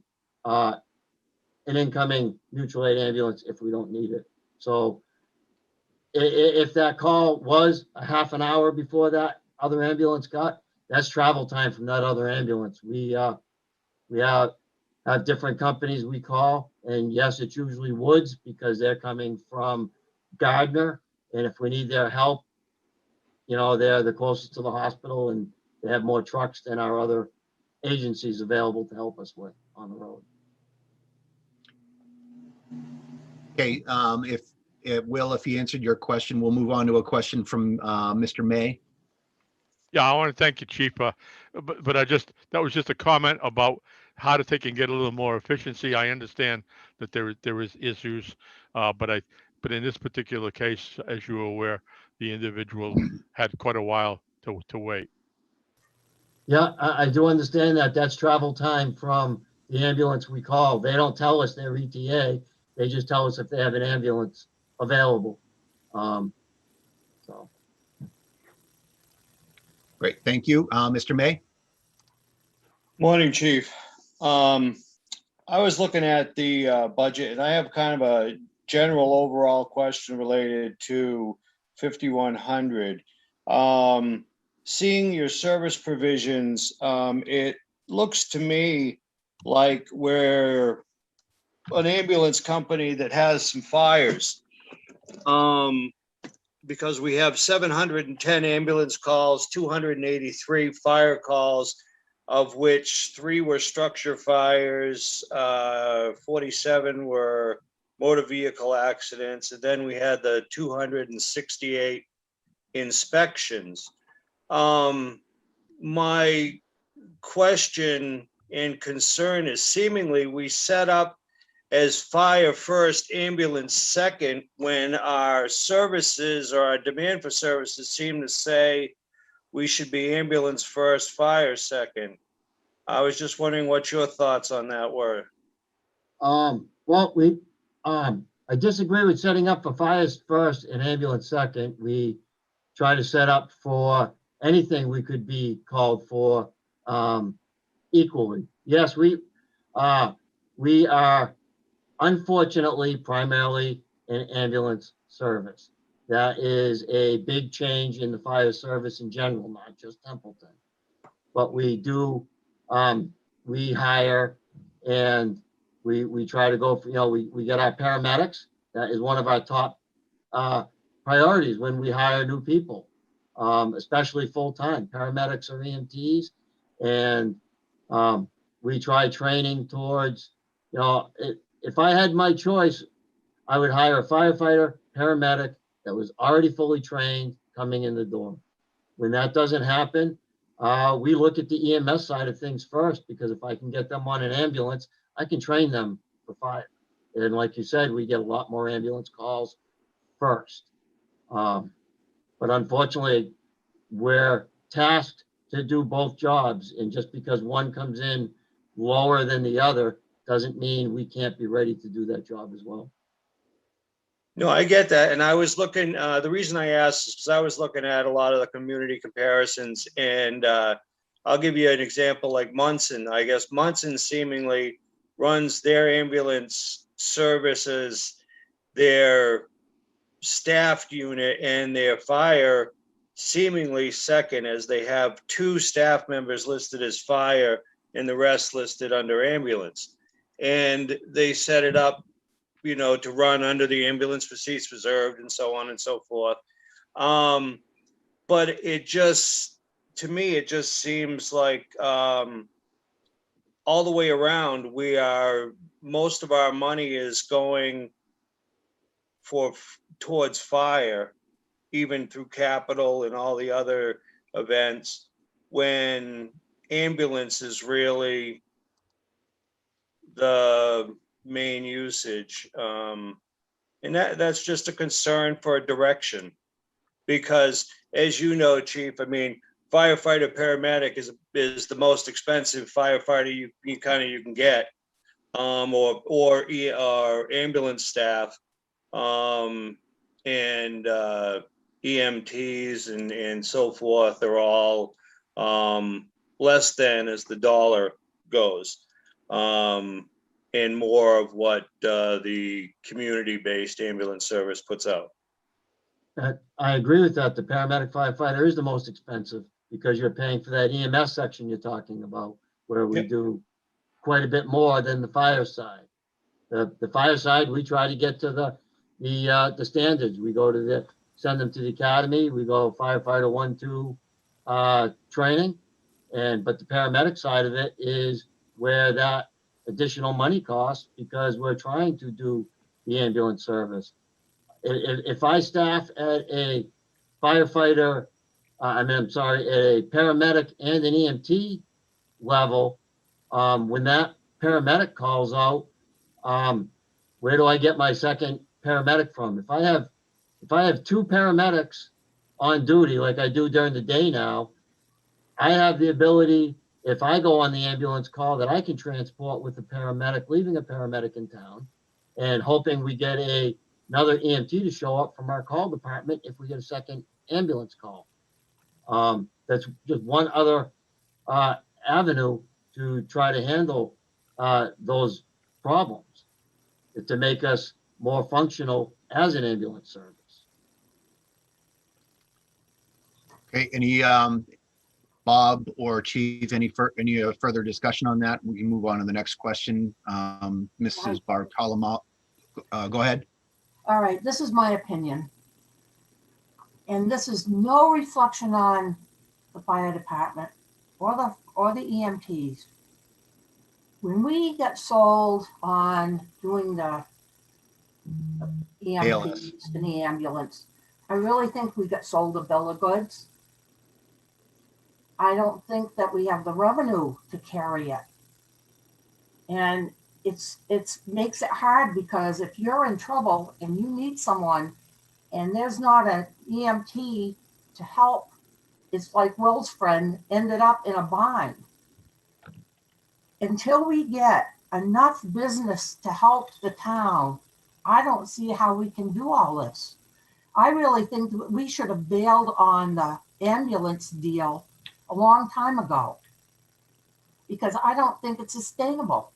incoming mutual aid ambulance if we don't need it. So if that call was a half an hour before that other ambulance got, that's travel time from that other ambulance. We have different companies we call, and yes, it's usually Woods because they're coming from Gardner, and if we need their help, they're the closest to the hospital, and they have more trucks than our other agencies available to help us with on the road. Okay, if he answered your question, we'll move on to a question from Mr. May. Yeah, I want to thank you, Chief. But that was just a comment about how to take and get a little more efficiency. I understand that there is issues, but in this particular case, as you were aware, the individual had quite a while to wait. Yeah, I do understand that. That's travel time from the ambulance we call. They don't tell us their ETA. They just tell us if they have an ambulance available. So. Great, thank you. Mr. May? Morning, Chief. I was looking at the budget, and I have kind of a general overall question related to 5100. Seeing your service provisions, it looks to me like we're an ambulance company that has some fires. Because we have 710 ambulance calls, 283 fire calls, of which 3 were structure fires, 47 were motor vehicle accidents, and then we had the 268 inspections. My question and concern is seemingly we set up as fire first, ambulance second, when our services or our demand for services seem to say we should be ambulance first, fire second. I was just wondering what your thoughts on that were. Well, I disagree with setting up for fires first and ambulance second. We try to set up for anything we could be called for equally. Yes, we are unfortunately primarily an ambulance service. That is a big change in the fire service in general, not just Templeton. But we do, we hire and we try to go for, we get our paramedics. That is one of our top priorities when we hire new people, especially full-time. Paramedics or EMTs. And we try training towards, if I had my choice, I would hire a firefighter, paramedic that was already fully trained coming in the door. When that doesn't happen, we look at the EMS side of things first, because if I can get them on an ambulance, I can train them for fire. And like you said, we get a lot more ambulance calls first. But unfortunately, we're tasked to do both jobs. And just because one comes in lower than the other doesn't mean we can't be ready to do that job as well. No, I get that. And I was looking, the reason I asked is because I was looking at a lot of the community comparisons, and I'll give you an example like Munson. I guess Munson seemingly runs their ambulance services, their staffed unit and their fire seemingly second, as they have 2 staff members listed as fire and the rest listed under ambulance. And they set it up, to run under the ambulance for seats reserved and so on and so forth. But to me, it just seems like all the way around, most of our money is going for towards fire, even through capital and all the other events, when ambulance is really the main usage. And that's just a concern for a direction. Because as you know, Chief, I mean, firefighter paramedic is the most expensive firefighter you can get, or ambulance staff, and EMTs and so forth are all less than as the dollar goes, and more of what the community-based ambulance service puts out. I agree with that. The paramedic firefighter is the most expensive because you're paying for that EMS section you're talking about, where we do quite a bit more than the fire side. The fire side, we try to get to the standards. We go to send them to the academy. We go firefighter 1-2 training, but the paramedic side of it is where that additional money costs because we're trying to do the ambulance service. If I staff at a firefighter, at a paramedic and an EMT level, when that paramedic calls out, where do I get my second paramedic from? If I have two paramedics on duty, like I do during the day now, I have the ability, if I go on the ambulance call, that I can transport with a paramedic, leaving a paramedic in town, and hoping we get another EMT to show up from our call department if we get a second ambulance call. That's just one other avenue to try to handle those problems, to make us more functional as an ambulance service. Okay, any Bob or Chief, any further discussion on that? We can move on to the next question. Mrs. Bartolomeo, go ahead. All right, this is my opinion. And this is no reflection on the fire department or the EMTs. When we get sold on doing the EMTs in the ambulance, I really think we get sold a bill of goods. I don't think that we have the revenue to carry it. And it makes it hard because if you're in trouble and you need someone and there's not an EMT to help, it's like Will's friend ended up in a bind. Until we get enough business to help the town, I don't see how we can do all this. I really think that we should have bailed on the ambulance deal a long time ago because I don't think it's sustainable.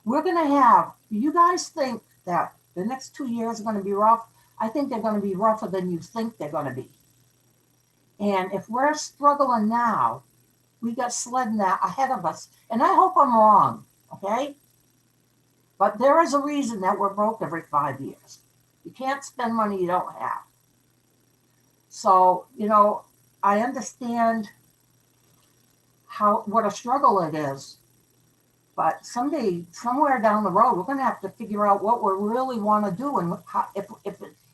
We're going to have, you guys think that the next 2 years are going to be rough? I think they're going to be rougher than you think they're going to be. And if we're struggling now, we got sledding that ahead of us. And I hope I'm wrong, okay? But there is a reason that we're broke every 5 years. You can't spend money you don't have. So, I understand what a struggle it is. But someday, somewhere down the road, we're going to have to figure out what we really want to do and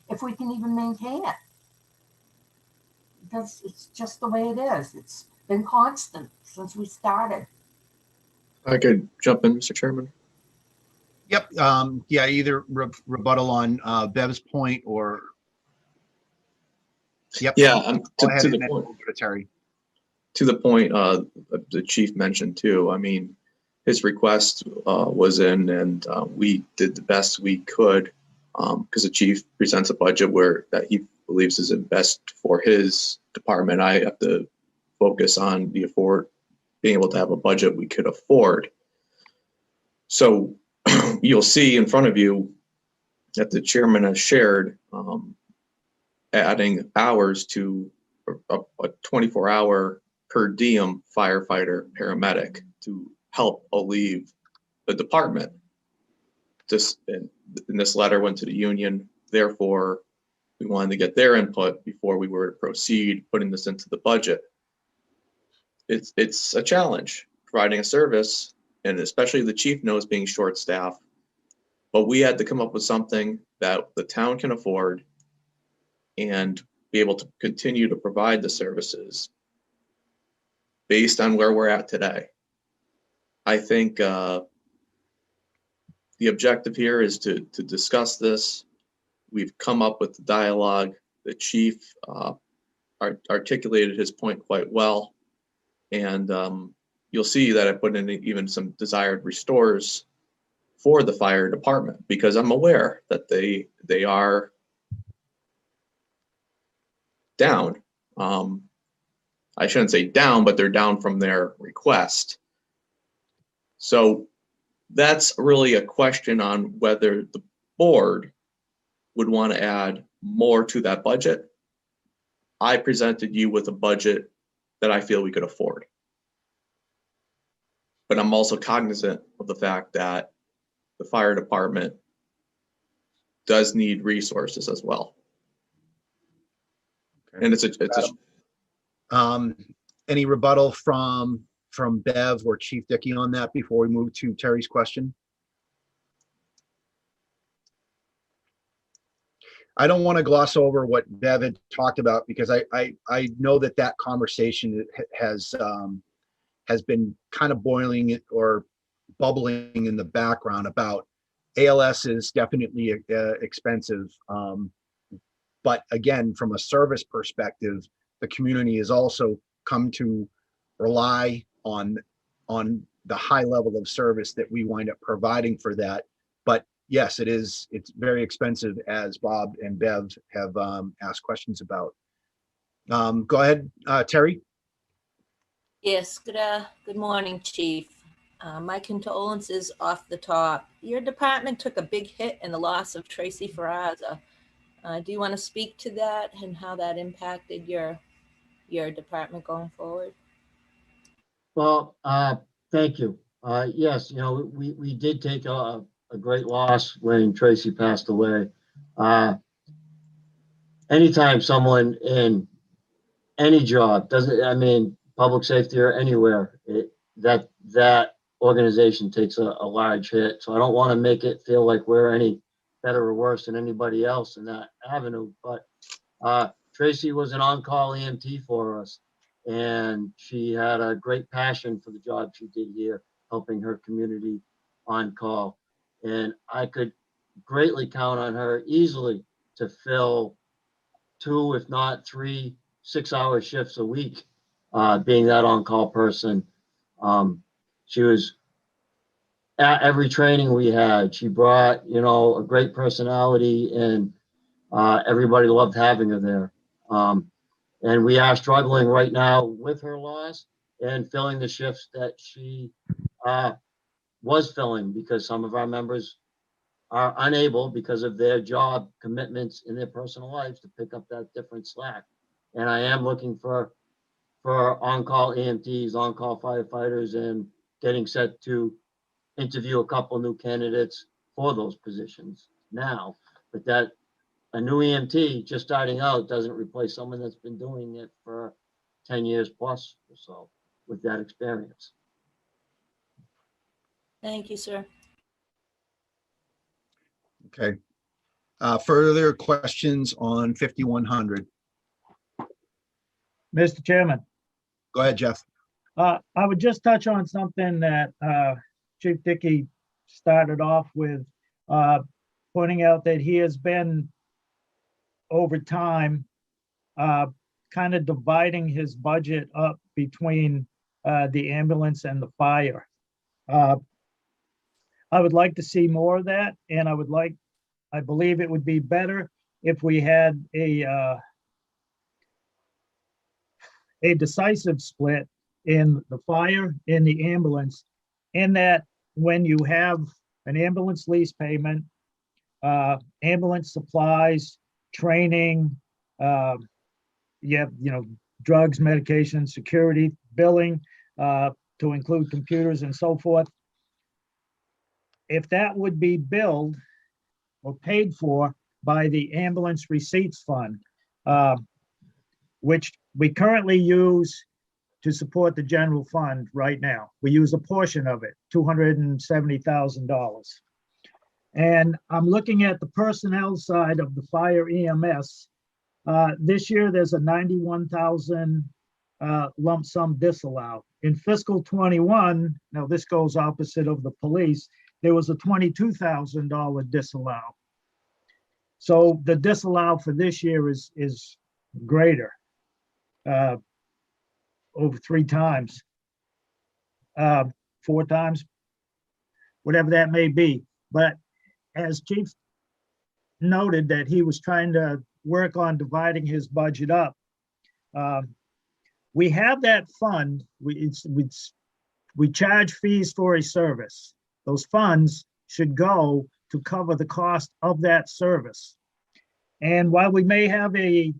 if we can even maintain it. Because it's just the way it is. It's been constant since we started. I could jump in, Mr. Chairman. Yep. Yeah, either rebuttal on Bev's point or. Yep. Yeah, Go ahead to and the then point. over to Terry. To the point the chief mentioned too. I mean, his request was in, and we did the best we could because the chief presents a budget that he believes is best for his department. I have to focus on being able to have a budget we could afford. So you'll see in front of you that the chairman has shared adding hours to a 24-hour per diem firefighter paramedic to help alleviate the department. And this letter went to the union. Therefore, we wanted to get their input before we were to proceed putting this into the budget. It's a challenge providing a service, and especially the chief knows being short-staffed. But we had to come up with something that the town can afford and be able to continue to provide the services based on where we're at today. I think the objective here is to discuss this. We've come up with the dialogue. The chief articulated his point quite well. And you'll see that I put in even some desired restores for the fire department, because I'm aware that they are down. I shouldn't say down, but they're down from their request. So that's really a question on whether the board would want to add more to that budget. I presented you with a budget that I feel we could afford. But I'm also cognizant of the fact that the fire department does need resources as well. And it's any rebuttal from Bev or Chief Dickey on that before we move to Terry's question? I don't want to gloss over what Bev had talked about, because I know that conversation has been kind of boiling or bubbling in the background about ALS is definitely expensive. But again, from a service perspective, the community has also come to rely on the high level of service that we wind up providing for that. But yes, it's very expensive, as Bob and Bev have asked questions about. Go ahead, Terry. Yes, good morning, Chief. My condolences off the top. Your department took a big hit in the loss of Tracy Ferraza. Do you want to speak to that and how that impacted your department going forward? Well, thank you. Yes, we did take a great loss when Tracy passed away. Anytime someone in any job public safety or anywhere, that organization takes a large hit. So I don't want to make it feel like we're any better or worse than anybody else in that avenue. But Tracy was an on-call EMT for us, and she had a great passion for the job she did here, helping her community on call. And I could greatly count on her easily to fill 2, if not 3, 6-hour shifts a week, being that on-call person. She was at every training we had. She brought, a great personality, and everybody loved having her there. And we are struggling right now with her loss and filling the shifts that she was filling, because some of our members are unable, because of their job commitments in their personal lives, to pick up that different slack. And I am looking for on-call EMTs, on-call firefighters, and getting set to interview a couple new candidates for those positions now. But that a new EMT just starting out doesn't replace someone that's been doing it for 10 years plus or so with that experience. Thank you, sir. Okay. Further questions on 5100? Mr. Chairman. Go ahead, Jeff. I would just touch on something that Chief Dickey started off with, pointing out that he has been, over time, kind of dividing his budget up between the ambulance and the fire. I would like to see more of that, and I believe it would be better if we had a decisive split in the fire and the ambulance, in that when you have an ambulance lease payment, ambulance supplies, training, you have, drugs, medication, security, billing, to include computers and so forth. If that would be billed or paid for by the ambulance receipts fund, which we currently use to support the general fund right now. We use a portion of it, $270,000. And I'm looking at the personnel side of the Fire EMS. This year, there's a 91,000 lump sum disallowed. In fiscal 21, now this goes opposite of the police, there was a $22,000 disallowed. So the disallowed for this year is greater, over 3 times, 4 times, whatever that may be. But as Chief noted that he was trying to work on dividing his budget up, we have that fund. We charge fees for a service. Those funds should go to cover the cost of that service. And while we may have a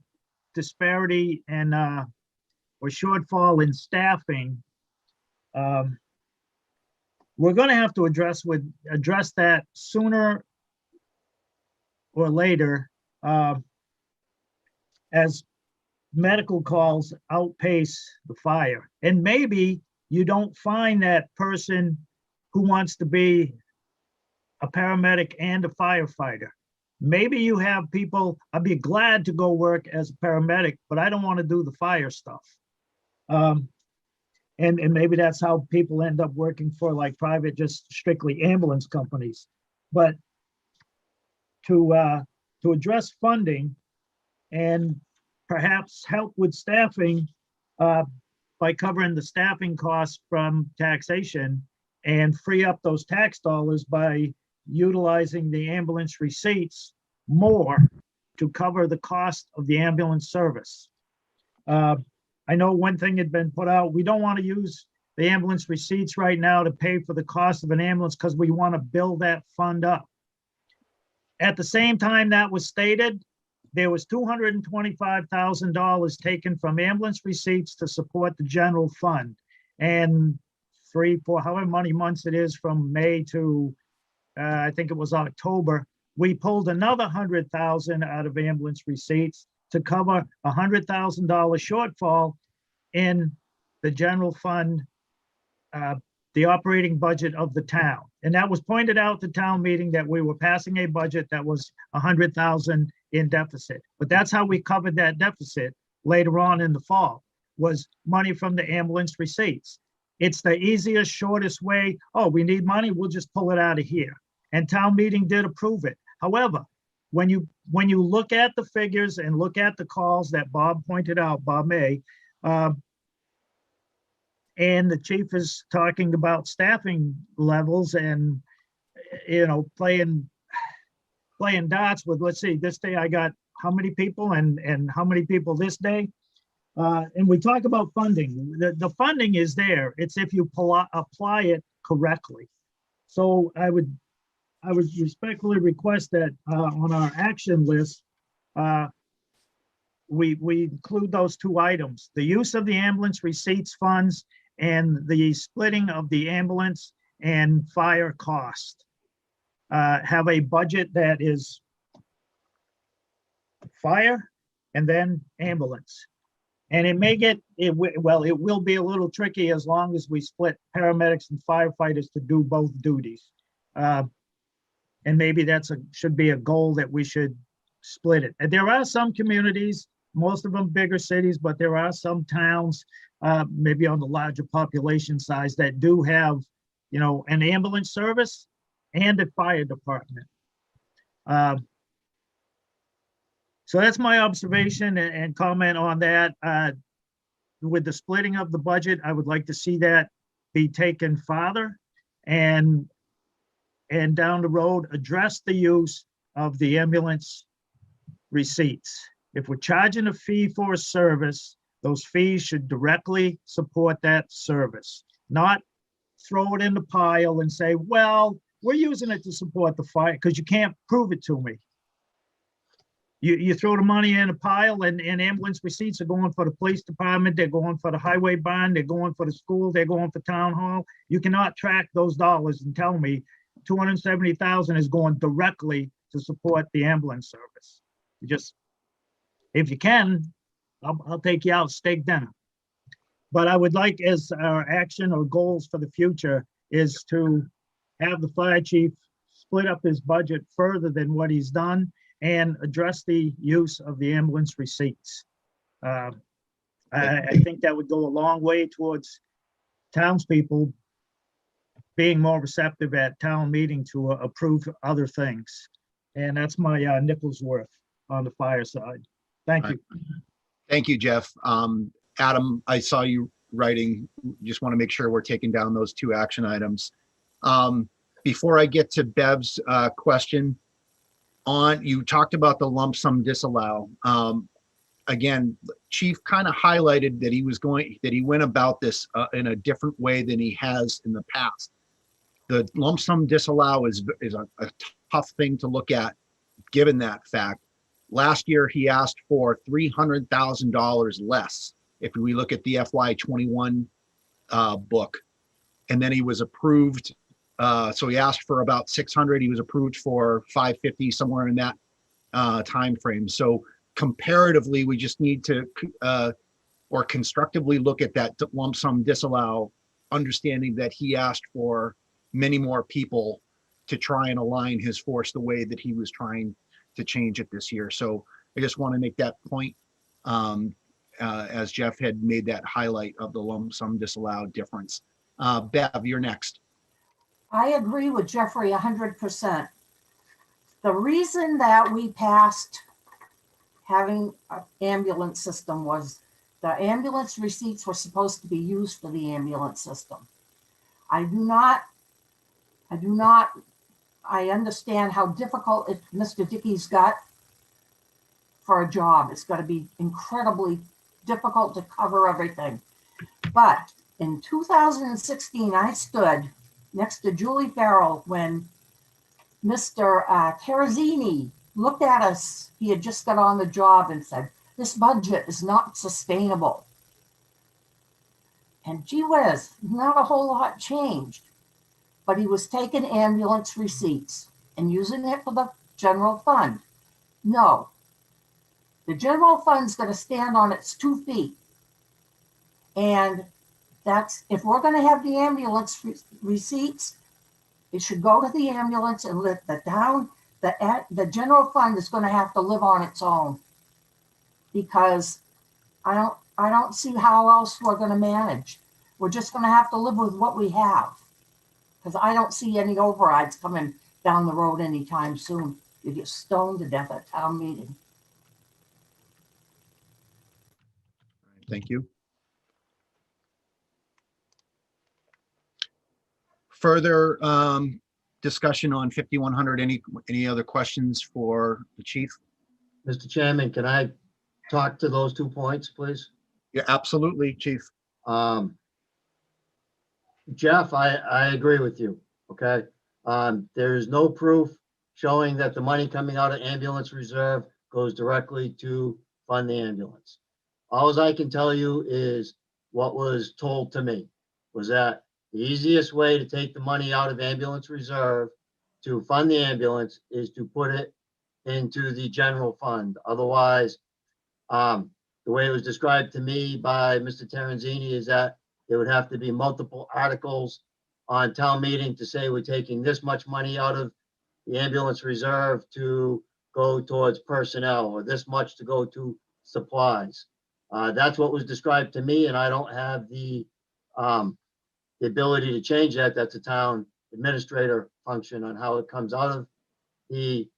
disparity and or shortfall in staffing, we're going to have to address that sooner or later, as medical calls outpace the fire. And maybe you don't find that person who wants to be a paramedic and a firefighter. Maybe you have people, I'd be glad to go work as a paramedic, but I don't want to do the fire stuff. And maybe that's how people end up working for like private, just strictly ambulance companies. But to address funding and perhaps help with staffing by covering the staffing costs from taxation and free up those tax dollars by utilizing the ambulance receipts more to cover the cost of the ambulance service. I know one thing had been put out, we don't want to use the ambulance receipts right now to pay for the cost of an ambulance because we want to build that fund up. At the same time that was stated, there was $225,000 taken from ambulance receipts to support the general fund. And 3, 4, however many months it is from May to, I think it was October, we pulled another $100,000 out of ambulance receipts to cover a $100,000 shortfall in the general fund, the operating budget of the town. And that was pointed out at the town meeting that we were passing a budget that was $100,000 in deficit. But that's how we covered that deficit later on in the fall, was money from the ambulance receipts. It's the easiest, shortest way. Oh, we need money, we'll just pull it out of here. And town meeting did approve it. However, when you look at the figures and look at the calls that Bob pointed out, Bob May, and the chief is talking about staffing levels and, you know, playing dots with, let's see, this day I got how many people and how many people this day. And we talk about funding. The funding is there. It's if you apply it correctly. So I would respectfully request that on our action list, we include those 2 items, the use of the ambulance receipts funds and the splitting of the ambulance and fire cost. Have a budget that is fire and then ambulance. And it may get, it will be a little tricky as long as we split paramedics and firefighters to do both duties. And maybe that's should be a goal that we should split it. And there are some communities, most of them bigger cities, but there are some towns, maybe on the larger population size, that do have, you know, an ambulance service and a fire department. So that's my observation and comment on that. With the splitting of the budget, I would like to see that be taken farther and down the road, address the use of the ambulance receipts. If we're charging a fee for a service, those fees should directly support that service, not throw it in the pile and say, well, we're using it to support the fire, because you can't prove it to me. You throw the money in a pile and ambulance receipts are going for the police department, they're going for the highway bond, they're going for the school, they're going for town hall. You cannot track those dollars and tell me 270,000 is going directly to support the ambulance service. You just, if you can, I'll take you out steak dinner. But I would like, as our action or goals for the future, is to have the fire chief split split up his budget further than what he's done and address the use of the ambulance receipts. I think that would go a long way towards townspeople being more receptive at town meeting to approve other things. And that's my nickel's worth on the fire side. Thank you. Thank you, Jeff. Adam, I saw you writing. Just want to make sure we're taking down those 2 action items. Before I get to Bev's question, you talked about the lump sum disallow. Again, Chief kind of highlighted that he went about this in a different way than he has in the past. The lump sum disallow is a tough thing to look at, given that fact. Last year, he asked for $300,000 less. If we look at the FY21 book, and then he was approved. So he asked for about 600. He was approved for 550, somewhere in that time frame. So comparatively, we just need to or constructively look at that lump sum disallow, understanding that he asked for many more people to try and align his force the way that he was trying to change it this year. So I just want to make that point, as Jeff had made that highlight of the lump sum disallowed difference. Bev, you're next. I agree with Jeffrey 100%. The reason that we passed having an ambulance system was the ambulance receipts were supposed to be used for the ambulance system. I understand how difficult Mr. Dickey's got for a job. It's got to be incredibly difficult to cover everything. But in 2016, I stood next to Julie Farrell when Mr. Terrazzini looked at us. He had just got on the job and said, "This budget is not sustainable." And gee whiz, not a whole lot changed. But he was taking ambulance receipts and using it for the general fund. No, the general fund's going to stand on its 2 feet. And that's, if we're going to have the ambulance receipts, it should go to the ambulance and let the general fund is going to have to live on its own, because I don't see how else we're going to manage. We're just going to have to live with what we have, because I don't see any overrides coming down the road anytime soon. You get stoned to death at town meeting. Thank you. Further discussion on 5100. Any other questions for the chief? Mr. Chairman, can I talk to those 2 points, please? Yeah, absolutely, chief. Jeff, I agree with you, okay? There is no proof showing that the money coming out of ambulance reserve goes directly to fund the ambulance. All I can tell you is what was told to me was that the easiest way to take the money out of ambulance reserve to fund the ambulance is to put it into the general fund. Otherwise, the way it was described to me by Mr. Terrazzini is that there would have to be multiple articles on town meeting to say we're taking this much money out of the ambulance reserve to go towards personnel, or this much to go to supplies. That's what was described to me, and I don't have the ability to change that. That's a town administrator function on how it comes out of the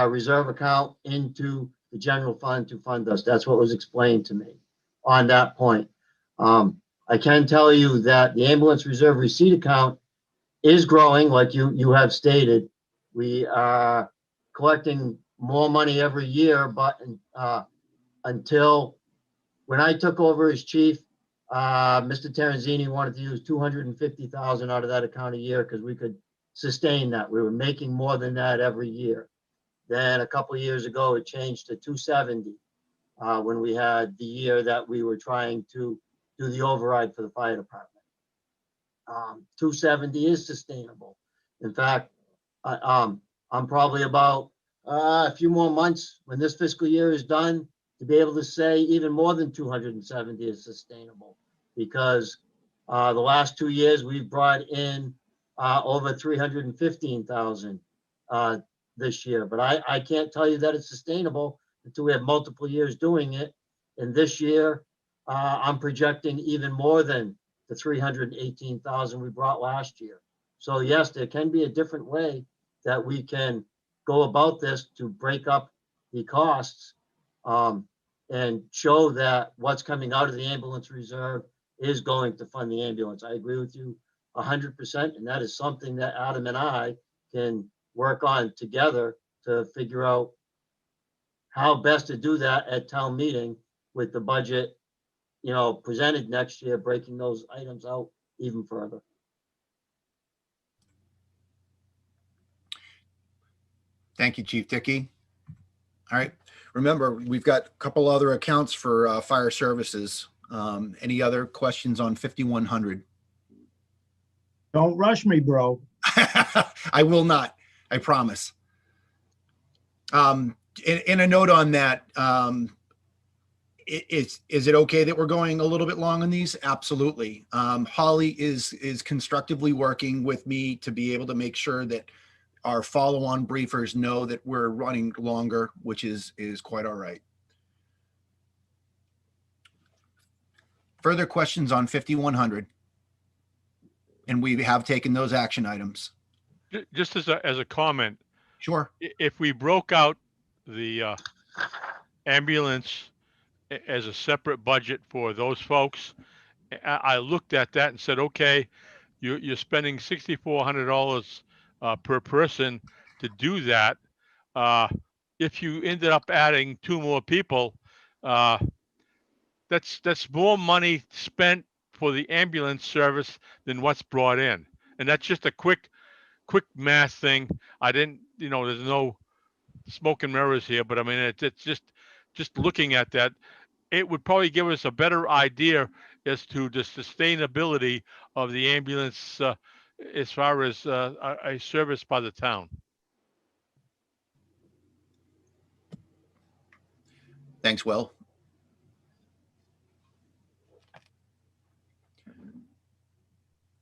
reserve account into the general fund to fund us. That's what was explained to me on that point. I can tell you that the ambulance reserve receipt account is growing, like you have stated. We are collecting more money every year, but until when I took over as chief, Mr. Terrazzini wanted to use $250,000 out of that account a year because we could sustain that. We were making more than that every year. Then a couple of years ago, it changed to $270 when we had the year that we were trying to do the override for the fire department. $270 is sustainable. In fact, I'm probably about a few more months when this fiscal year is done to be able to say even more than 270 is sustainable, because the last 2 years we've brought in over 315,000 this year, but I can't tell you that it's sustainable until we have multiple years doing it. And this year, I'm projecting even more than the 318,000 we brought last year. So yes, there can be a different way that we can go about this to break up the costs and show that what's coming out of the ambulance reserve is going to fund the ambulance. I agree with you 100%, and that is something that Adam and I can work on together to figure out how best to do that at town meeting with the budget, presented next year, breaking those items out even further. Thank you, Chief Dickey. All right. Remember, we've got a couple other accounts for fire services. Any other questions on 5100? Don't rush me, bro. I will not. I promise. In a note on that, is it okay that we're going a little bit long on these? Absolutely. Holly is constructively working with me to be able to make sure that our follow-on briefers know that we're running longer, which is quite all right. Further questions on 5100? And we have taken those action items. Just as a comment. Sure. If we broke out the ambulance as a separate budget for those folks, I looked at that and said, okay, you're spending $6,400 per person to do that. If you ended up adding 2 more people, that's more money spent for the ambulance service than what's brought in. And that's just a quick math thing. I didn't, there's no smoke and mirrors here, but I mean, it's just looking at that, it would probably give us a better idea as to the sustainability of the ambulance as far as a service by the town. Thanks, Will.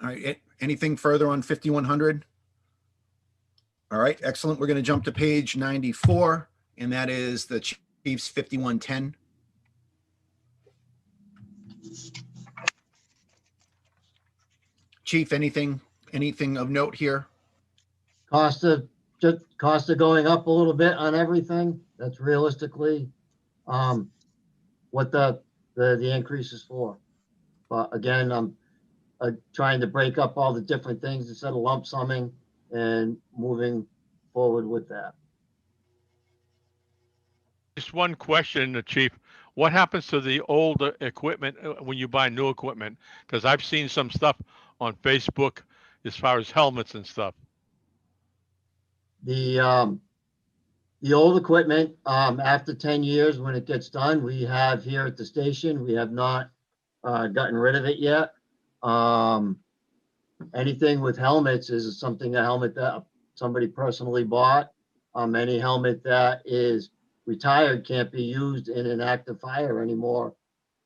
All right. Anything further on 5100? All right. Excellent. We're going to jump to page 94, and that is the Chief's 5110. Chief, anything of note here? Cost of going up a little bit on everything. That's realistically what the increase is for. But again, I'm trying to break up all the different things instead of lump summing and moving forward with that. Just one question, Chief. What happens to the old equipment when you buy new equipment? Because I've seen some stuff on Facebook as far as helmets and stuff. The old equipment, after 10 years, when it gets done, we have here at the station, we have not gotten rid of it yet. Anything with helmets is a helmet that somebody personally bought. Any helmet that is retired can't be used in an active fire anymore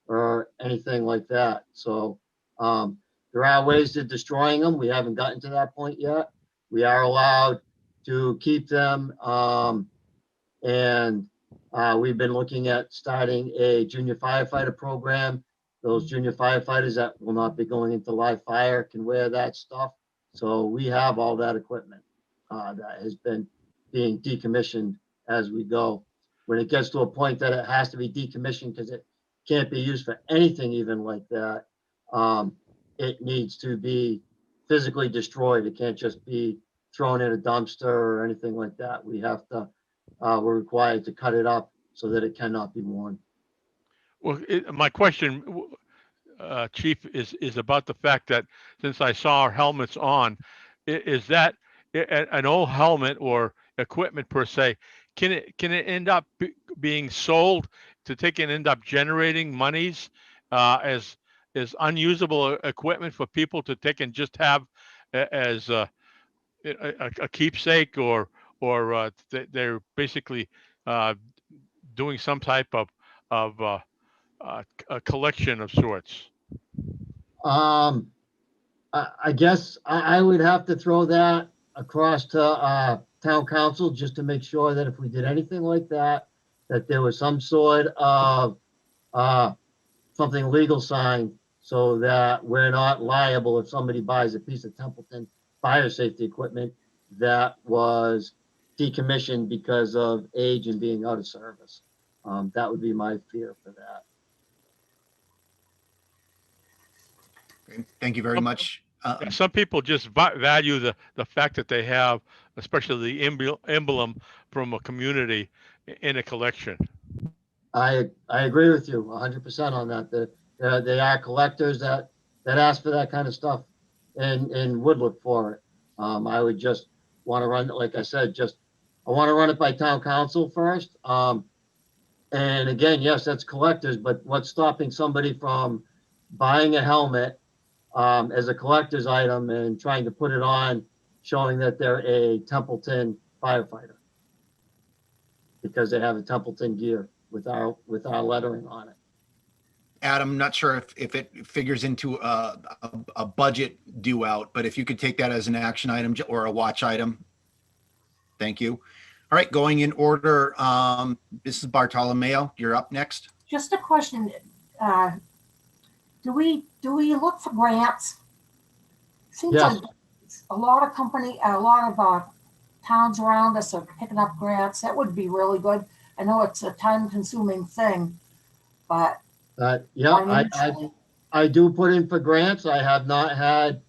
or anything like that. So there are ways to destroying them. We haven't gotten to that point yet. We are allowed to keep them. And we've been looking at starting a junior firefighter program. Those junior firefighters that will not be going into live fire can wear that stuff. So we have all that equipment that has been being decommissioned as we go. When it gets to a point that it has to be decommissioned because it can't be used for anything even like that, it needs to be physically destroyed. It can't just be thrown in a dumpster or anything like that. We have to, we're required to cut it up so that it cannot be worn. Well, my question, Chief, is about the fact that since I saw our helmets on, is that an old helmet or equipment per se? Can it end up being sold to take and end up generating monies as unusable equipment for people to take and just have as a keepsake, or they're basically doing some type of a collection of sorts? I guess I would have to throw that across to town council just to make sure that if we did anything like that, that there was some sort of something legal signed so that we're not liable if somebody buys a piece of Templeton fire safety equipment that was decommissioned because of age and being out of service. That would be my fear for that. Thank you very much. Some people just value the fact that they have, especially the emblem from a community in a collection. I agree with you 100% on that. They are collectors that ask for that kind of stuff and would look for it. I would just want to run, like I said, I want to run it by town council first. And again, yes, that's collectors, but what's stopping somebody from buying a helmet as a collector's item and trying to put it on, showing that they're a Templeton firefighter because they have a Templeton gear with our lettering on it. Adam, not sure if it figures into a budget due out, but if you could take that as an action item or a watch item. Thank you. All right, going in order, Mrs. Bartolomeo, you're up next. Just a question. Do we look for grants? Seems Yes. like a lot of towns around us are picking up grants. That would be really good. I know it's a time-consuming thing, but Yeah, I do put in for grants. I have not had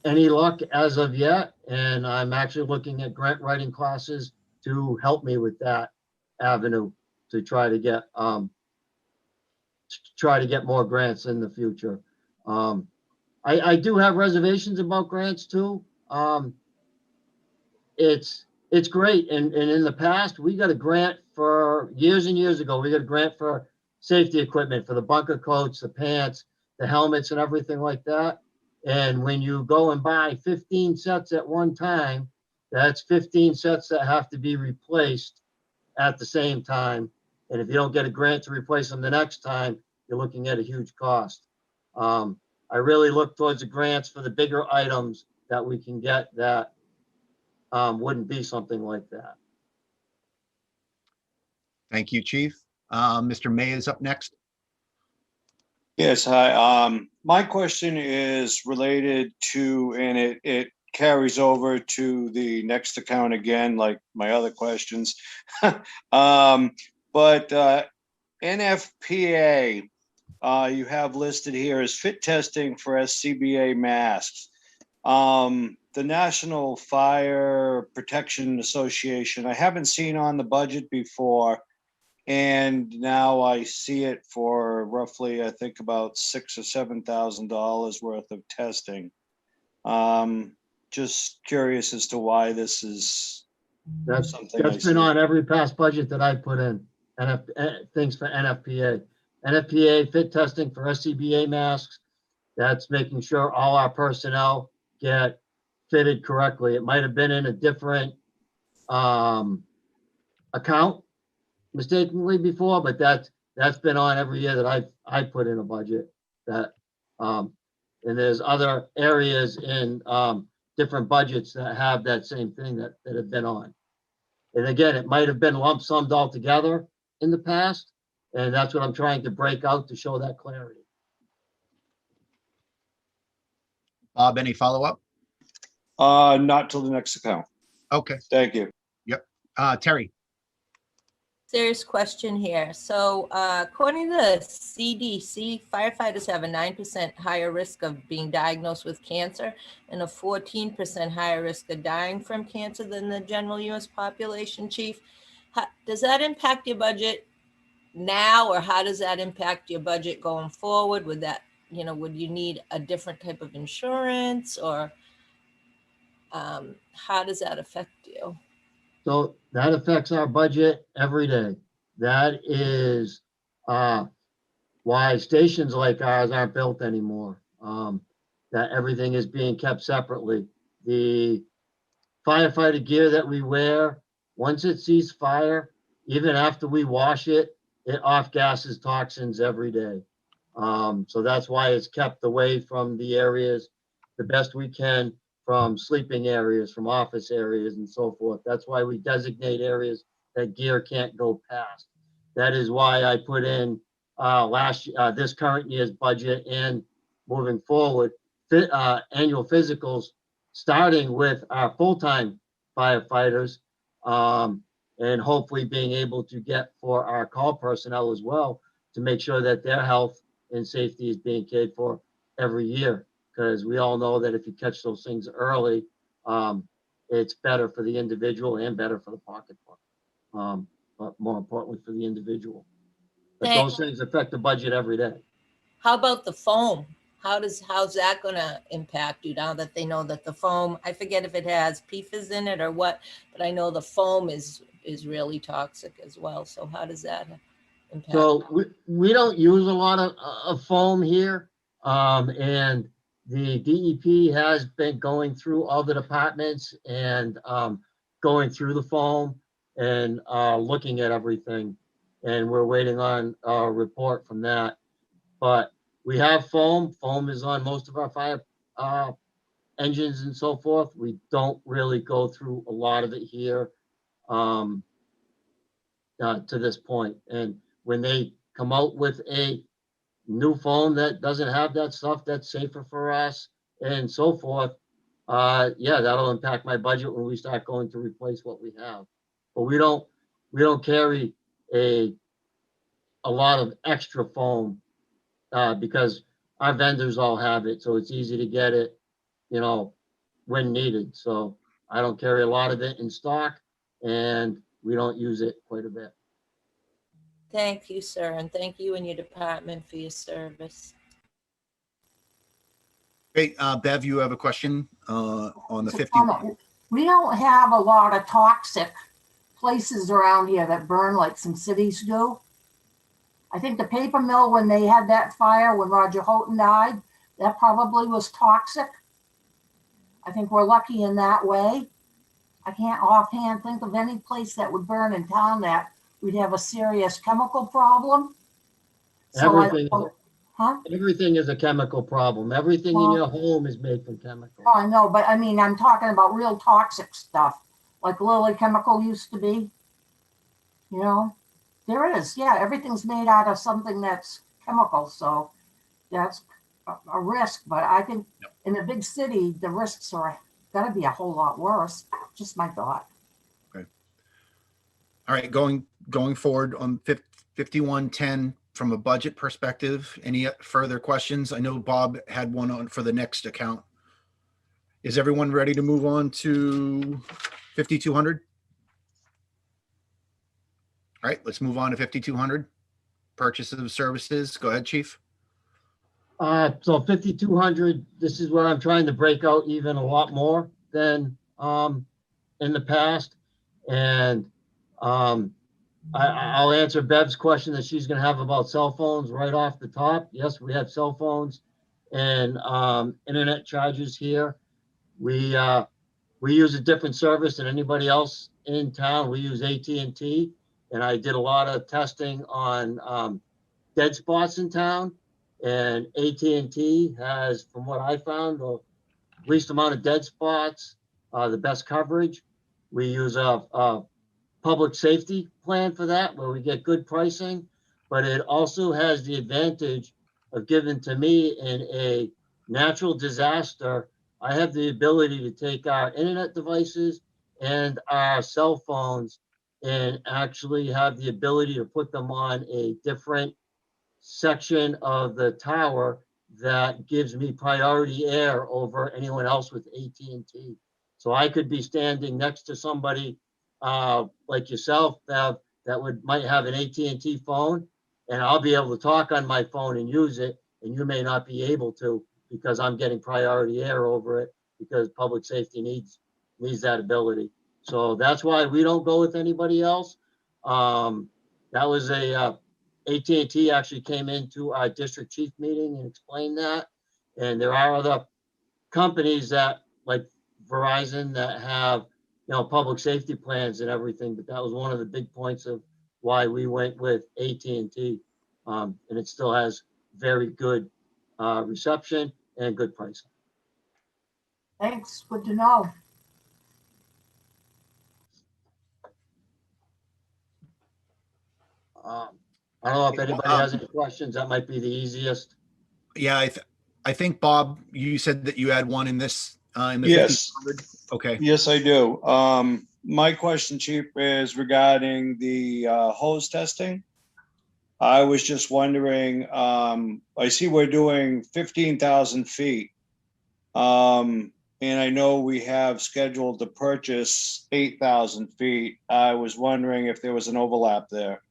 any luck as of yet, and I'm actually looking at grant writing classes to help me with that avenue to try to get more grants in the future. I do have reservations about grants too. It's great, and in the past we got a grant for years and years ago. We got a grant for safety equipment for the bunker coats, the pants, the helmets, and everything like that. And when you go and buy 15 sets at one time, that's 15 sets that have to be replaced at the same time. And if you don't get a grant to replace them the next time, you're looking at a huge cost. I really look towards the grants for the bigger items that we can get that wouldn't be something like that. Thank you, Chief. Mr. May is up next. Yes, hi. My question is related to, and it carries over to the next account again, like my other questions. But NFPA, you have listed here as fit testing for SCBA masks. The National Fire Protection Association, I haven't seen on the budget before. And now I see it for roughly, I think about $6,000 or $7,000 worth of testing. Just curious as to why this is something That's been on every past budget that I put in. Things for NFPA. NFPA fit testing for SCBA masks. That's making sure all our personnel get fitted correctly. It might have been in a different account mistakenly before, but that's been on every year that I put in a budget. That and there's other areas in different budgets that have that same thing that have been on. And again, it might have been lump summed all together in the past, and that's what I'm trying to break out to show that clarity. Bob, any follow-up? Not till the next account. Okay. Thank you. Yep. Terry. Serious question here. So according to the CDC, firefighters have a 9% higher risk of being diagnosed with cancer and a 14% higher risk of dying from cancer than the general US population, Chief. Does that impact your budget now, or how does that impact your budget going forward? Would that, would you need a different type of insurance, or how does that affect you? So that affects our budget every day. That is why stations like ours aren't built anymore. That everything is being kept separately. The firefighter gear that we wear, once it sees fire, even after we wash it, it off-gases toxins every day. So that's why it's kept away from the areas the best we can from sleeping areas, from office areas and so forth. That's why we designate areas that gear can't go past. That is why I put in this current year's budget and moving forward, annual physicals, starting with our full-time firefighters, and hopefully being able to get for our call personnel as well, to make sure that their health and safety is being cared for every year. Because we all know that if you catch those things early, it's better for the individual and better for the pocketbook. But more importantly for the individual. But those things affect the budget every day. How about the foam? How's that gonna impact you now that they know that the foam, I forget if it has PFAS in it or what, but I know the foam is really toxic as well. So how does that impact? So we don't use a lot of foam here. And the DEP has been going through all the departments and going through the foam and looking at everything. And we're waiting on a report from that. But we have foam. Foam is on most of our fire engines and so forth. We don't really go through a lot of it here to this point. And when they come out with a new foam that doesn't have that stuff, that's safer for us and so forth, yeah, that'll impact my budget when we start going to replace what we have. But we don't carry a lot of extra foam because our vendors all have it, so it's easy to get it, when needed. So I don't carry a lot of it in stock, and we don't use it quite a bit. Thank you, sir, and thank you and your department for your service. Great. Bev, you have a question on the 50? We don't have a lot of toxic places around here that burn like some cities do. I think the paper mill, when they had that fire, when Roger Houghton died, that probably was toxic. I think we're lucky in that way. I can't offhand think of any place that would burn in town that we'd have a serious chemical problem. So Everything is a chemical problem. Everything in your home is made from chemicals. Oh, I know, but I mean, I'm talking about real toxic stuff, like Lily Chemical used to be. There is, yeah, everything's made out of something that's chemical, so that's a risk. But I think in a big city, the risks are gotta be a whole lot worse. Just my thought. Okay. All right, going forward on 5110 from a budget perspective, any further questions? I know Bob had one on for the next account. Is everyone ready to move on to 5200? All right, let's move on to 5200. Purchase of services. Go ahead, Chief. So 5200, this is where I'm trying to break out even a lot more than in the past. And I'll answer Bev's question that she's going to have about cell phones right off the top. Yes, we have cell phones and internet charges here. We use a different service than anybody else in town. We use AT&T, and I did a lot of testing on dead spots in town. And AT&T has, from what I found, the least amount of dead spots, the best coverage. We use a public safety plan for that, where we get good pricing, but it also has the advantage of giving to me in a natural disaster. I have the ability to take our internet devices and our cell phones and actually have the ability to put them on a different section of the tower that gives me priority air over anyone else with AT&T. So I could be standing next to somebody like yourself, Bev, that might have an AT&T phone, and I'll be able to talk on my phone and use it, and you may not be able to because I'm getting priority air over it because public safety needs that ability. So that's why we don't go with anybody else. That was AT&T actually came into our district chief meeting and explained that. And there are other companies that, like Verizon, that have public safety plans and everything, but that was one of the big points of why we went with AT&T. And it still has very good reception and good pricing. Thanks, good to know. I don't know if anybody has any questions. That might be the easiest. Yeah, I think, Bob, you said that you had one in this, in the Yes. 50. Okay. Yes, I do. My question, Chief, is regarding the hose testing. I was just wondering, I see we're doing 15,000 feet. And I know we have scheduled to purchase 8,000 feet. I was wondering if there was an overlap there.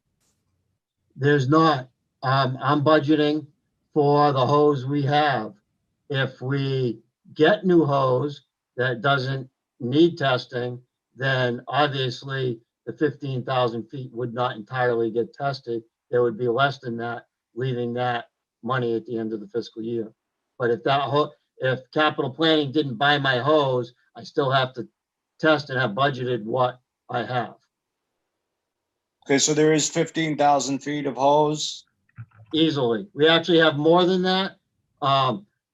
There's not. I'm budgeting for the hose we have. If we get new hose that doesn't need testing, then obviously the 15,000 feet would not entirely get tested. There would be less than that, leaving that money at the end of the fiscal year. But if capital planning didn't buy my hose, I still have to test and have budgeted what I have. Okay, so there is 15,000 feet of hose? Easily. We actually have more than that,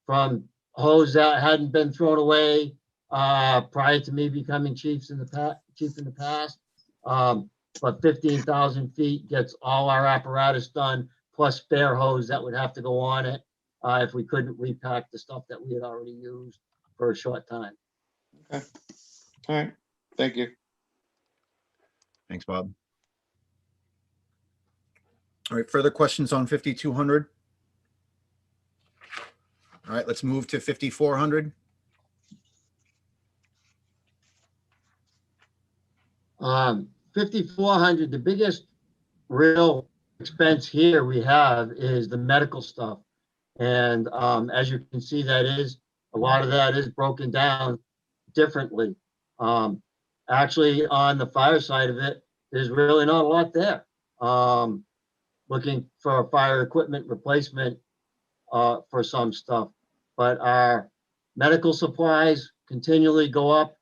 from hose that hadn't been thrown away prior to me becoming chief in the past. But 15,000 feet gets all our apparatus done, plus spare hose that would have to go on it if we couldn't repack the stuff that we had already used for a short time. Okay. All right. Thank you. Thanks, Bob. All right, further questions on 5,200? All right, let's move to 5,400. Um, 5,400, the biggest real expense here we have is the medical stuff. And as you can see, a lot of that is broken down differently. Actually, on the fire side of it, there's really not a lot there. Looking for fire equipment replacement for some stuff. But our medical supplies continually go up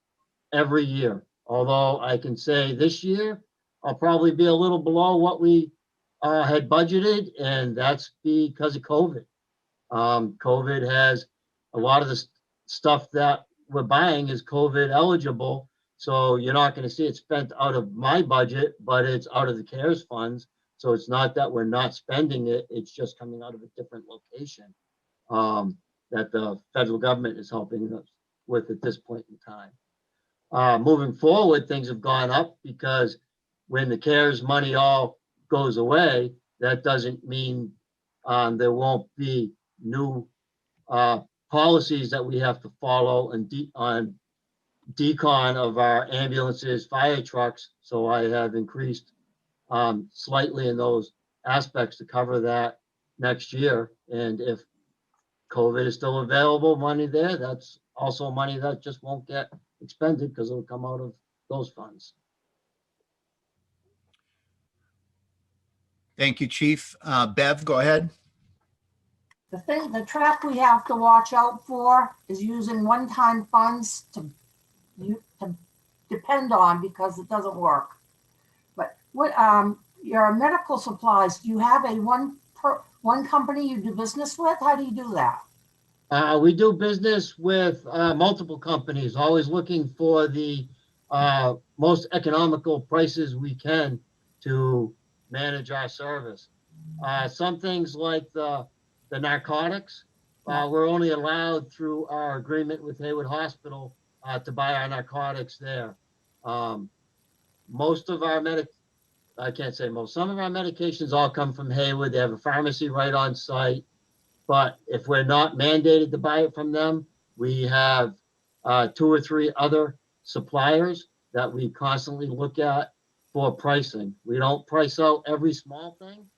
every year. Although I can say this year, I'll probably be a little below what we had budgeted, and that's because of COVID. COVID has a lot of the stuff that we're buying is COVID eligible. So you're not going to see it spent out of my budget, but it's out of the CARES funds. So it's not that we're not spending it, it's just coming out of a different location that the federal government is helping us with at this point in time. Moving forward, things have gone up because when the CARES money all goes away, that doesn't mean there won't be new policies that we have to follow and on decon of our ambulances, fire trucks. So I have increased slightly in those aspects to cover that next year. And if COVID is still available, money there, that's also money that just won't get expended because it'll come out of those funds. Thank you, Chief. Bev, go ahead. The trap we have to watch out for is using one-time funds to depend on because it doesn't work. But what your medical supplies, do you have a one company you do business with? How do you do that? We do business with multiple companies, always looking for the most economical prices we can to manage our service. Some things like the narcotics, we're only allowed through our agreement with Hayward Hospital to buy our narcotics there. Most of our I can't say most, some of our medications all come from Hayward. They have a pharmacy right on site. But if we're not mandated to buy it from them, we have 2 or 3 other suppliers that we constantly look at for pricing. We don't price out every small thing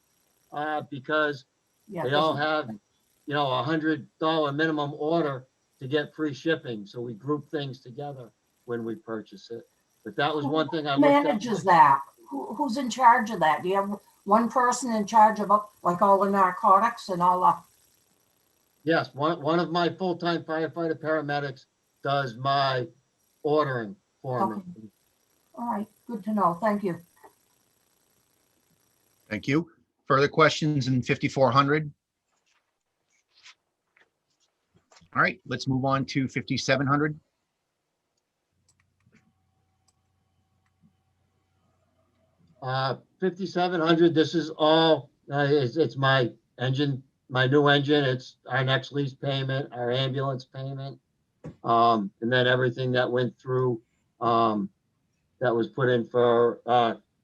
because they all have, $100 minimum order to get free shipping. So we group things together when we purchase it. But that was one thing I looked at. Who manages that? Who's in charge of that? Do you have one person in charge of like all the narcotics and all that? Yes, one of my full-time firefighter paramedics does my ordering for me. All right, good to know. Thank you. Thank you. Further questions in 5,400? All right, let's move on to 5,700. $5,700, this is all, it's my engine, my new engine, it's our next lease payment, our ambulance payment. And then everything that went through, that was put in for,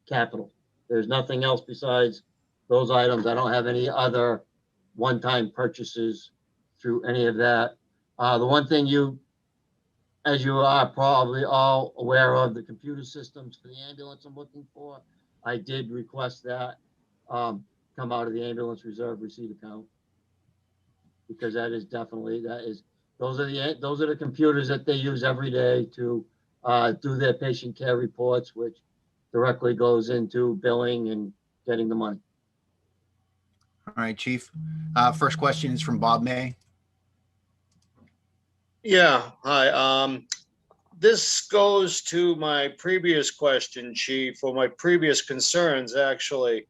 capital. There's nothing else besides those items. I don't have any other one-time purchases through any of that. The one thing as you are probably all aware of, the computer systems for the ambulance I'm looking for, I did request that come out of the ambulance reserve receipt account. Because that is definitely, those are the computers that they use every day to do their patient care reports, which directly goes into billing and getting the money. All right, Chief. First question is from Bob May. Yeah, hi. This goes to my previous question, Chief, or my previous concerns, actually.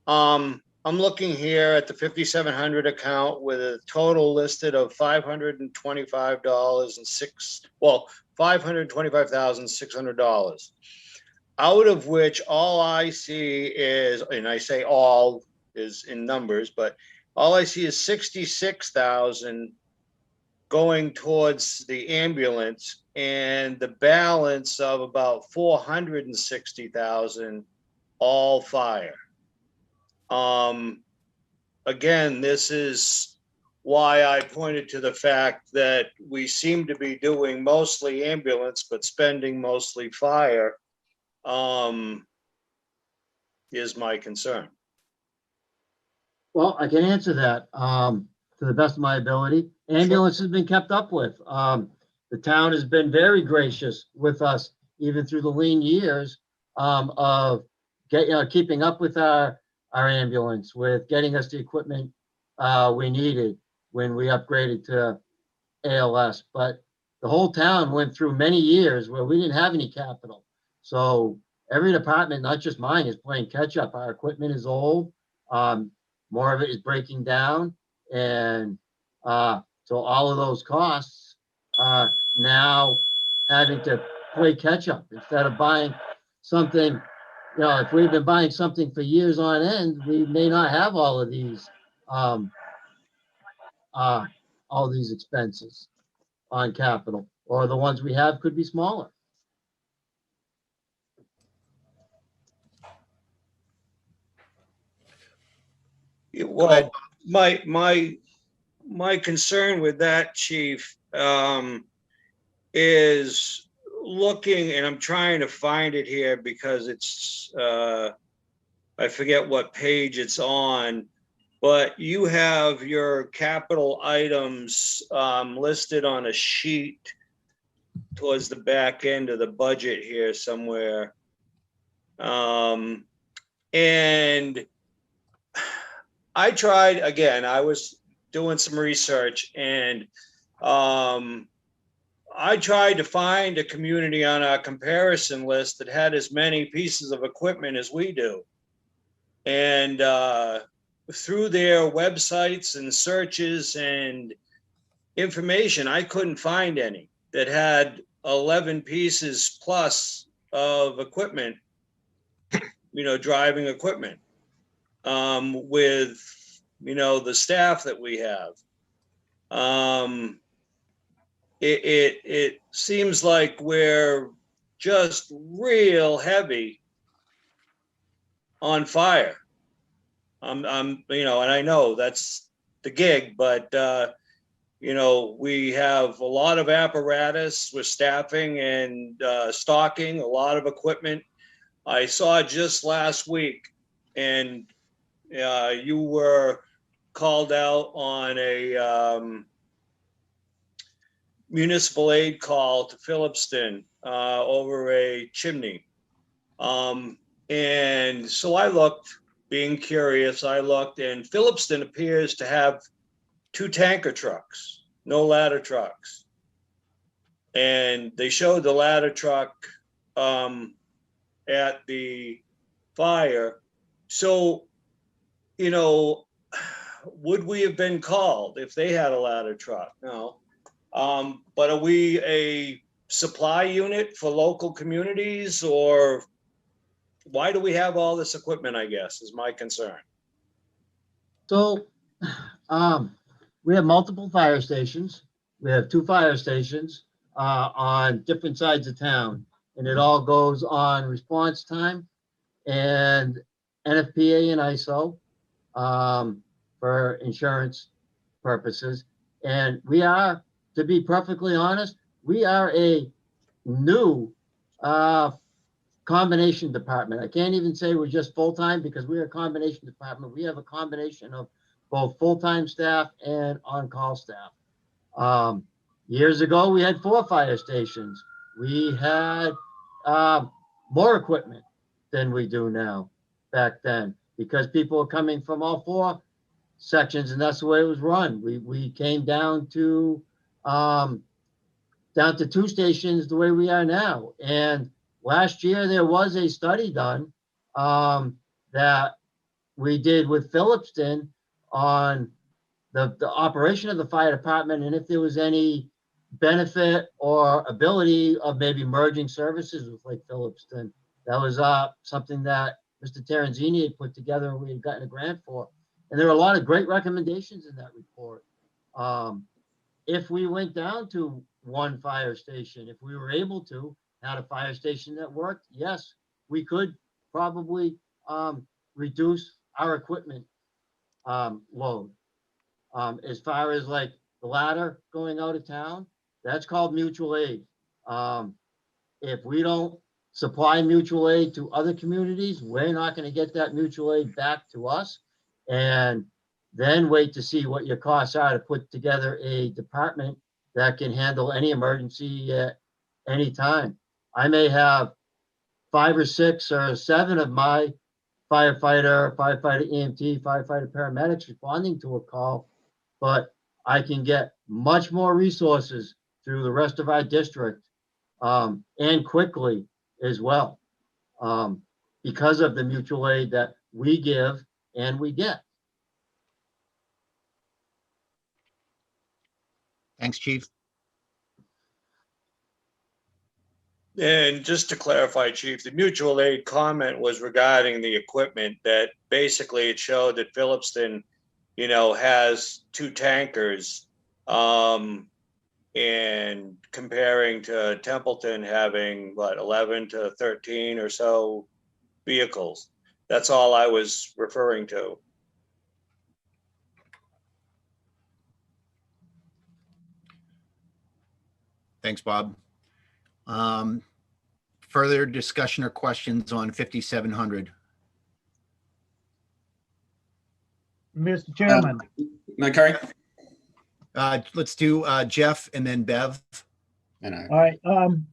I'm looking here at the 5,700 account with a total listed of $525,600, out of which all I see is, and I say all is in numbers, but all I see is 66,000 going towards the ambulance and the balance of about 460,000 all fire. Again, this is why I pointed to the fact that we seem to be doing mostly ambulance, but spending mostly fire, is my concern. Well, I can answer that to the best of my ability. Ambulance has been kept up with. The town has been very gracious with us, even through the lean years of keeping up with our ambulance, with getting us the equipment we needed when we upgraded to ALS. But the whole town went through many years where we didn't have any capital. So every department, not just mine, is playing catch up. Our equipment is old. More of it is breaking down. And so all of those costs are now having to play catch up instead of buying something. If we've been buying something for years on end, we may not have all of these expenses on capital, or the ones we have could be smaller. Well, my concern with that, Chief, is looking, and I'm trying to find it here because it's, I forget what page it's on, but you have your capital items listed on a sheet towards the back end of the budget here somewhere. And I tried, again, I was doing some research, and I tried to find a community on our comparison list that had as many pieces of equipment as we do. And through their websites and searches and information, I couldn't find any that had 11 pieces plus of equipment, driving equipment, with, the staff that we have. It seems like we're just real heavy on fire. And I know that's the gig, but we have a lot of apparatus. We're staffing and stocking a lot of equipment. I saw just last week, and you were called out on a municipal aid call to Phillipston over a chimney. And so I looked, being curious, and Phillipston appears to have 2 tanker trucks, no ladder trucks. And they showed the ladder truck at the fire. So, would we have been called if they had a ladder truck? No. But are we a supply unit for local communities, or why do we have all this equipment, I guess, is my concern. So, we have multiple fire stations. We have 2 fire stations on different sides of town, and it all goes on response time and NFPA and ISO for insurance purposes. And we are, to be perfectly honest, we are a new combination department. I can't even say we're just full-time because we're a combination department. We have a combination of both full-time staff and on-call staff. Years ago, we had 4 fire stations. We had more equipment than we do now back then because people are coming from all 4 sections, and that's the way it was run. We came down to 2 stations the way we are now. And last year there was a study done that we did with Phillipston on the operation of the fire department and if there was any benefit or ability of maybe merging services with like Phillipston. That was something that Mr. Terenzini had put together and we had gotten a grant for. And there were a lot of great recommendations in that report. If we went down to 1 fire station, if we were able to, had a fire station that worked, yes, we could probably reduce our equipment load. As far as like the ladder going out of town, that's called mutual aid. If we don't supply mutual aid to other communities, we're not going to get that mutual aid back to us. And then wait to see what your costs are to put together a department that can handle any emergency at any time. I may have 5 or 6 or 7 of my firefighter EMT, firefighter paramedics responding to a call, but I can get much more resources through the rest of our district and quickly as well because of the mutual aid that we give and we get. Thanks, Chief. And just to clarify, Chief, the mutual aid comment was regarding the equipment that basically it showed that Phillipston, you know, has 2 tankers and comparing to Templeton having what, 11 to 13 or so vehicles. That's all I was referring to. Thanks, Bob. Further discussion or questions on 5700? Mr. Chairman. Mike Curry? Let's do Jeff and then Bev. And All right. And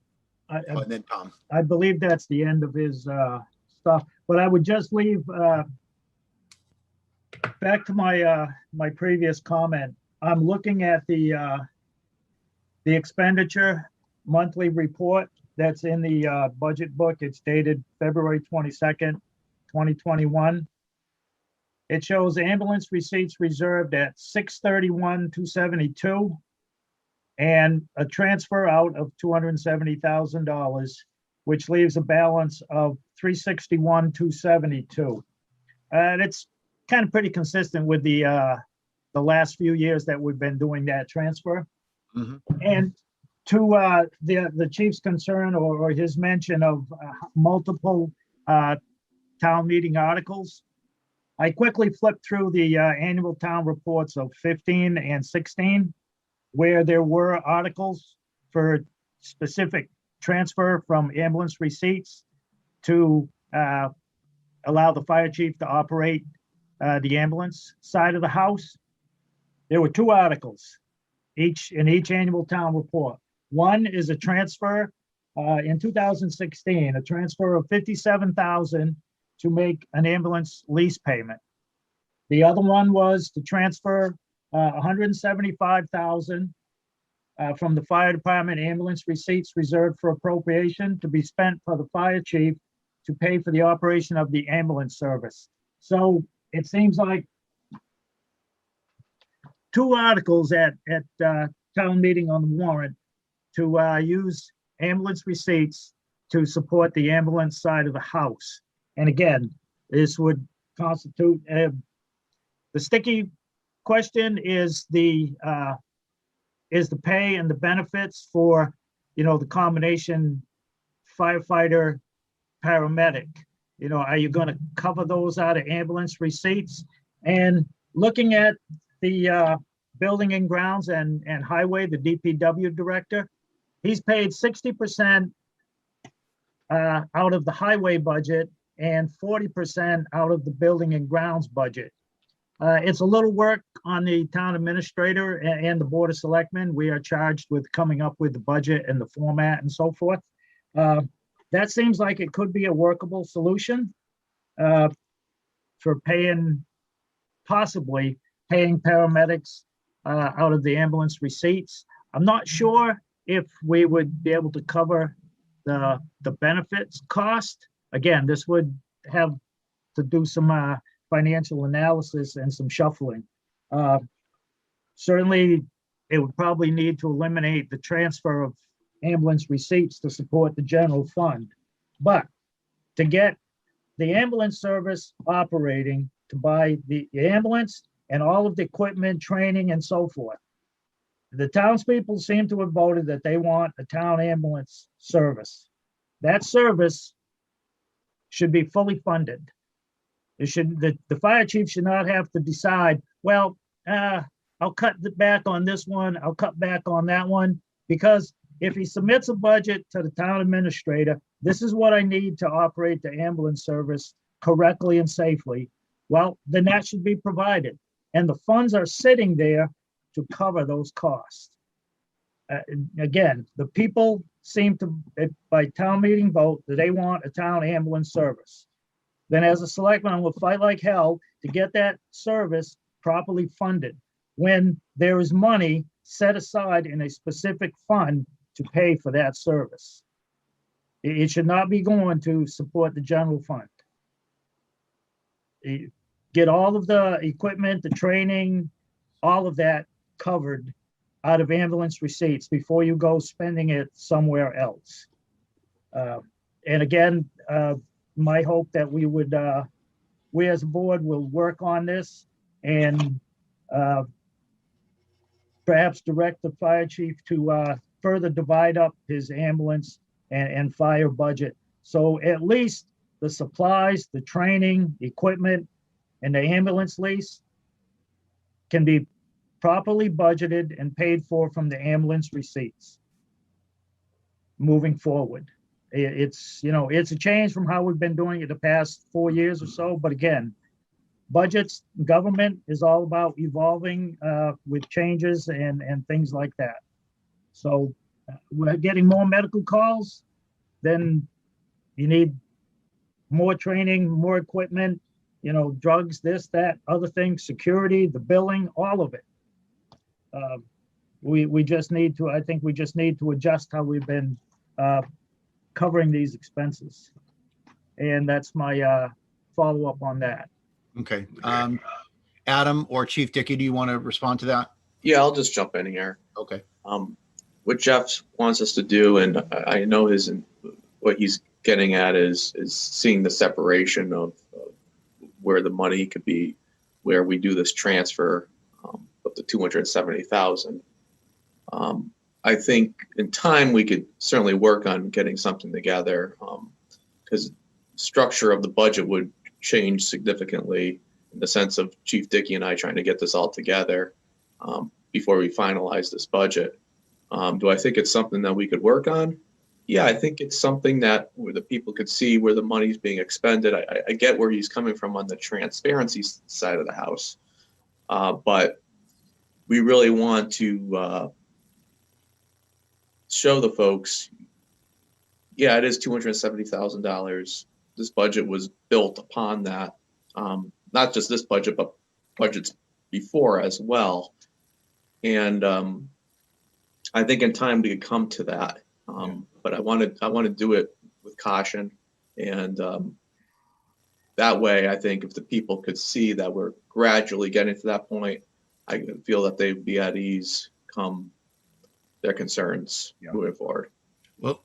then Tom. I believe that's the end of his stuff, but I would just leave back to my my previous comment. I'm looking at the expenditure monthly report that's in the budget book. It's dated February 22nd, 2021. It shows ambulance receipts reserved at $631,272 and a transfer out of $270,000, which leaves a balance of $361,272. And it's kind of pretty consistent with the last few years that we've been doing that transfer. Mm-hmm. And to the chief's concern or his mention of multiple town meeting articles, I quickly flipped through the annual town reports of 15 and 16, where there were articles for specific transfer from ambulance receipts to allow the fire chief to operate the ambulance side of the house. There were 2 articles in each annual town report. One is a transfer in 2016, a transfer of $57,000 to make an ambulance lease payment. The other one was to transfer $175,000 from the fire department ambulance receipts reserved for appropriation to be spent for the fire chief to pay for the operation of the ambulance service. So it seems like 2 articles at town meeting on the warrant to use ambulance receipts to support the ambulance side of the house. And again, this would constitute, the sticky question is the pay and the benefits for, the combination firefighter, paramedic. Are you going to cover those out of ambulance receipts? And looking at the building and grounds and highway, the DPW director, he's paid 60% out of the highway budget and 40% out of the building and grounds budget. It's a little work on the town administrator and the board of selectmen. We are charged with coming up with the budget and the format and so forth. That seems like it could be a workable solution for possibly paying paramedics out of the ambulance receipts. I'm not sure if we would be able to cover the benefits cost. Again, this would have to do some financial analysis and some shuffling. Certainly, it would probably need to eliminate the transfer of ambulance receipts to support the general fund. But to get the ambulance service operating, to buy the ambulance and all of the equipment, training, and so forth, the townspeople seem to have voted that they want a town ambulance service. That service should be fully funded. The fire chief should not have to decide, well, I'll cut back on this one, I'll cut back on that one, because if he submits a budget to the town administrator, this is what I need to operate the ambulance service correctly and safely, well, then that should be provided. And the funds are sitting there to cover those costs. Again, the people seem to, by town meeting vote, that they want a town ambulance service. Then as a selectman, I will fight like hell to get that service properly funded when there is money set aside in a specific fund to pay for that service. It should not be going to support the general fund. Get all of the equipment, the training, all of that covered out of ambulance receipts before you go spending it somewhere else. And again, my hope that we as a board will work on this and perhaps direct the fire chief to further divide up his ambulance and fire budget. So at least the supplies, the training, equipment, and the ambulance lease can be properly budgeted and paid for from the ambulance receipts moving forward. It's a change from how we've been doing it the past 4 years or so. But again, budgets, government is all about evolving with changes and things like that. So we're getting more medical calls, then you need more training, more equipment, drugs, this, that, other things, security, the billing, all of it. We just need to, I think we just need to adjust how we've been covering these expenses. And that's my follow-up on that. Okay. Adam or Chief Dickey, do you want to respond to that? Yeah, I'll just jump in here. Okay. What Jeff wants us to do, and I know what he's getting at is seeing the separation of where the money could be, where we do this transfer up to 270,000. I think in time we could certainly work on getting something together because structure of the budget would change significantly in the sense of Chief Dickey and I trying to get this all together before we finalize this budget. Do I think it's something that we could work on? Yeah, I think it's something that where the people could see where the money's being expended. I get where he's coming from on the transparency side of the house. But we really want to show the folks, yeah, it is $270,000. This budget was built upon that. Not just this budget, but budgets before as well. And I think in time we could come to that. But I want to do it with caution. And that way, I think if the people could see that we're gradually getting to that point, I feel that they'd be at ease come their concerns moving forward. Well,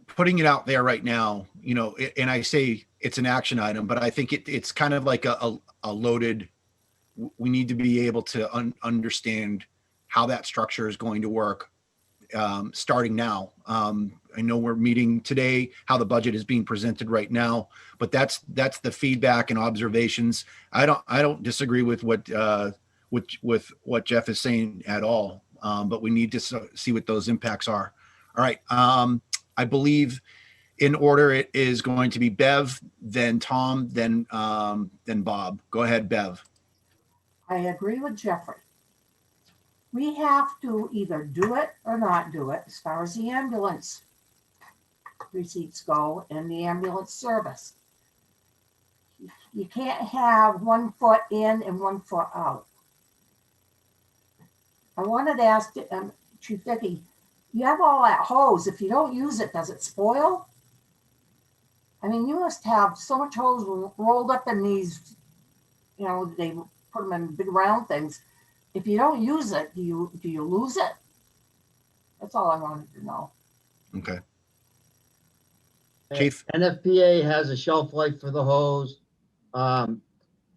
putting it out there right now, you know, and I say it's an action item, but I think it's kind of like a loaded, we need to be able to understand how that structure is going to work starting now. I know we're meeting today, how the budget is being presented right now, but that's the feedback and observations. I don't disagree with what Jeff is saying at all, but we need to see what those impacts are. All right. I believe in order it is going to be Bev, then Tom, then Bob. Go ahead, Bev. I agree with Jeffrey. We have to either do it or not do it as far as the ambulance receipts go and the ambulance service. You can't have 1 foot in and 1 foot out. I wanted to ask Chief Dickey, you have all that hose. If you don't use it, does it spoil? I mean, you must have so much hose rolled up in these, you know, they put them in big round things. If you don't use it, do you lose it? That's all I wanted to know. Okay. Chief? NFPA has a shelf life for the hose, and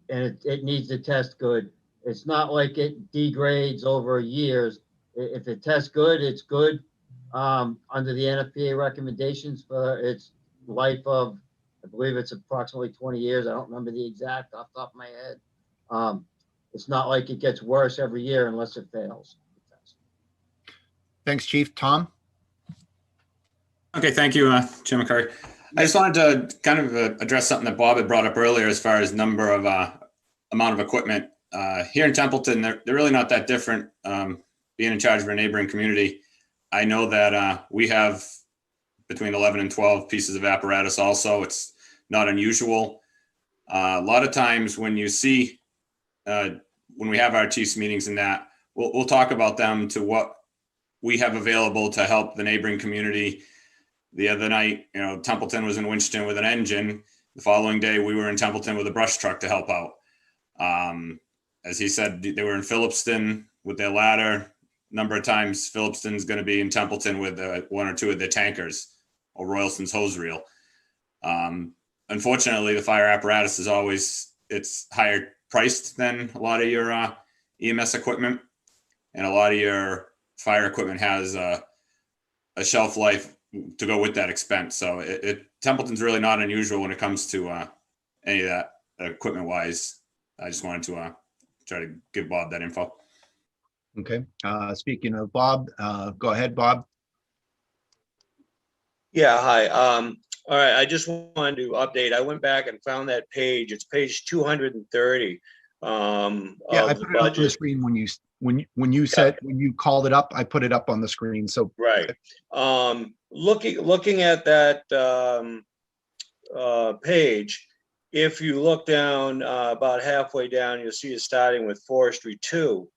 it needs to test good. It's not like it degrades over years. If it tests good, it's good. Under the NFPA recommendations for its life of, I believe it's approximately 20 years. I don't remember the exact off the top of my head. It's not like it gets worse every year unless it fails. Thanks, Chief. Tom? Okay, thank you, Chairman Curry. I just wanted to kind of address something that Bob had brought up earlier as far as number of amount of equipment. Here in Templeton, they're really not that different. Being in charge of a neighboring community, I know that we have between 11 and 12 pieces of apparatus also. It's not unusual. A lot of times when you see, when we have our chiefs meetings and that, we'll talk about them to what we have available to help the neighboring community. The other night, you know, Templeton was in Winston with an engine. The following day, we were in Templeton with a brush truck to help out. As he said, they were in Phillipston with their ladder. Number of times, Phillipston's going to be in Templeton with 1 or 2 of their tankers or Royalston's hose reel. Unfortunately, the fire apparatus is always, it's higher priced than a lot of your EMS equipment, and a lot of your fire equipment has a shelf life to go with that expense. So Templeton's really not unusual when it comes to any of that equipment wise. I just wanted to try to give Bob that info. Okay. Speaking of Bob, go ahead, Bob. Yeah, hi. All right, I just wanted to update. I went back and found that page. It's page 230 Yeah, of I the put it up on the budget. screen when you said, when you called it up, I put it up on the screen. So Right. Looking at that page, if you look down about halfway down, you'll see it starting with Forestry 2.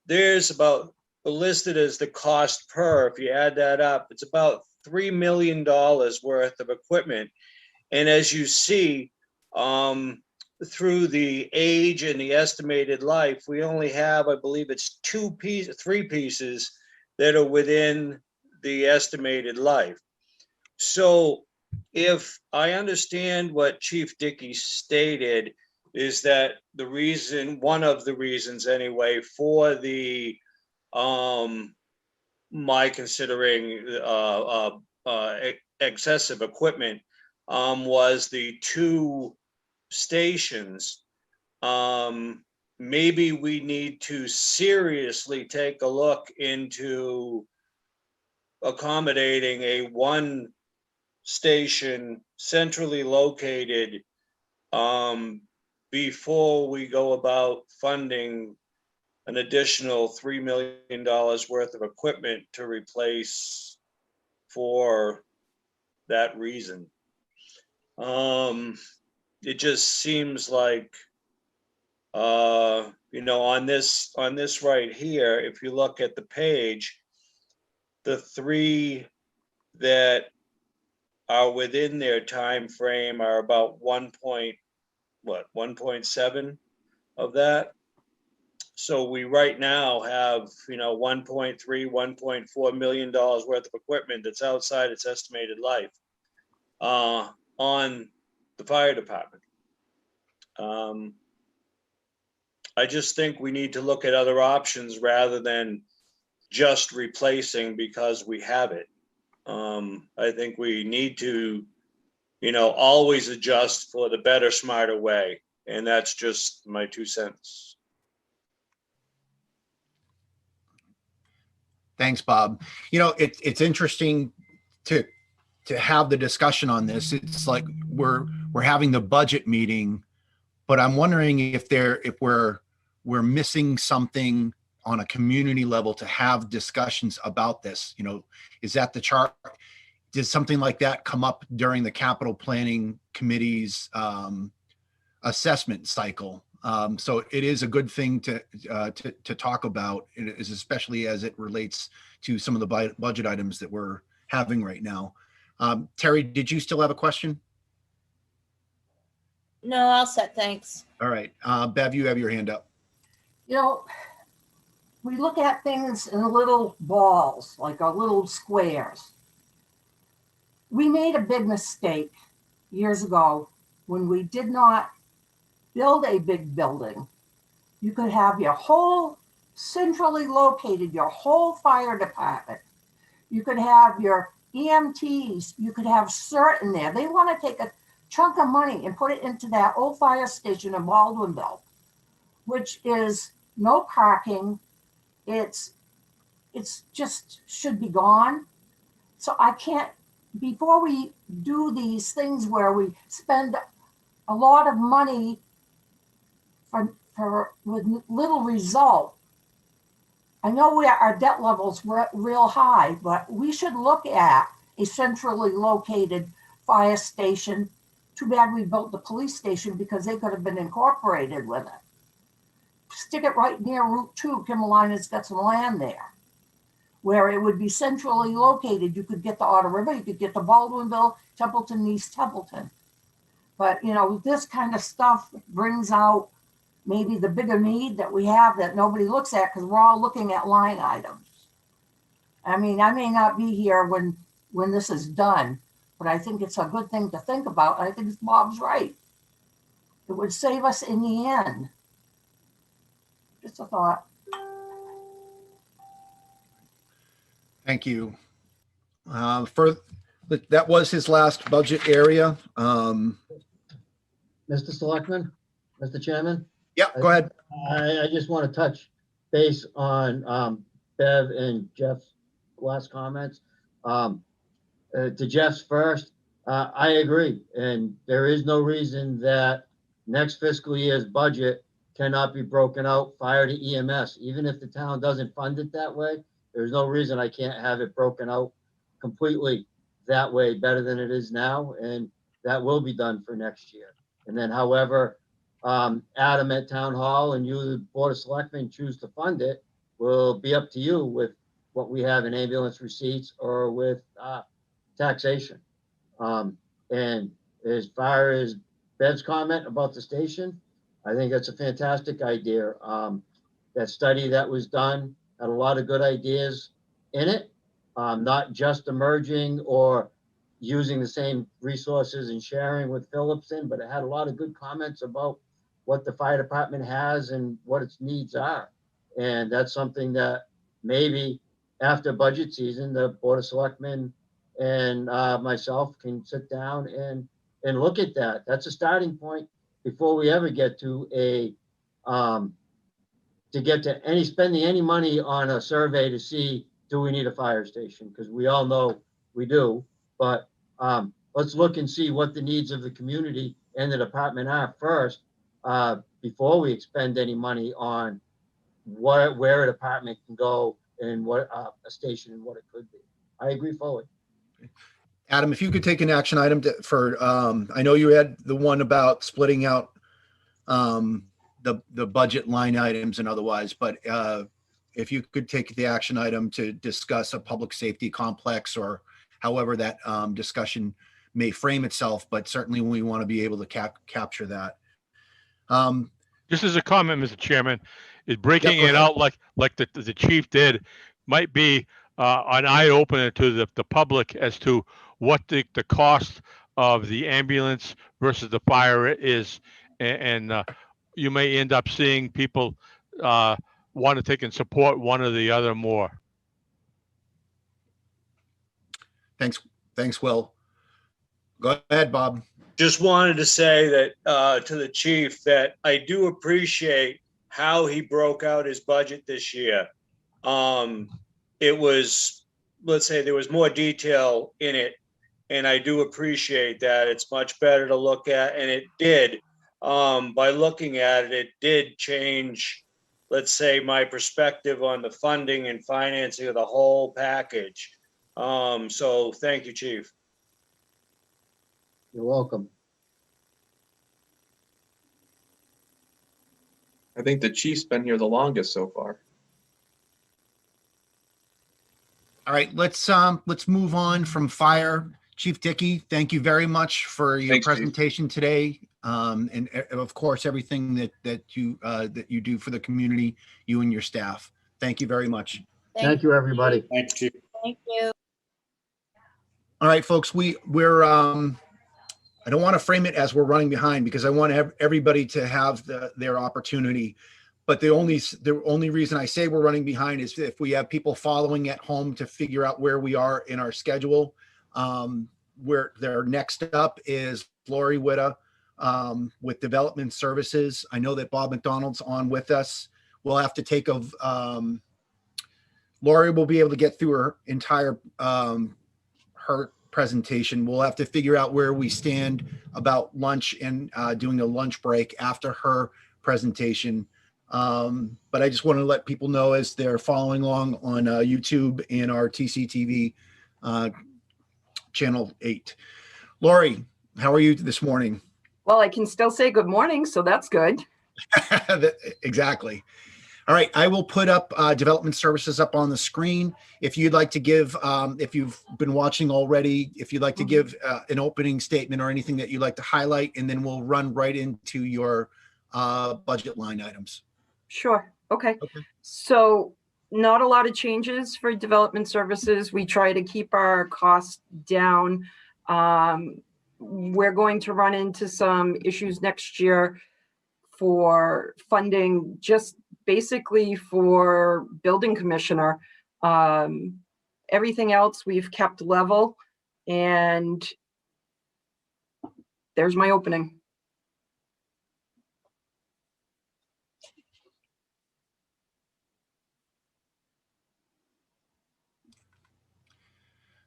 There's about listed as the cost per, if you add that up, it's about $3 million worth of equipment. And as you see, through the age and the estimated life, we only have, I believe it's 3 pieces that are within the estimated life. So if I understand what Chief Dickey stated, is that the reason, one of the reasons anyway, for the my considering excessive equipment was the 2 stations. Maybe we need to seriously take a look into accommodating a 1 station centrally located before we go about funding an additional $3 million worth of equipment to replace for that reason. It just seems like, you know, on this right here, if you look at the page, the 3 that are within their time frame are about 1.7 of that. So we right now have, you know, 1.3, $1.4 million worth of equipment that's outside its estimated life. on the fire department. I just think we need to look at other options rather than just replacing because we have it. I think we need to, always adjust for the better, smarter way. And that's just my 2 cents. Thanks, Bob. It's interesting to have the discussion on this. It's like we're having the budget meeting, but I'm wondering if we're missing something on a community level to have discussions about this. Is that the chart? Did something like that come up during the capital planning committee's assessment cycle? So it is a good thing to talk about, especially as it relates to some of the budget items that we're having right now. Terry, did you still have a question? No, all set, thanks. All right. Bev, you have your hand up. We look at things in little balls, like little squares. We made a big mistake years ago when we did not build a big building. You could have your whole centrally located, your whole fire department. You could have your EMTs. You could have CERT in there. They want to take a chunk of money and put it into that old fire station in Baldwinville, which is no parking. It's just should be gone. So I can't, before we do these things where we spend a lot of money for with little result. I know our debt levels were real high, but we should look at a centrally located fire station. Too bad we built the police station because they could have been incorporated with it. Stick it right near Route 2. Kimmelina's got some land there where it would be centrally located. You could get to Otter River, you could get to Baldwinville, Templeton, East Templeton. But, this kind of stuff brings out maybe the bigger need that we have that nobody looks at because we're all looking at line items. I mean, I may not be here when this is done, but I think it's a good thing to think about. I think Bob's right. It would save us in the end. Just a thought. Thank you. That was his last budget area. Mr. Selectman, Mr. Chairman? Yeah, go ahead. I just want to touch base on Bev and Jeff's last comments. To Jeff's first, I agree. And there is no reason that next fiscal year's budget cannot be broken out fire to EMS. Even if the town doesn't fund it that way, there's no reason I can't have it broken out completely that way better than it is now. And that will be done for next year. And then however, Adam at Town Hall and you, the Board of Selectmen, choose to fund it will be up to you with what we have in ambulance receipts or with taxation. And as far as Bev's comment about the station, I think that's a fantastic idea. That study that was done had a lot of good ideas in it, not just emerging or using the same resources and sharing with Phillipson, but it had a lot of good comments about what the fire department has and what its needs are. And that's something that maybe after budget season, the Board of Selectmen and myself can sit down and look at that. That's a starting point before we ever get to spending any money on a survey to see, do we need a fire station? Because we all know we do, but let's look and see what the needs of the community and the department are first, before we expend any money on where a department can go and what a station and what it could be. I agree fully. Adam, if you could take an action item for, I know you had the one about splitting out the budget line items and otherwise, but if you could take the action item to discuss a public safety complex or however that discussion may frame itself, but certainly we want to be able to capture that. Just as a comment, Mr. Chairman, is breaking it out like the chief did might be an eye opener to the public as to what the cost of the ambulance versus the fire is, and you may end up seeing people want to take and support one or the other more. Thanks, Will. Go ahead, Bob. Just wanted to say that to the chief that I do appreciate how he broke out his budget this year. It was, let's say there was more detail in it, and I do appreciate that. It's much better to look at, and it did. By looking at it, it did change, let's say, my perspective on the funding and financing of the whole package. So thank you, Chief. You're welcome. I think the chief's been here the longest so far. All right, let's move on from fire. Chief Dickey, thank you very much for your presentation today, and of course everything that you do for the community, you and your staff. Thank you very much. Thank you, everybody. Thanks, Chief. Thank you. All right, folks, we're I don't want to frame it as we're running behind because I want everybody to have their opportunity. But the only reason I say we're running behind is if we have people following at home to figure out where we are in our schedule. Where their next up is Lori Witta with Development Services. I know that Bob McDonald's on with us. We'll have to take Lori will be able to get through her entire her presentation. We'll have to figure out where we stand about lunch and doing a lunch break after her presentation. But I just want to let people know as they're following along on YouTube and our TCTV Channel 8. Lori, how are you this morning? Well, I can still say good morning, so that's good. Exactly. All right, I will put up Development Services up on the screen. If you'd like to give, if you've been watching already, if you'd like to give an opening statement or anything that you'd like to highlight, and then we'll run right into your budget line items. Sure. Okay. So not a lot of changes for Development Services. We try to keep our costs down. We're going to run into some issues next year for funding, just basically for building commissioner. Everything else we've kept level, and there's my opening.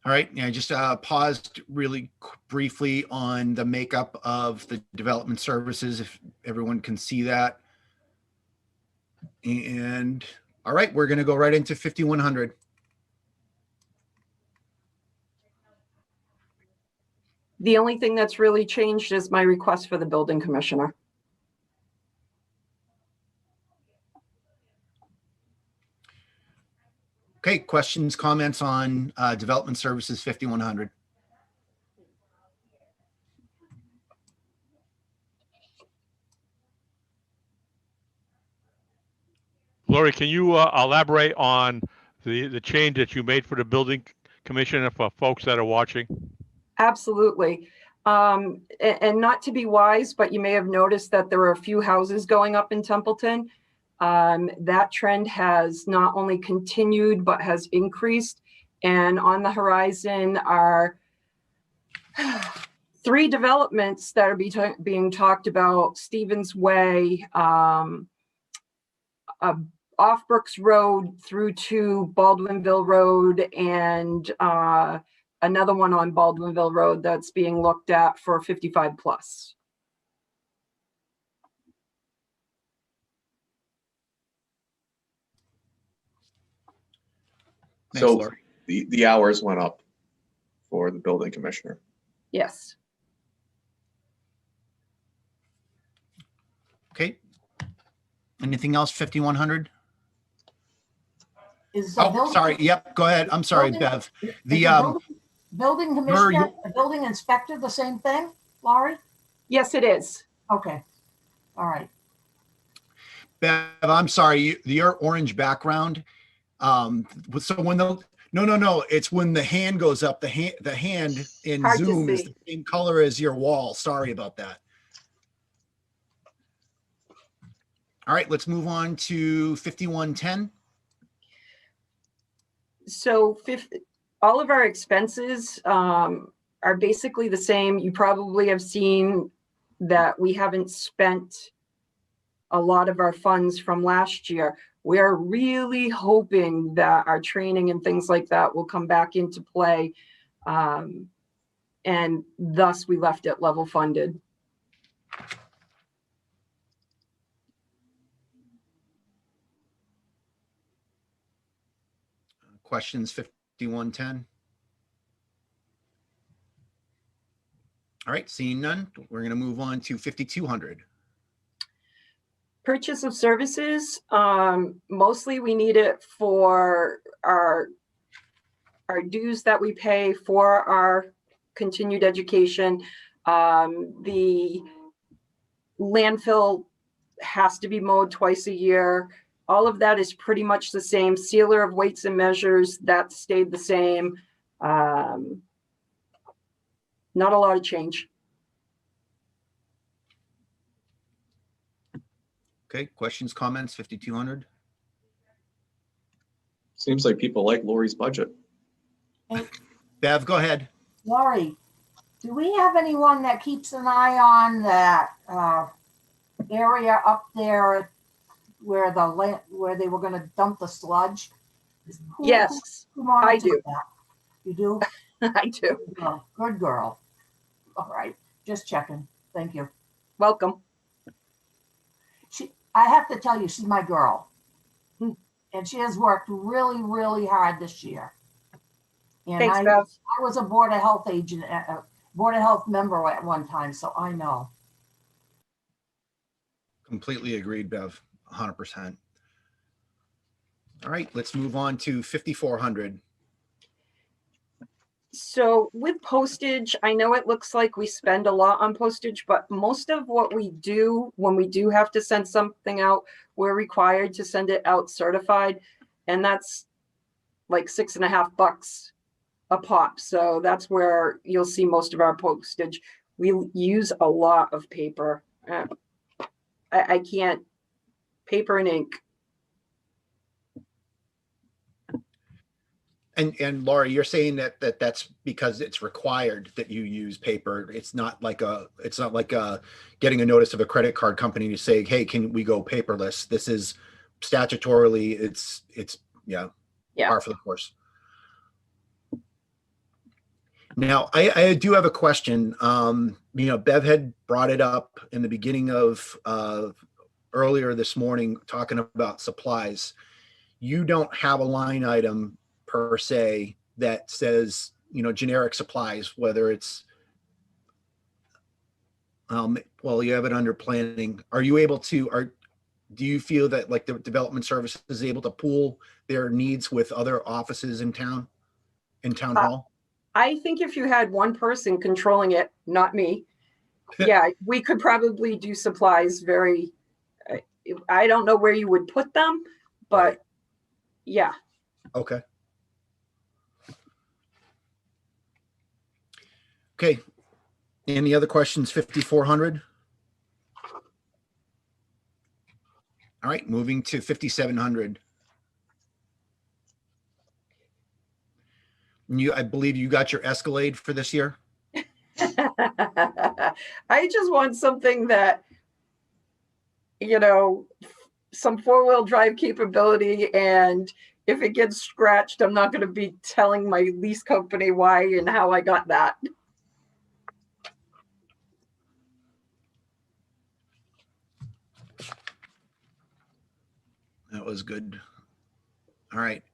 All right, yeah, I just paused really briefly on the makeup of the Development Services, if everyone can see that. And all right, we're going to go right into 5100. The only thing that's really changed is my request for the building commissioner. Okay, questions, comments on Development Services 5100? Lori, can you elaborate on the change that you made for the building commissioner for folks that are watching? Absolutely. And not to be wise, but you may have noticed that there are a few houses going up in Templeton. That trend has not only continued, but has increased. And on the horizon are 3 developments that are being talked about: Stevens Way, off Brooks Road through to Baldwinville Road, and another one on Baldwinville Road that's being looked at for 55 plus. So the hours went up for the building commissioner. Yes. Okay. Anything else, 5100? Sorry. Yep, go ahead. I'm sorry, Bev. The building commissioner, the building inspector, the same thing, Laurie? Yes, it is. Okay. All right. Bev, I'm sorry, your orange background. So when No. It's when the hand goes up. The hand in Hard to Zoom is see. the same color as your wall. Sorry about that. All right, let's move on to 5110. So all of our expenses are basically the same. You probably have seen that we haven't spent a lot of our funds from last year. We're really hoping that our training and things like that will come back into play. And thus we left it level funded. Questions 5110. All right, seeing none, we're going to move on to 5200. Purchase of services, mostly we need it for our dues that we pay for our continued education. The landfill has to be mowed twice a year. All of that is pretty much the same. Sealer of weights and measures, that stayed the same. Not a lot of change. Okay, questions, comments, 5200. Seems like people like Lori's budget. Bev, go ahead. Lori, do we have anyone that keeps an eye on that area up there where where they were going to dump the sludge? Yes, who I monitors do. that? You do? I do. Oh, good girl. All right, just checking. Thank you. Welcome. I have to tell you, she's my girl. And she has worked really, really hard this year. And Thanks, I Bev. was a Board of Health agent, Board of Health member at one time, so I know. Completely agreed, Bev, 100%. All right, let's move on to 5400. So with postage, I know it looks like we spend a lot on postage, but most of what we do, when we do have to send something out, we're required to send it out certified. And that's like $6.50 a pop. So that's where you'll see most of our postage. We use a lot of paper. I can't, paper and ink. And Laura, you're saying that's because it's required that you use paper. It's not like getting a notice of a credit card company to say, hey, can we go paperless? This is statutorily, it's par for the course. Now, I do have a question. Bev had brought it up in the beginning of earlier this morning, talking about supplies. You don't have a line item per se that says, generic supplies, whether it's, well, you have it under planning. Are you able to, do you feel that like the development service is able to pool their needs with other offices in town hall? I think if you had one person controlling it, not me, yeah, we could probably do supplies very, I don't know where you would put them, but yeah. Okay. Okay. Any other questions? 5400. All right, moving to 5700. I believe you got your Escalade for this year. I just want something that, some four-wheel drive capability, and if it gets scratched, I'm not going to be telling my lease company why and how I got that. That was good. All right.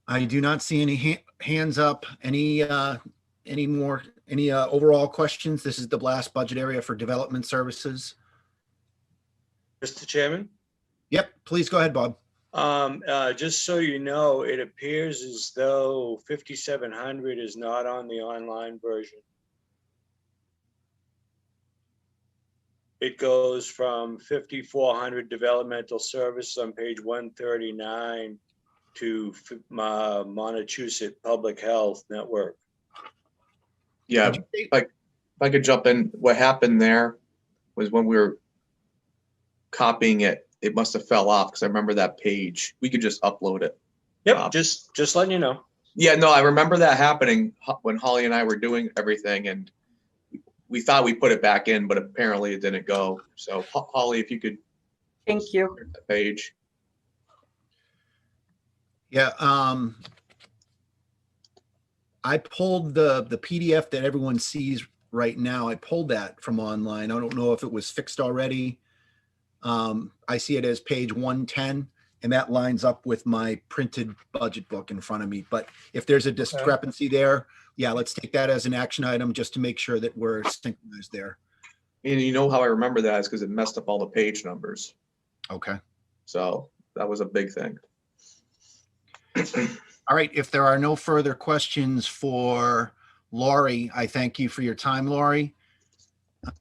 I do not see any hands up. Any overall questions? This is the last budget area for development services. Mr. Chairman? Yep, please go ahead, Bob. Just so you know, it appears as though 5700 is not on the online version. It goes from 5400 developmental services on page 139 to Montechusett Public Health Network. Yeah, if I could jump in, what happened there was when we were copying it, it must have fell off because I remember that page. We could just upload it. Yep, just letting you know. Yeah, no, I remember that happening when Holly and I were doing everything, and we thought we put it back in, but apparently it didn't go. So Holly, if you could. Thank you. The page. Yeah, I pulled the PDF that everyone sees right now. I pulled that from online. I don't know if it was fixed already. I see it as page 110, and that lines up with my printed budget book in front of me. But if there's a discrepancy there, yeah, let's take that as an action item just to make sure that we're synchronized there. And you know how I remember that is because it messed up all the page numbers. Okay. So that was a big thing. All right. If there are no further questions for Laurie, I thank you for your time, Laurie.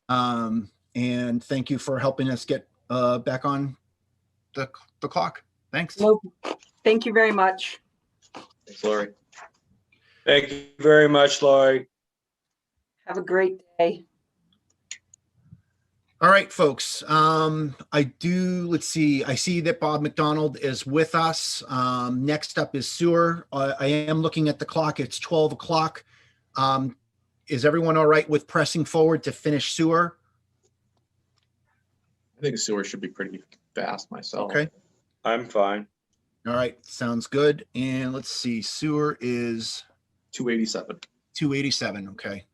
And thank you for helping us get back on the clock. Thanks. Well, thank you very much. Thanks, Laurie. Thank you very much, Laurie. Have a great day. All right, folks. Let's see. I see that Bob McDonald is with us. Next up is sewer. I am looking at the clock. It's 12 o'clock. Is everyone all right with pressing forward to finish sewer? I think sewer should be pretty fast myself. Okay. I'm fine. All right. Sounds good. And let's see. Sewer is 287. 287. Okay.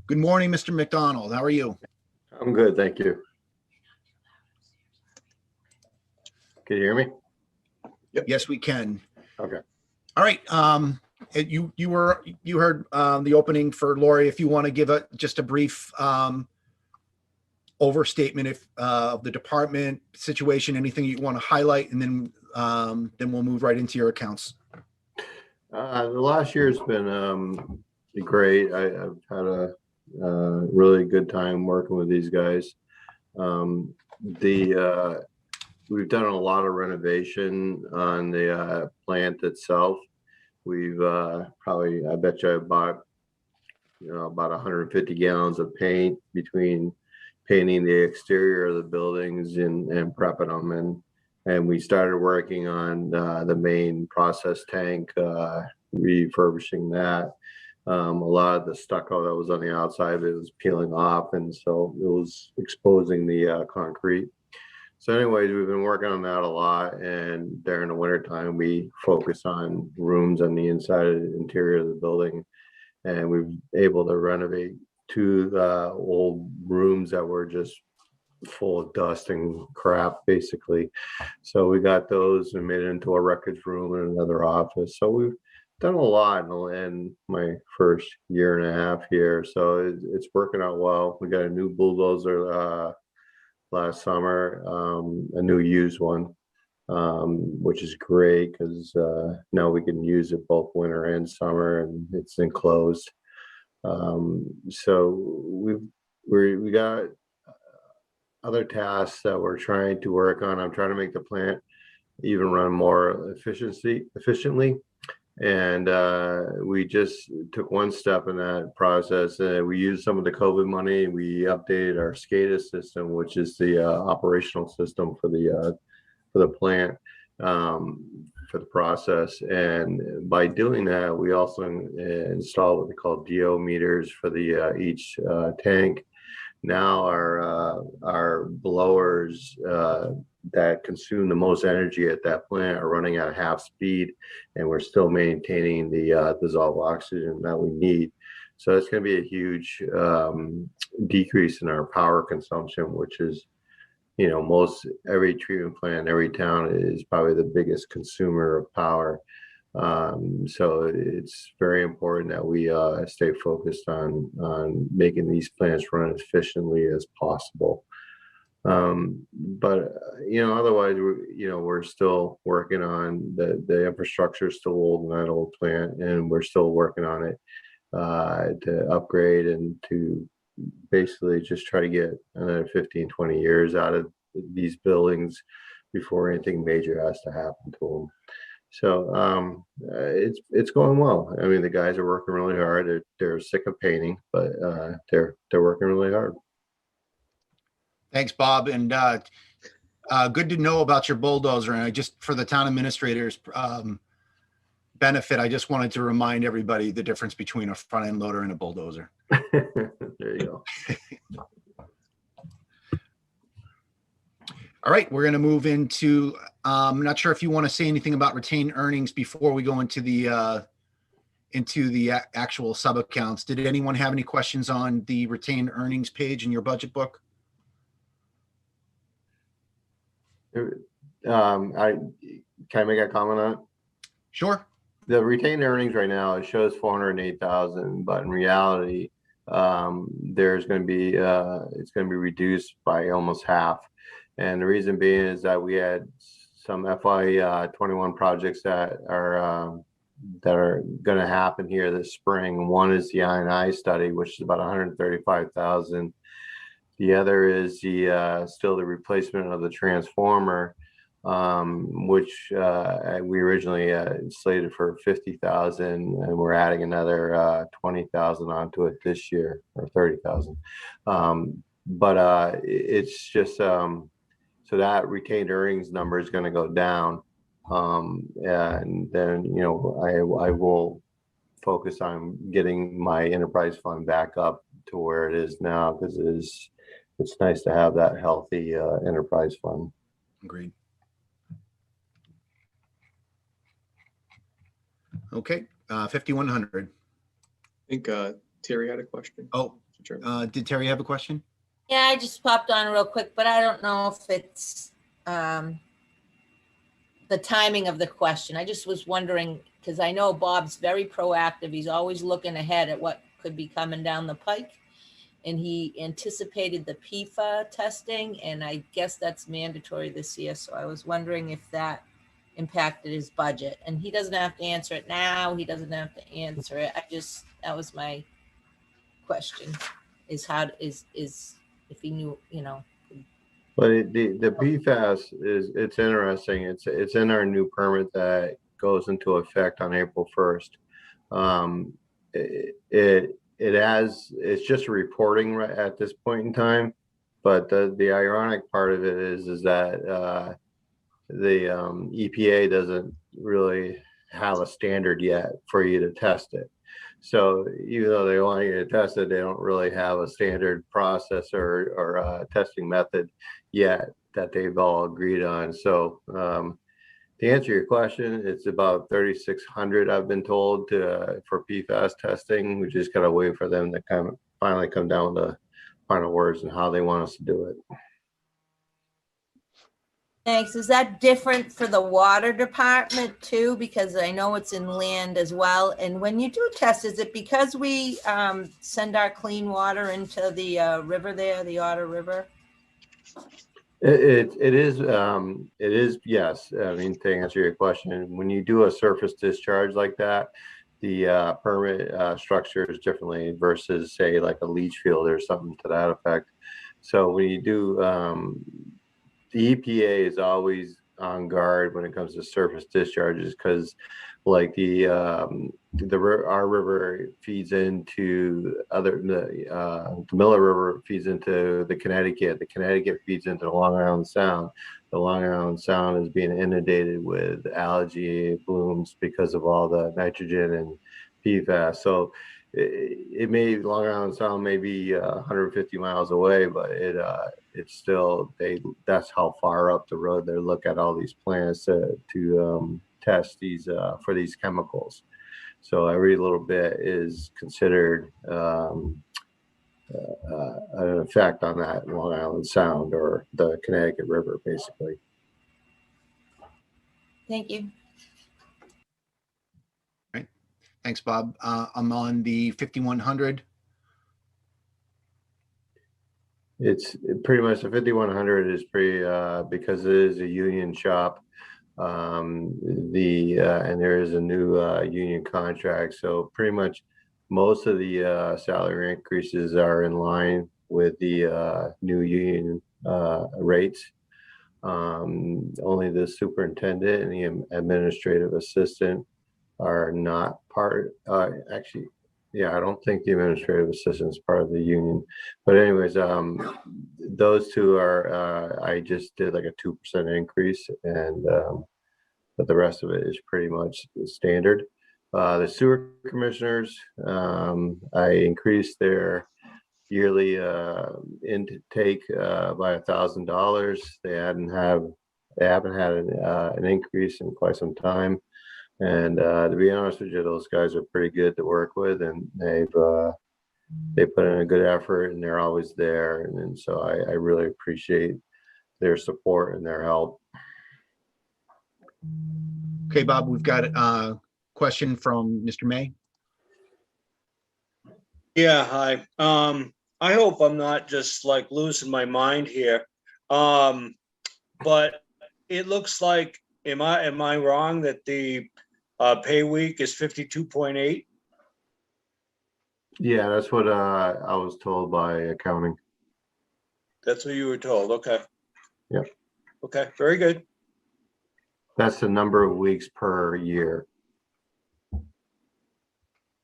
Good morning, Mr. McDonald. How are you? I'm good, thank you. Can you hear me? Yep. Yes, we can. Okay. All right. You heard the opening for Laurie. If you want to give just a brief overstatement of the department situation, anything you want to highlight, and then we'll move right into your accounts. The last year's been great. I've had a really good time working with these guys. We've done a lot of renovation on the plant itself. We've probably, I bet you I bought, about 150 gallons of paint between painting the exterior of the buildings and prepping them. And we started working on the main process tank, refurbishing that. A lot of the stucco that was on the outside, it was peeling off, and so it was exposing the concrete. So anyways, we've been working on that a lot, and during the winter time, we focus on rooms on the inside of the interior of the building, and we've able to renovate 2 old rooms that were just full of dust and crap, basically. So we got those and made it into a records room and another office. So we've done a lot in my first year and a half here, so it's working out well. We got a new bulldozer last summer, a new used one, which is great because now we can use it both winter and summer, and it's enclosed. So we got other tasks that we're trying to work on. I'm trying to make the plant even run more efficiently. And we just took one step in that process. We used some of the COVID money. We updated our SCADA system, which is the operational system for the plant, for the process. And by doing that, we also installed what they call DO meters for the each tank. Now our blowers that consume the most energy at that plant are running at half speed, and we're still maintaining the dissolved oxygen that we need. So it's going to be a huge decrease in our power consumption, which is, most every treatment plant, every town is probably the biggest consumer of power. So it's very important that we stay focused on making these plants run as efficiently as possible. But otherwise, we're still working on the infrastructure is still old in that old plant, and we're still working on it to upgrade and to basically just try to get another 15-20 years out of these buildings before anything major has to happen to them. So it's going well. I mean, the guys are working really hard. They're sick of painting, but they're working really hard. Thanks, Bob. And good to know about your bulldozer. And I just, for the town administrators benefit, I just wanted to remind everybody the difference between a front end loader and a bulldozer. There you go. All right, we're going to move into, I'm not sure if you want to say anything about retained earnings before we go into the actual sub accounts. Did anyone have any questions on the retained earnings page in your budget book? Can I make a comment on it? Sure. The retained earnings right now, it shows 408,000, but in reality, there's going to be it's going to be reduced by almost half. And the reason being is that we had some FY21 projects that are going to happen here this spring. One is the I&I study, which is about 135,000. The other is the still the replacement of the transformer, which we originally slated for 50,000, and we're adding another 20,000 onto it this year, or 30,000. But it's just so that retained earnings number is going to go down, and then I will focus on getting my enterprise fund back up to where it is now, because it's nice to have that healthy enterprise fund. Agreed. Okay, 5100. I think Terry had a question. Oh, did Terry have a question? Yeah, I just popped on real quick, but I don't know if it's the timing of the question. I just was wondering, because I know Bob's very proactive. He's always looking ahead at what could be coming down the pike. And he anticipated the PFA testing, and I guess that's mandatory this year. So I was wondering if that impacted his budget. And he doesn't have to answer it now. He doesn't have to answer it. That was my question, is how is if he knew, But the PFAS it's interesting. It's in our new permit that goes into effect on April 1st. It's just reporting right at this point in time, but the ironic part of it is that the EPA doesn't really have a standard yet for you to test it. So even though they want you to test it, they don't really have a standard process or testing method yet that they've all agreed on. So to answer your question, it's about 3,600 I've been told for PFAS testing. We just gotta wait for them to finally come down with the final words and how they want us to do it. Thanks. Is that different for the water department too? Because I know it's in land as well. And when you do test, is it because we send our clean water into the river there, the Otter River? It is, yes. I mean, to answer your question, when you do a surface discharge like that, the permit structure is differently versus, say, like a leach field or something to that effect. So when you do, the EPA is always on guard when it comes to surface discharges, because like our river feeds into the Miller River feeds into the Connecticut feeds into the Long Island Sound. The Long Island Sound is being inundated with algae blooms because of all the nitrogen and PFAS. So Long Island Sound may be 150 miles away, but it's still, that's how far up the road they look at all these plants to test these for these chemicals. So every little bit is considered an effect on that Long Island Sound or the Connecticut River, basically. Thank you. Right. Thanks, Bob. I'm on the 5100. It's pretty much the 5100 is pretty because it is a union shop. And there is a new union contract, so pretty much most of the salary increases are in line with the new union rates. Only the superintendent and the administrative assistant are not part, actually, yeah, I don't think the administrative assistant is part of the union. But anyways, those two are, I just did like a 2% increase, and but the rest of it is pretty much standard. The sewer commissioners, I increased their yearly intake by $1,000. They haven't had an increase in quite some time. And to be honest with you, those guys are pretty good to work with, and they put in a good effort, and they're always there. And so I really appreciate their support and their help. Okay, Bob, we've got a question from Mr. May. Yeah, hi. I hope I'm not just like losing my mind here. But it looks like, am I wrong that the pay week is 52.8? Yeah, that's what I was told by accounting. That's what you were told. Okay. Yep. Okay, very good. That's the number of weeks per year.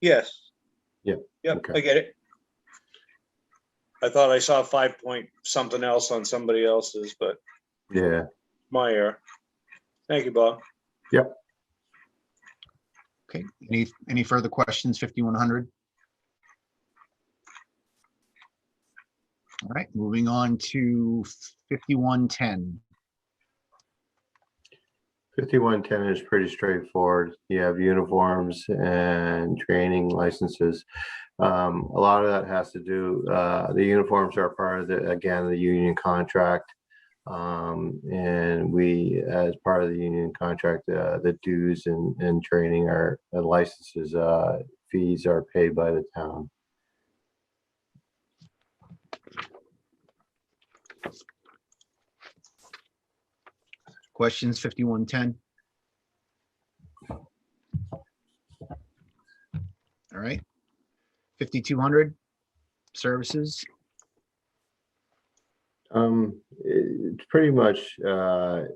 Yes. Yep. Yep, Okay. I get it. I thought I saw 5 point something else on somebody else's, but Yeah. my error. Thank you, Bob. Yep. Okay, any further questions, 5100? All right, moving on to 5110. 5110 is pretty straightforward. You have uniforms and training licenses. A lot of that has to do, the uniforms are part of the union contract. And we, as part of the union contract, the dues and training and licenses fees are paid by the town. Questions, 5110? All right. 5200, services. It's pretty much, there's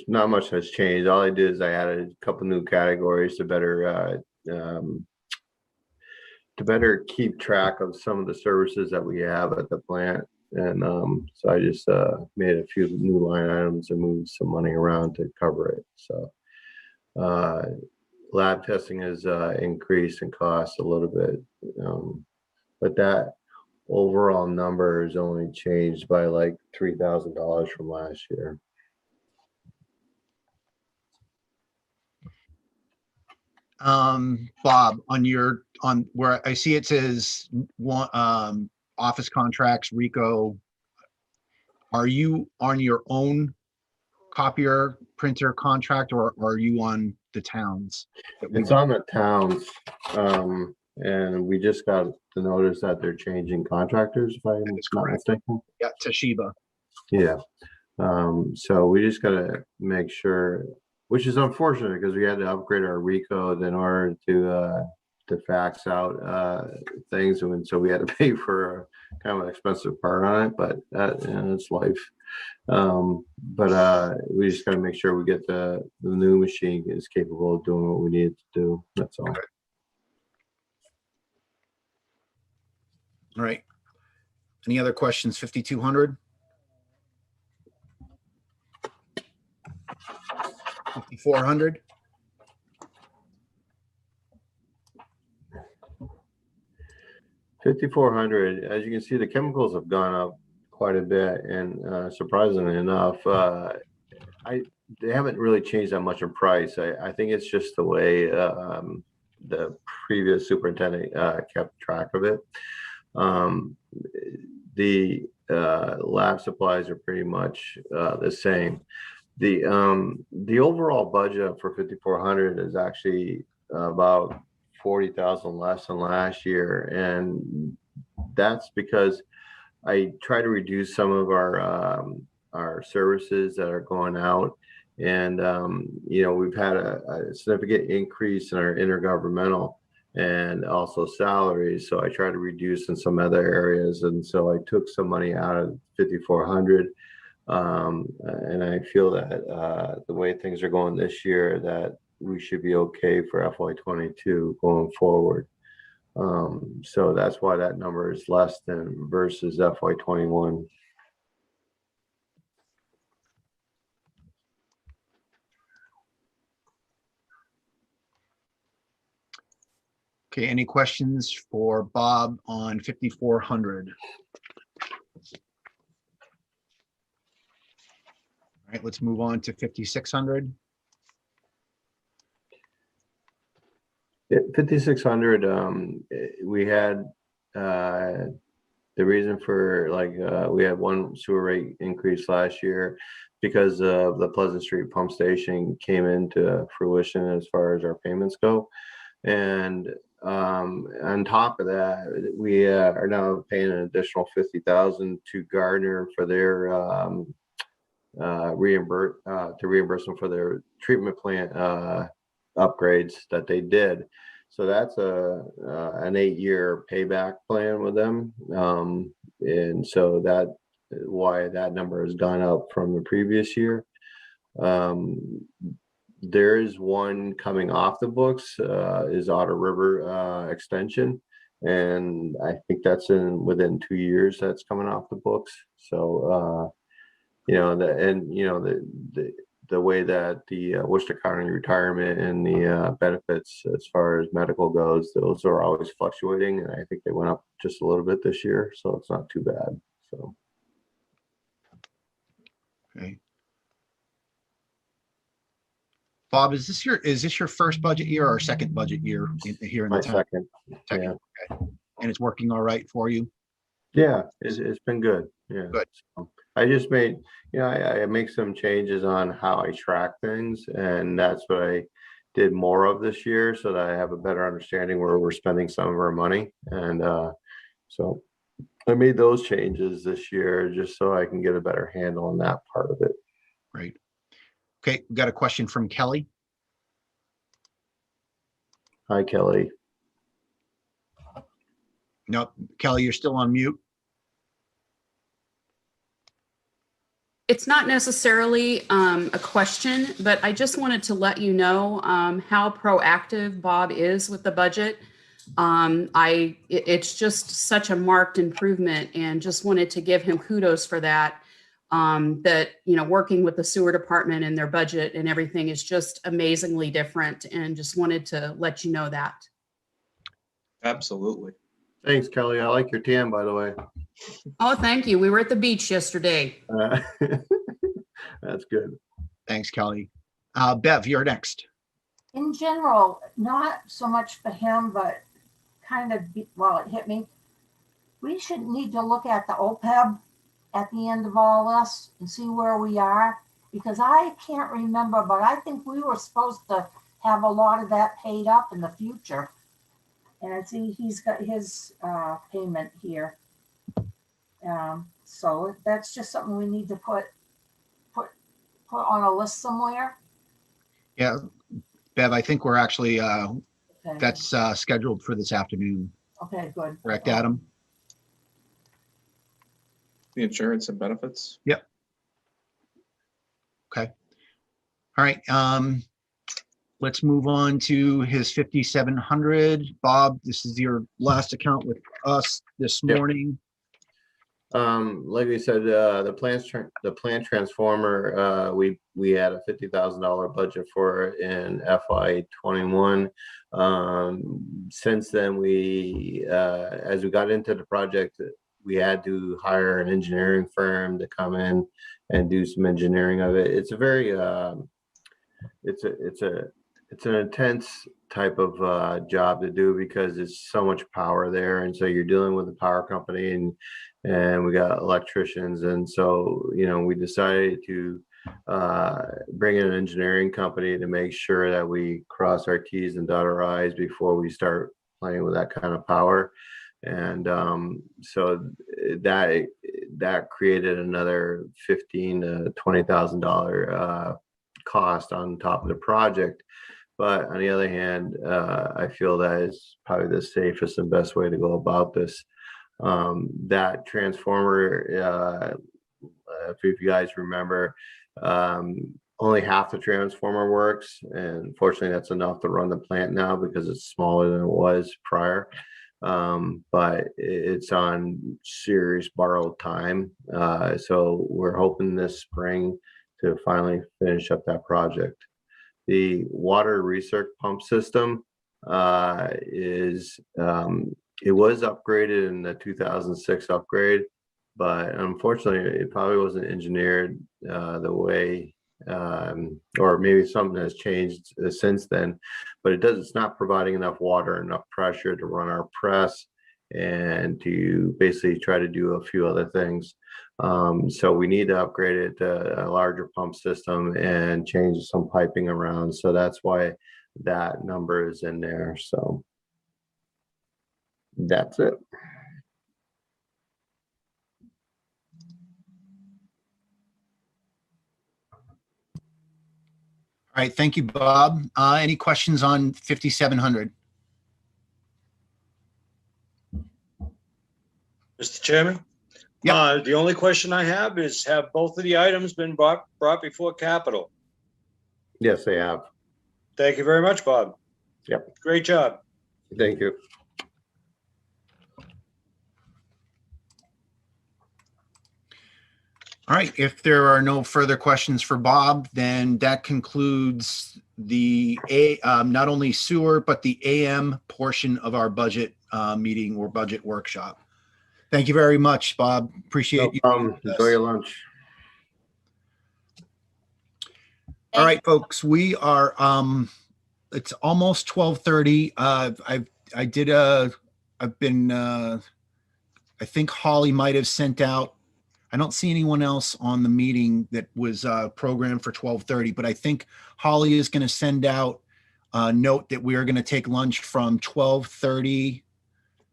not much has changed. All I did is I added a couple new categories to better keep track of some of the services that we have at the plant. And so I just made a few new line items and moved some money around to cover it. So lab testing has increased in cost a little bit, but that overall number is only changed by like $3,000 from last year. Bob, on where I see it says one, office contracts, RICO, are you on your own copier printer contract, or are you on the towns? It's on the towns, and we just got the notice that they're changing contractors, if I'm not mistaken. Yeah, Toshiba. Yeah. So we just gotta make sure, which is unfortunate because we had to upgrade our RICO in order to fax out things, and so we had to pay for a kind of an expensive part on it, but it's life. But we just got to make sure we get the new machine is capable of doing what we need it to do. That's all. Okay. All right. Any other questions? 5200. 5400. $5,400. As you can see, the chemicals have gone up quite a bit, and surprisingly enough, they haven't really changed that much in price. I think it's just the way the previous superintendent kept track of it. The lab supplies are pretty much the same. The overall budget for 5,400 is actually about 40,000 less than last year, and that's because I try to reduce some of our services that are going out, and we've had a significant increase in our intergovernmental and also salaries. So I try to reduce in some other areas, and so I took some money out of 5,400. And I feel that the way things are going this year, that we should be okay for FY22 going forward. So that's why that number is less than versus FY21. Okay, any questions for Bob on 5,400? All right, let's move on to 5,600. 5,600, we had the reason for, like, we had one sewer rate increase last year because of the Pleasant Street pump station came into fruition as far as our payments go. And on top of that, we are now paying an additional $50,000 to Gardner for their reimbursement for their treatment plant upgrades that they did. So that's an 8-year payback plan with them, and so that why that number has gone up from the previous year. There is one coming off the books, is Otter River extension, and I think that's within 2 years that's coming off the books. So the way that the Worcester County retirement and the benefits as far as medical goes, those are always fluctuating, and I think they went up just a little bit this year, so it's not too bad. So Okay. Bob, is this your first budget year or second budget year here in the my town? second. Yeah. Okay. And it's working all right for you? Yeah, it's been good. Yeah. Good. So I just made, I make some changes on how I track things, and that's what I did more of this year, so that I have a better understanding where we're spending some of our money. And so I made those changes this year just so I can get a better handle on that part of it. Great. Okay, we got a question from Kelly. Hi, Kelly. Nope, Kelly, you're still on mute. It's not necessarily a question, but I just wanted to let you know how proactive Bob is with the budget. It's just such a marked improvement, and just wanted to give him kudos for that. Working with the sewer department and their budget and everything is just amazingly different, and just wanted to let you know that. Absolutely. Thanks, Kelly. I like your tan, by the way. Oh, thank you. We were at the beach yesterday. That's good. Thanks, Kelly. Bev, you're next. In general, not so much for him, but kind of, it hit me. We should need to look at the OPEB at the end of all this and see where we are, because I can't remember, but I think we were supposed to have a lot of that paid up in the future. And I see he's got his payment here. So that's just something we need to put on a list somewhere. Yeah, Bev, I think we're actually, Okay. that's scheduled for this afternoon. Okay, good. Correct, Adam? The insurance and benefits. Yep. Okay. All right. Let's move on to his 5,700. Bob, this is your last account with us this morning. Like we said, the plant transformer, we had a $50,000 budget for it in FY21. Since then, as we got into the project, we had to hire an engineering firm to come in and do some engineering of it. It's a very it's an intense type of job to do, because there's so much power there, and so you're dealing with the power company, and we got electricians, and so we decided to bring in an engineering company to make sure that we cross our T's and dot our I's before we start playing with that kind of power. And so that created another $15,000 to $20,000 cost on top of the project. But on the other hand, I feel that is probably the safest and best way to go about this. That transformer if you guys remember, only half the transformer works, and fortunately that's enough to run the plant now because it's smaller than it was prior. But it's on serious borrowed time. So we're hoping this spring to finally finish up that project. The water recirc pump system it was upgraded in the 2006 upgrade, but unfortunately it probably wasn't engineered the way, or maybe something has changed since then, but it's not providing enough water, enough pressure to run our press and to basically try to do a few other things. So we need to upgrade it to a larger pump system and change some piping around. So that's why that number is in there. So that's it. All right, thank you, Bob. Any questions on 5700? Mr. Chairman? The only question I have is, have both of the items been brought before Capitol? Yes, they have. Thank you very much, Bob. Yep. Great job. Thank you. All right, if there are no further questions for Bob, then that concludes the not only sewer, but the AM portion of our budget meeting or budget workshop. Thank you very much, Bob. Appreciate you. Enjoy your lunch. All right, folks, we are, it's almost 12:30. I think Holly might've sent out, I don't see anyone else on the meeting that was programmed for 12:30, but I think Holly is going to send out a note that we are going to take lunch from 12:30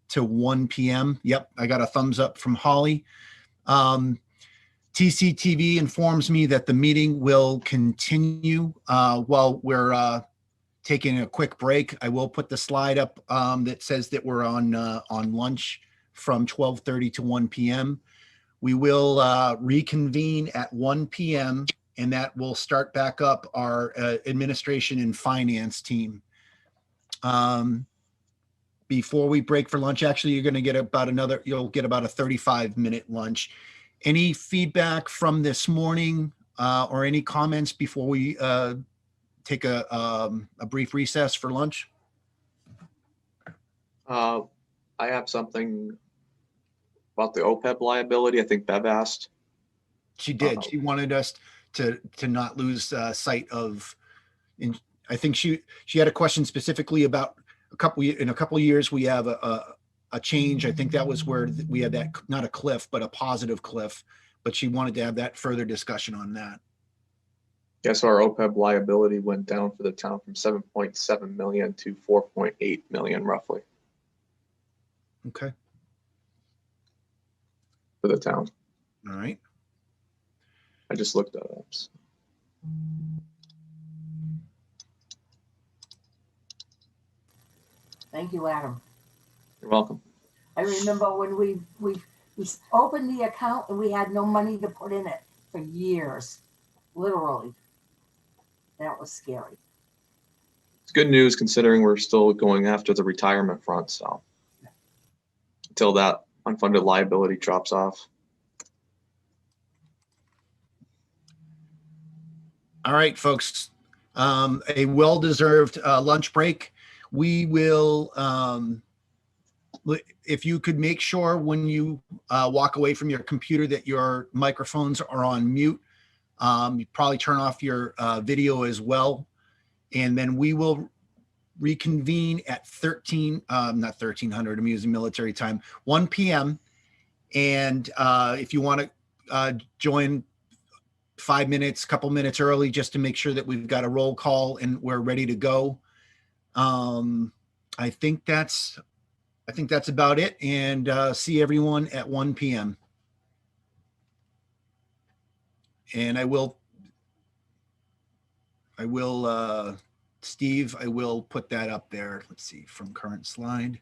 to 1 p.m. Yep, I got a thumbs up from Holly. TCTV informs me that the meeting will continue while we're taking a quick break. I will put the slide up that says that we're on lunch from 12:30 to 1 p.m. We will reconvene at 1 p.m. and that will start back up our administration and finance team. Before we break for lunch, actually, you're going to get you'll get about a 35-minute lunch. Any feedback from this morning or any comments before we take a brief recess for lunch? I have something about the OPEB liability. I think Bev asked. She did. She wanted us to not lose sight of. I think she had a question specifically about in a couple of years we have a change. I think that was where we had that, not a cliff, but a positive cliff. But she wanted to have that further discussion on that. Yes, so our OPEB liability went down for the town from 7.7 million to 4.8 million roughly. Okay. For the town. All right. I just looked that up. Thank you, Adam. You're welcome. I remember when we opened the account and we had no money to put in it for years, literally. That was scary. It's good news considering we're still going after the retirement front. So until that unfunded liability drops off. All right, folks, a well-deserved lunch break. We will, if you could make sure when you walk away from your computer that your microphones are on mute. You probably turn off your video as well. And then we will reconvene at not 1300, I'm using military time, 1 p.m. And if you want to join 5 minutes, couple minutes early, just to make sure that we've got a roll call and we're ready to go. I think that's about it, and see everyone at 1 p.m. And I will, Steve, I will put that up there. Let's see, from current slide.